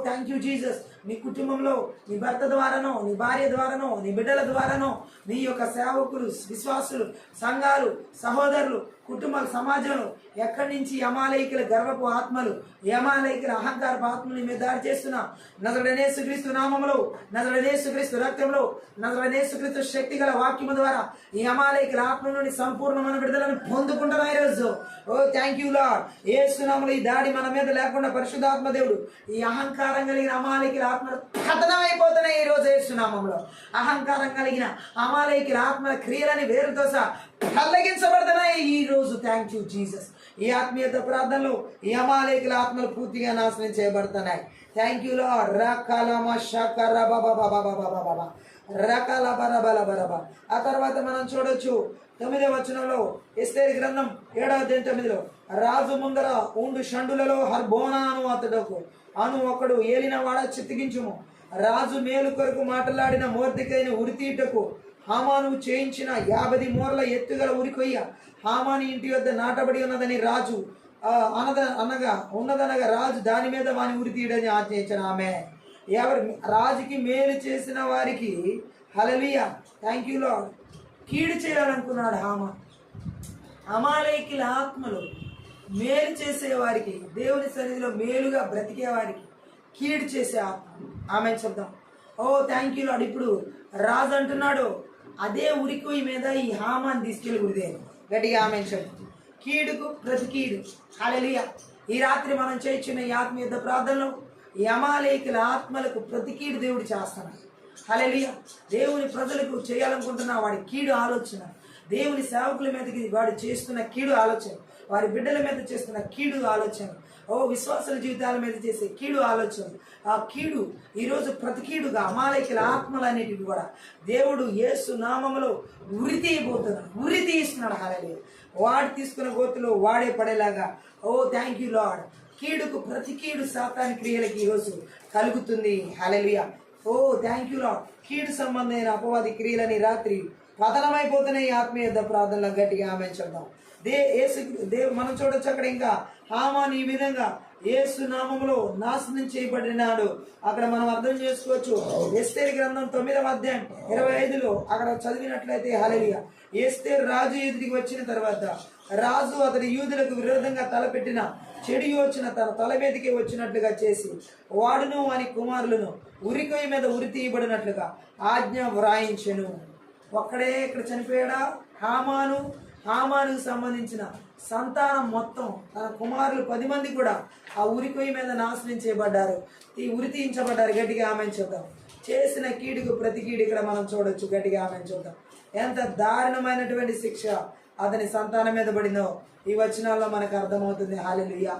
Thank you Jesus. నీ కుటుంబంలో నీ భర్త ద్వారానో, నీ భార్య ద్వారానో, నీ బిడ్డల ద్వారానో, నీ యొక్క సేవకులు, విశ్వాసులు, సంఘాలు, సహోదరులు, కుటుంబాల సమాజంలో ఎక్కడి నుంచి అమాలేకుల గర్వపు ఆత్మలు, అమాలేకుల అహంకారపు ఆత్మలు మీద దాడి చేస్తున్నా నజరేయుడైన యేసుక్రీస్తు నామములో, నజరేయుడైన యేసుక్రీస్తు రక్తంలో, నజరేయుడైన యేసుక్రీస్తు శక్తి గల వాక్యము ద్వారా ఈ అమాలేకుల ఆత్మ నుండి సంపూర్ణమైన విడుదలను పొందుకుంటున్నా ఈరోజు. Thank you lord. యేసు నామములో ఈ దాడి మన మీద లేకుండా పరిశుద్ధాత్మ దేవుడు ఈ అహంకారం కలిగిన అమాలేకుల ఆత్మలు పతనమైపోతున్నాయి ఈరోజు యేసు నామములో. అహంకారం కలిగిన అమాలేకుల ఆత్మల క్రియలని వేరుతో సహా తొలగించబడుతున్నాయి ఈ రోజు. Thank you Jesus. ఈ ఆత్మీయత ప్రార్థనలో ఈ అమాలేకుల ఆత్మలు పూర్తిగా నాశనం చేయబడుతున్నాయి. Thank you lord. రకాల బరబల. ఆ తర్వాత మనం చూడొచ్చు 9వ వచనంలో ఎస్తేరు గ్రంథం 7వ అధ్యాయం 9లో, రాజు ముందర ఉండు షండులలో హర్బోనాను అతడుకు ఒకడు ఏలినవాడ చిత్తగించుము. రాజు మేలు కొరకు మాట్లాడిన మొర్దెకైను ఉరితీటకు హామాను చేయించిన 50 మూరల ఎత్తుగల ఉరికొయ్య హామాను ఇంటి వద్ద నాటబడి ఉన్నదని రాజు ఉన్నదనగా రాజు దాని మీద వాని ఉరి తీయడని ఆజ్ఞయించిన. ఆమె ఎవరు రాజుకి మేలు చేసిన వారికి హల్లెలూయా థ్యాంక్ యూ లార్డ్ కీడు చేయాలనుకున్నాడు హామాను. అమాలేకుల ఆత్మలు మేలు చేసేవారికి, దేవుని సన్నిధిలో మేలుగా బ్రతికే వారికి కీడు చేసే ఆత్మ. ఆమె చెప్దాం. Thank you lord. ఇప్పుడు రాజు అంటున్నాడు, అదే ఉరికి మీద ఈ హామాన్ తీసుకెళ్ళి ఉరిదేను. గట్టిగా ఆమె చెప్తాం. కీడుకు ప్రతి కీడు. హల్లెలూయా. ఈ రాత్రి మనం చేయించిన ఈ ఆత్మీయ ప్రార్థనలో ఈ అమాలేకుల ఆత్మలకు ప్రతి కీడు దేవుడు చేస్తున్నాడు. హల్లెలూయా. దేవుని ప్రజలకు చేయాలనుకుంటున్న వాడి కీడు ఆలోచన, దేవుని సేవకుల మీదకి వాడు చేస్తున్న కీడు ఆలోచన, వారి బిడ్డల మీద చేస్తున్న కీడు ఆలోచన, విశ్వాసుల జీవితాల మీద చేసే కీడు ఆలోచనలు, ఆ కీడు ఈరోజు ప్రతి కీడుగా అమాలేకుల ఆత్మలు అనేటివి కూడా దేవుడు యేసు నామములో ఉరి తీయిస్తున్నాడు. హల్లెలూయా. వాడు తీసుకున్న గోతులో వాడే పడేలాగా థ్యాంక్ యూ లార్డ్. కీడుకు ప్రతి కీడు సాతాని క్రియలకి ఈరోజు కలుగుతుంది. హల్లెలూయా. Thank you lord. కీడు సంబంధమైన అపవాది క్రియలని రాత్రి పతనమైపోతున్నాయి. ఆత్మీయ ప్రార్థనలో గట్టిగా ఆమె చెప్దాం. మనం చూడొచ్చు అక్కడ ఇంకా హామాను ఈ విధంగా యేసు నామములో నాశనం చేయబడినాడు. అక్కడ మనం అర్థం చేసుకోవచ్చు. ఎస్తేరు గ్రంథం 9వ అధ్యాయం 25లో అక్కడ చదివినట్లయితే హల్లెలూయా, ఎస్తేరు రాజు ఎదుటికి వచ్చిన తర్వాత రాజు అతని యూదులకు విరోధంగా తలపెట్టిన చెడు యోచన తన తల మీదకి వచ్చినట్లుగా చేసి వాడును వాని కుమారులను ఉరికొయ్య మీద ఉరి తీయబడినట్లుగా ఆజ్ఞ వ్రాయించెను. ఒక్కడే ఇక్కడ చనిపోయాడా? హామానుకు సంబంధించిన సంతానం మొత్తం తన కుమారులు 10 మంది కూడా ఆ ఉరికొయ్య మీద నాశనం చేయబడ్డారు, ఉరి తీయించబడ్డారు. గట్టిగా ఆమె చూద్దాం. చేసిన కీడుకు ప్రతి కీడు ఇక్కడ మనం చూడొచ్చు. గట్టిగా ఆమె చూద్దాం. ఎంత దారుణమైనటువంటి శిక్ష అతని సంతానం మీద పడిందో ఈ వచనాల్లో మనకు అర్థమవుతుంది. హల్లెలూయా.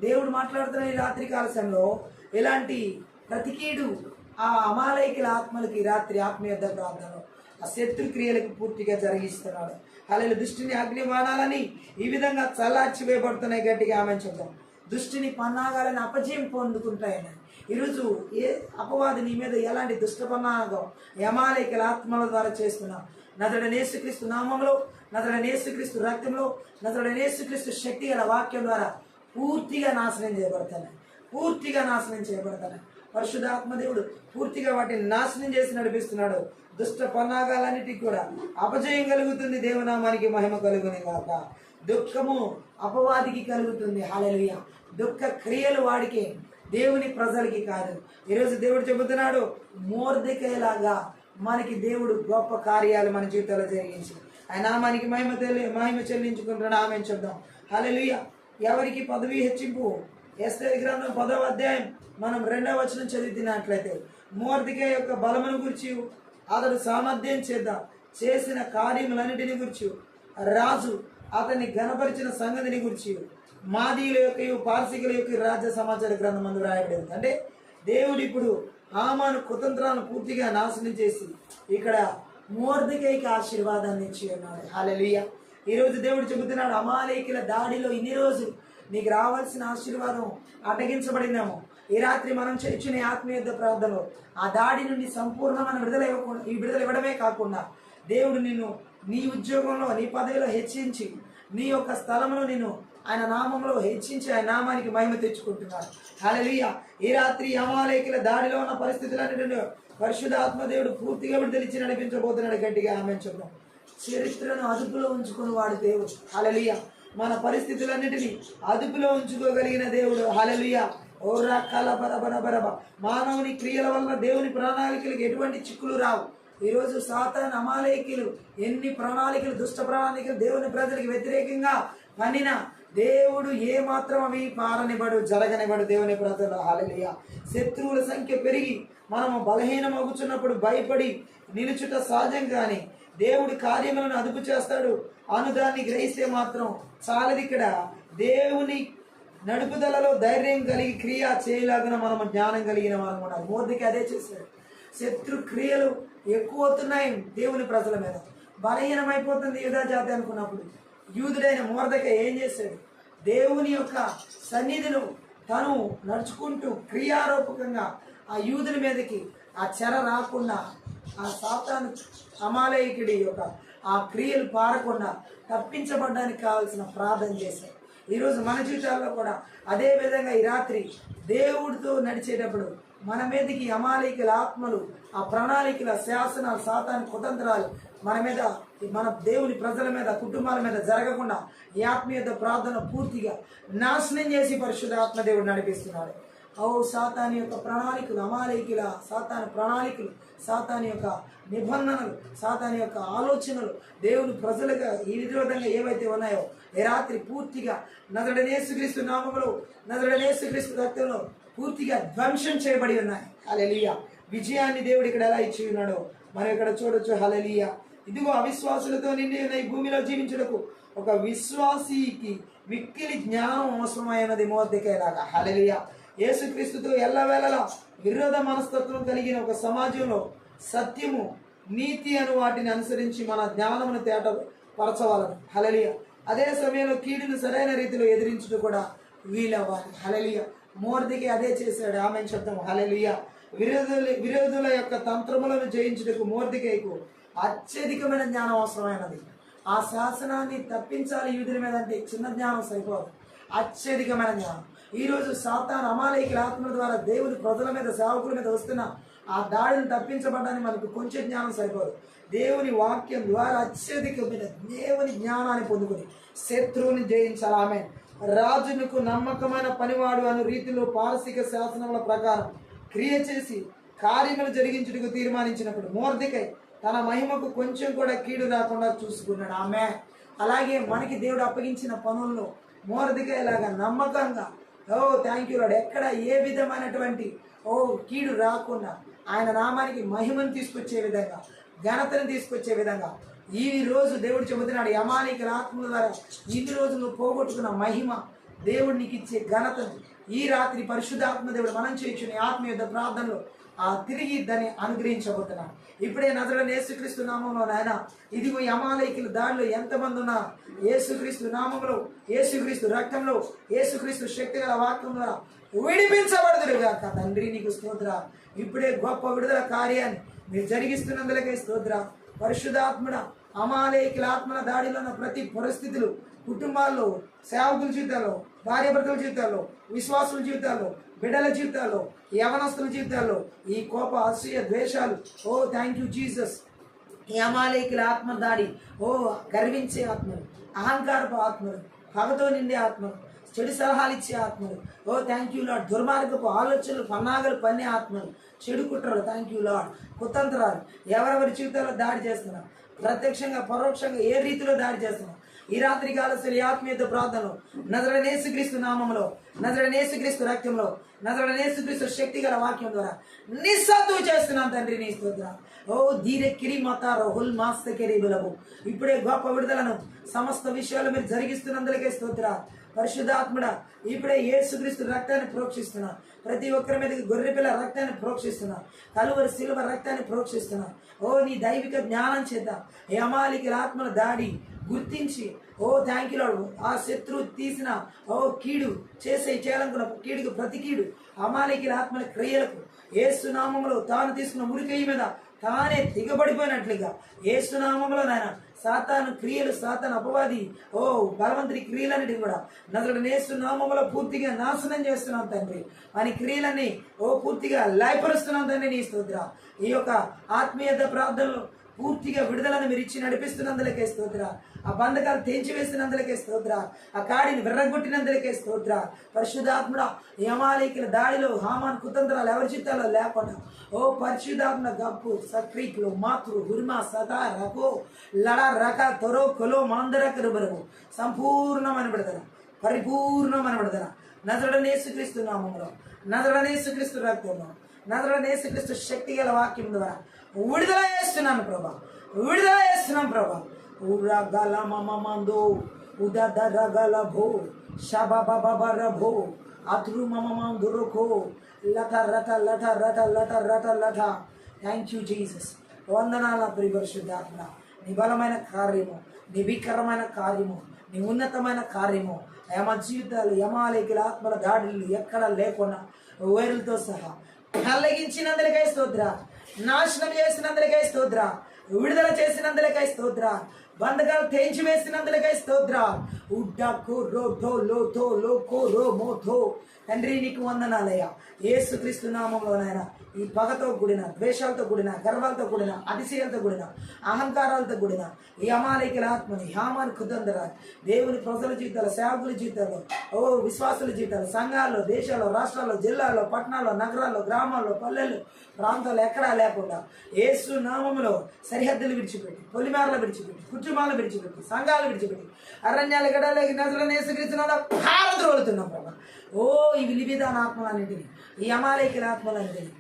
దేవుడు మాట్లాడుతున్న ఈ రాత్రి కాల సమయంలో ఇలాంటి ప్రతి కీడు ఆ అమాలేకుల ఆత్మలకి రాత్రి ఆత్మీయ ప్రార్థనలో ఆ శత్రు క్రియలకు పూర్తిగా జరిగిస్తున్నాడు. హల్లెలూయా. దుష్టిని అగ్ని బాణాలని ఈ విధంగా చల్లార్చివేయబడుతున్నాయి. గట్టిగా ఆమె చూద్దాం. దుష్టిని పన్నాగాలని అపజయం పొందుకుంటాయని ఈరోజు ఏ అపవాది నీ మీద ఎలాంటి దుష్ట పన్నాగం అమాలేకుల ఆత్మల ద్వారా చేస్తున్నాం. నజరేయుడైన యేసుక్రీస్తు నామంలో, నజరేయుడైన యేసుక్రీస్తు రక్తంలో, నజరేయుడైన యేసుక్రీస్తు శక్తి గల వాక్యం ద్వారా పూర్తిగా నాశనం చేయబడతాయి. పరిశుద్ధాత్మ దేవుడు పూర్తిగా వాటిని నాశనం చేసి నడిపిస్తున్నాడు. దుష్ట పన్నాగాలన్నిటికీ కూడా అపజయం కలుగుతుంది. దేవునామానికి మహిమ కలుగుని గాక. దుఃఖము అపవాదికి కలుగుతుంది. హల్లెలూయా. దుఃఖ క్రియలు వాడికి, దేవుని ప్రజలకి కాదు. ఈరోజు దేవుడు చెబుతున్నాడు, మొర్దెకైలాగా మనకి దేవుడు గొప్ప కార్యాలు మన జీవితంలో జరిగించి ఆయన నామానికి మహిమ చెల్లించుకుంటున్నాడు. ఆమె చెప్దాం. హల్లెలూయా. ఎవరికి పదవి హెచ్చింపు? ఎస్తేరు గ్రంథం 10వ అధ్యాయం మనం 2వ వచనం చదివినట్లయితే మొర్దెకై యొక్క బలమును గురించి, అతడు సామర్థ్యం చేసిన కార్యములన్నిటిని గురించి, రాజు అతన్ని గణపరిచిన సంగతిని గురించి మాదీయుల యొక్క పార్సికుల యొక్క రాజ్య సమాచార గ్రంథం అందు రాయబడింది. అంటే దేవుడు ఇప్పుడు హామాను కుతంత్రాలను పూర్తిగా నాశనం చేసి ఇక్కడ మొర్దెకైకి ఆశీర్వాదాన్ని ఇచ్చి ఉన్నాడు. హల్లెలూయా. ఈరోజు దేవుడు చెబుతున్నాడు, అమాలేకుల దాడిలో ఇన్ని రోజులు నీకు రావాల్సిన ఆశీర్వాదం అడ్డగించబడిందేమో. ఈ రాత్రి మనం చేర్చిన ఆత్మీయ ప్రార్థనలో ఆ దాడి నుండి సంపూర్ణమైన విడుదల ఇవ్వడమే కాకుండా దేవుడు నిన్ను నీ ఉద్యోగంలో, నీ పదవిలో హెచ్చించి, నీ యొక్క స్థలంలో నిన్ను ఆయన నామంలో హెచ్చించి ఆయన నామానికి మహిమ తెచ్చుకుంటున్నాడు. హల్లెలూయా. ఈ రాత్రి అమాలేకుల దాడిలో ఉన్న పరిస్థితులన్నిటిని పరిశుద్ధాత్మ దేవుడు పూర్తిగా విడుదలిచ్చి నడిపించబోతున్నాడు. గట్టిగా ఆమె చెప్తాం. చరిత్రను అదుపులో ఉంచుకుని వాడు దేవుడు. హల్లెలూయా. మన పరిస్థితులన్నిటినీ అదుపులో ఉంచుకోగలిగిన దేవుడు. హల్లెలూయా. ఓరా కల బరబరబరబ. మానవుని క్రియల వలన దేవుని ప్రణాళికలకు ఎటువంటి చిక్కులు రావు. ఈరోజు సాతాను అమాలేకులు ఎన్ని ప్రణాళికలు, దుష్ట ప్రణాళికలు దేవుని ప్రజలకు వ్యతిరేకంగా పన్నిన దేవుడు ఏ మాత్రం అవి జరగనివ్వడు దేవుని ప్రజలు. హల్లెలూయా. శత్రువుల సంఖ్య పెరిగి మనము బలహీనమగుచున్నప్పుడు భయపడి నిలుచుట సహజం, కానీ దేవుడి కార్యములను అదుపు చేస్తాడు అనుదాన్ని గ్రహిస్తే మాత్రం చాలది. ఇక్కడ దేవుని నడుపుదలలో ధైర్యం కలిగి క్రియ చేయలాగిన మనము జ్ఞానం కలిగిన వారు ఉన్నారు. మొర్దెకై అదే చేశాడు. శత్రు క్రియలు ఎక్కువ అవుతున్నాయి దేవుని ప్రజల మీద, బలహీనమైపోతుంది యూదా జాతి అనుకున్నప్పుడు యూదుడైన మొర్దెకై ఏం చేశాడు? దేవుని యొక్క సన్నిధిలో తను నడుచుకుంటూ క్రియారూపకంగా ఆ యూదుల మీదకి ఆ చెర రాకుండా, ఆ సాతాను అమాలేకుడి యొక్క ఆ క్రియలు పారకుండా తప్పించబడడానికి కావాల్సిన ప్రార్థన చేశాడు. ఈరోజు మన జీవితాల్లో కూడా అదే విధంగా ఈ రాత్రి దేవుడితో నడిచేటప్పుడు మన మీదకి అమాలేకుల ఆత్మలు, ఆ ప్రణాళికల శాసనాలు, సాతాను కుతంత్రాలు మన మీద, మన దేవుని ప్రజల మీద, కుటుంబాల మీద జరగకుండా ఈ ఆత్మీయత ప్రార్థన పూర్తిగా నాశనం చేసి పరిశుద్ధాత్మ దేవుడు నడిపిస్తున్నాడు. సాతాను యొక్క ప్రణాళికలు, అమాలేకుల సాతాను ప్రణాళికలు, సాతాను యొక్క నిబంధనలు, సాతాను యొక్క ఆలోచనలు దేవుని ప్రజలుగా ఈ విధంగా ఏవైతే ఉన్నాయో ఈ రాత్రి పూర్తిగా నజరేయుడైన యేసుక్రీస్తు నామములో, నజరేయుడైన యేసుక్రీస్తు రక్తంలో పూర్తిగా ధ్వంసం చేయబడి ఉన్నాయి. హల్లెలూయా. విజయాన్ని దేవుడు ఇక్కడ ఎలా ఇచ్చి ఉన్నాడో మనం ఇక్కడ చూడొచ్చు. హల్లెలూయా. ఇదిగో అవిశ్వాసులతో నిండి ఉన్న ఈ భూమిలో జీవించుటకు ఒక విశ్వాసికి మిక్కిలి జ్ఞానం అవసరమైనది మొర్దెకైలాగా. హల్లెలూయా. యేసుక్రీస్తుతో ఎల్లవేళలా విరోధ మనస్తత్వం కలిగిన ఒక సమాజంలో సత్యము నీతి అను వాటిని అనుసరించి మన జ్ఞానమును తేటపరచవాలని. హల్లెలూయా. అదే సమయంలో కీడును సరైన రీతిలో ఎదిరించుట కూడా వీలవ్వాలి. హల్లెలూయా. మొర్దెకై అదే చేశాడు. ఆమేన్ చెప్తాం. హల్లెలూయా. విరోధుల యొక్క తంత్రములను జయించుటకు మొర్దెకైకు అత్యధికమైన జ్ఞానం అవసరమైనది. ఆ శాసనాన్ని తప్పించాలి యూదుల మీద అంటే చిన్న జ్ఞానం సరిపోదు, అత్యధికమైన జ్ఞానం. ఈరోజు సాతాను అమాలేకుల ఆత్మల ద్వారా దేవుని ప్రజల మీద సేవకుల మీద వస్తున్న ఆ దాడిని తప్పించబడడానికి మనకు కొంచెం జ్ఞానం సరిపోదు. దేవుని వాక్యం ద్వారా అత్యధికమైన దేవుని జ్ఞానాన్ని పొందుకుని శత్రువుని జయించాలి. ఆమేన్. రాజునకు నమ్మకమైన పనివాడు అను రీతిలో పారసిక శాసనముల ప్రకారం క్రియ చేసి కార్యములు జరిగించుటకు తీర్మానించినప్పుడు మొర్దెకై తన మహిమకు కొంచెం కూడా కీడు రాకుండా చూసుకున్నాడు. ఆమె అలాగే మనకి దేవుడు అప్పగించిన పనుల్లో మొర్దెకై లాగా నమ్మకంగా థ్యాంక్ యూ లార్డ్, ఎక్కడ ఏ విధమైనటువంటి కీడు రాకుండా ఆయన నామానికి మహిమను తీసుకొచ్చే విధంగా, ఘనతను తీసుకొచ్చే విధంగా ఈ రోజు దేవుడు చెబుతున్నాడు, అమాలేకుల ఆత్మల ద్వారా ఇన్ని రోజులు పోగొట్టుకున్న మహిమ దేవుడు నీకు ఇచ్చే ఘనతను ఈ రాత్రి పరిశుద్ధాత్మ దేవుడు మనం చేయించుని ఆత్మ యుద్ధ ప్రార్థనలో తిరిగి దాన్ని అనుగ్రహించబోతున్నాడు. ఇప్పుడే నజరేయుడైన యేసుక్రీస్తు నామంలో నాయన ఇదిగో అమాలేకుల దాడిలో ఎంతమంది ఉన్నా యేసుక్రీస్తు నామంలో, యేసుక్రీస్తు రక్తంలో, యేసుక్రీస్తు శక్తి గల వాక్యం ద్వారా విడిపించబడదురుగాక. తండ్రి నీకు స్తోత్ర. ఇప్పుడే గొప్ప విడుదల కార్యాన్ని మీరు జరిగిస్తున్నందులకే స్తోత్ర. పరిశుద్ధాత్మడ అమాలేకుల ఆత్మల దాడిలో ఉన్న ప్రతి పరిస్థితులు కుటుంబాల్లో, సేవకుల జీవితాల్లో, భార్యాభర్తల జీవితాల్లో, విశ్వాసుల జీవితాల్లో, బిడ్డల జీవితాల్లో, యవనస్తుల జీవితాల్లో ఈ కోప అసూయ ద్వేషాలు థ్యాంక్ యూ జీసస్. ఈ అమాలేకుల ఆత్మ దాడి గర్వించే ఆత్మలు, అహంకారపు ఆత్మలు, పగతో నిండే ఆత్మలు, చెడు సలహాలు ఇచ్చే ఆత్మలు థ్యాంక్ యూ లార్డ్. దుర్మార్గపు ఆలోచనలు పన్నాగలు పన్నే ఆత్మలు, చెడు కుట్రలు థ్యాంక్ యూ లార్డ్. కుతంత్రాలు ఎవరెవరి జీవితాల్లో దాడి చేస్తున్నారు, ప్రత్యక్షంగా పరోక్షంగా ఏ రీతిలో దాడి చేస్తున్నారు ఈ రాత్రి కాల ఆత్మీయత ప్రార్థనలో నజరేయుడైన యేసుక్రీస్తు నామములో, నజరేయుడైన యేసుక్రీస్తు రక్తంలో, నజరేయుడైన యేసుక్రీస్తు శక్తి గల వాక్యం ద్వారా నిస్సత్తు చేస్తున్నాం తండ్రి నీ స్తోత్రం. ధీరే కిరి మాతారో హుల్ మాస్త కెరీబులము. ఇప్పుడే గొప్ప విడుదలను సమస్త విషయాలు మీరు జరిగిస్తున్నందులకే స్తోత్ర. పరిశుద్ధాత్ముడ ఇప్పుడే యేసుక్రీస్తు రక్తాన్ని ప్రోక్షిస్తున్నా, ప్రతి ఒక్కరి మీదకి గొర్రెపిల్ల రక్తాన్ని ప్రోక్షిస్తున్నా, కలువరి శిలువ రక్తాన్ని ప్రోక్షిస్తున్నా. నీ దైవిక జ్ఞానం చేత అమాలేకుల ఆత్మల దాడి గుర్తించి థ్యాంక్ యూ లార్డ్. ఆ శత్రువు తీసిన కీడు చేయాలనుకున్న కీడుకు ప్రతి కీడు అమాలేకుల ఆత్మల క్రియలకు యేసు నామములో తాను తీసుకున్న మురికయ్య మీద తానే దిగబడిపోయినట్లుగా యేసు నామములో నాయన సాతాను క్రియలు, సాతాను అపవాది బలవంతుడి క్రియలన్నిటిని కూడా నజరేయుడైన యేసు నామములో పూర్తిగా నాశనం చేస్తున్నాం తండ్రి. అని క్రియలన్నీ పూర్తిగా లయపరుస్తున్నాం తండ్రి నీ స్తోత్ర. ఈ యొక్క ఆత్మీయత ప్రార్థనలో పూర్తిగా విడుదలను మీరు ఇచ్చి నడిపిస్తున్నందులకే స్తోత్ర. ఆ బంధకాలు తెంచి వేసినందులకే స్తోత్ర. ఆ కాడిని విర్రగొట్టినందులకే స్తోత్ర. పరిశుద్ధాత్ముడ అమాలేకుల దాడిలో హామాన్ కుతంత్రాలు ఎవరి చిత్తాల్లో లేకుండా పరిశుద్ధాత్మ గప్పు సక్రీకులు మాతృ హుర్మా సదా రకో లడా రక తొరో కొలో మాందరకరు బరువు సంపూర్ణమైన విడుదల, పరిపూర్ణమైన విడుదల నజరేయుడైన యేసుక్రీస్తు నామములో, నజరేయుడైన యేసుక్రీస్తు రక్తంలో, నజరేయుడైన యేసుక్రీస్తు శక్తి గల వాక్యం ద్వారా విడుదల చేస్తున్నాను ప్రభా, విడుదల చేస్తున్నాం ప్రభా. ఉరగల మమందో ఉదరగల భో శబబబరభో అతురు మమందురుకో లట రట లట రట లట రట లట. Thank you Jesus. వందనాల పరిపరిశుద్ధాత్మ. నీ బలమైన కార్యము, నీ భీకరమైన కార్యము, నీ ఉన్నతమైన కార్యము యమ జీవితాలు అమాలేకుల ఆత్మల దాడులు ఎక్కడ లేకుండా వేరులతో సహా కలిగించినందులకై స్తోత్ర, నాశనం చేసినందులకై స్తోత్ర, విడుదల చేసినందులకై స్తోత్ర, బంధకాలు తెంచి వేసినందులకై స్తోత్ర. తండ్రి నీకు వందనాలయ్యా. యేసుక్రీస్తు నామములోనైనా ఈ పగతో కూడిన, ద్వేషాలతో కూడిన, గర్వాలతో కూడిన, అతిశయాలతో కూడిన, అహంకారాలతో కూడిన ఈ అమాలేకుల ఆత్మని హామాన్ కుతంత్ర దేవుని ప్రజల జీవితాలు, సేవకుల జీవితాల్లో, విశ్వాసుల జీవితాలు, సంఘాల్లో, దేశాల్లో, రాష్ట్రాల్లో, జిల్లాల్లో, పట్టణాల్లో, నగరాల్లో, గ్రామాల్లో, పల్లెల్లో, ప్రాంతాల్లో ఎక్కడా లేకుండా యేసు నామములో సరిహద్దులు విడిచిపెట్టి, పొలిమేరలు విడిచిపెట్టి, కుటుంబాలు విడిచిపెట్టి, సంఘాలు విడిచిపెట్టి, అరణ్యాలు గడలేకి నజరేయుడైన యేసుక్రీస్తునామములో పారద్రోలుతున్నాం ప్రభా. ఈ విధాన ఆత్మలన్నింటినీ, ఈ అమాలేకుల ఆత్మలన్నింటినీ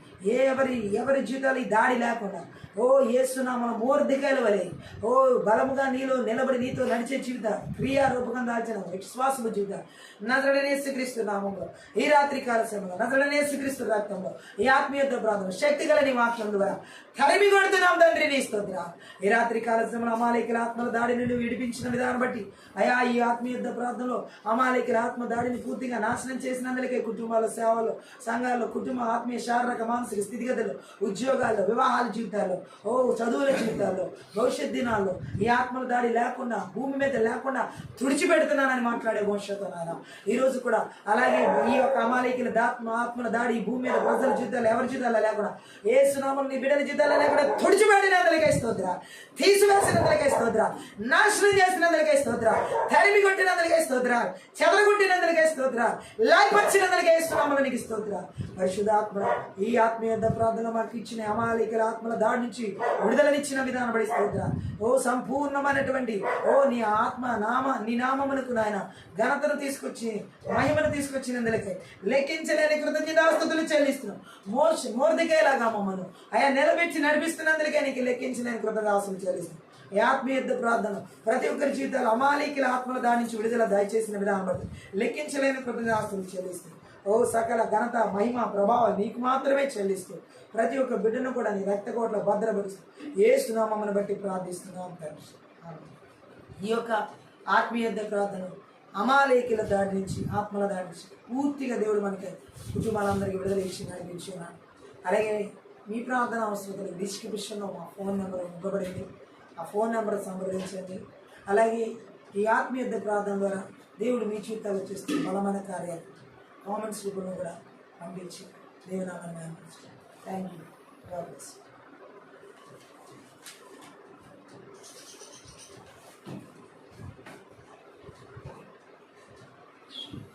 ఎవరి జీవితాలు ఈ దాడి లేకుండా ఓ యేసునామమున మోర్దెకాయల వలె ఓ బలముగా నీలో నిలబడి నీతో నడిచే జీవిత క్రియారూపకం దాల్చిన విశ్వాసము జీవిత నజరుడైన యేసుక్రీస్తు నామములో ఈ రాత్రి కాల సమయంలో నజరుడైన యేసుక్రీస్తు రక్తంలో ఈ ఆత్మీయ ప్రార్థన శక్తి గల నీ వాక్యం ద్వారా తరిమి కొడుతున్నాం తండ్రి నీ స్తోత్రం. ఈ రాత్రి కాల సమయంలో అమాలేకుల ఆత్మల దాడి నుండి విడిపించిన విధానం బట్టి అయా ఈ ఆత్మీయ ప్రార్థనలో అమాలేకుల ఆత్మ దాడిని పూర్తిగా నాశనం చేసినందుకే కుటుంబాల సేవలు సంఘాల్లో కుటుంబ ఆత్మీయ శారీరక మానసిక స్థితిగతులు ఉద్యోగాల్లో వివాహాల జీవితాల్లో ఓ చదువుల జీవితాల్లో భవిష్యత్ దినాల్లో ఈ ఆత్మల దాడి లేకుండా భూమి మీద లేకుండా తుడిచిపెడుతున్నానని మాట్లాడే భవిష్యత్తు నాయన ఈ రోజు కూడా అలాగే ఈ యొక్క అమాలేకుల ఆత్మల దాడి ఈ భూమి మీద ప్రజల జీవితాలు ఎవరి జీవితాల్లో లేకుండా యేసునామమున నీ బిడ్డల జీవితాల్లో లేకుండా తుడిచిపెట్టినందుకే స్తోత్రం, తీసివేసినందుకే స్తోత్రం, నాశనం చేసినందుకే స్తోత్రం, తరిమి కొట్టినందుకే స్తోత్రం, చెదరగొట్టినందుకే స్తోత్రం, లాయపరిచినందుకే యేసునామమున నీకు స్తోత్రం. పరిశుద్ధాత్మ ఈ ఆత్మీయ ప్రార్థన మాకు ఇచ్చిన అమాలేకుల ఆత్మల దాడి నుంచి విడుదలనిచ్చిన విధానం బడి స్తోత్రం. ఓ సంపూర్ణమైనటువంటి ఓ నీ ఆత్మ నీ నామమునకు నాయన ఘనతను తీసుకొచ్చి మహిమను తీసుకొచ్చినందులకే లెక్కించలేని కృతజ్ఞతాస్తుతులు చెల్లిస్తున్నాం. మోర్దెకాయలాగా మమ్మను అయా నిలబెట్టి నడిపిస్తున్నందుకే నీకు లెక్కించలేని కృతజ్ఞతాస్తుతులు చెల్లిస్తున్నాం. ఈ ఆత్మీయ ప్రార్థన ప్రతి ఒక్కరి జీవితాలు అమాలేకుల ఆత్మల దాడి నుంచి విడుదల దయచేసిన విధానం బట్టి లెక్కించలేని కృతజ్ఞతాస్తుతులు చెల్లిస్తున్నాం. ఓ సకల ఘనత మహిమ ప్రభావం నీకు మాత్రమే చెల్లిస్తూ ప్రతి ఒక్క బిడ్డను కూడా నీ రక్తకోట్లో భద్రపరుస్తూ యేసునామమును బట్టి ప్రార్థిస్తున్నాం తండ్రి. ఈ యొక్క ఆత్మీయ ప్రార్థన అమాలేకుల దాడి నుంచి ఆత్మల దాడి నుంచి పూర్తిగా దేవుడు మనకి కుటుంబాలందరికీ విడుదల ఇచ్చి నడిపించి ఉన్నాడు. అలాగే మీ ప్రార్థన అవసరతలు డిస్క్రిప్షన్లో మా ఫోన్ నెంబర్ ఇవ్వబడింది. ఆ ఫోన్ నెంబర్ సంప్రదించండి. అలాగే ఈ ఆత్మీయ ప్రార్థన ద్వారా దేవుడు మీ జీవితాలు చేస్తూ బలమైన కార్యాలు కామెంట్స్ రూపంలో కూడా పంపించి దేవుని నామాన్ని మహిమపరచండి. Thank you. God bless you.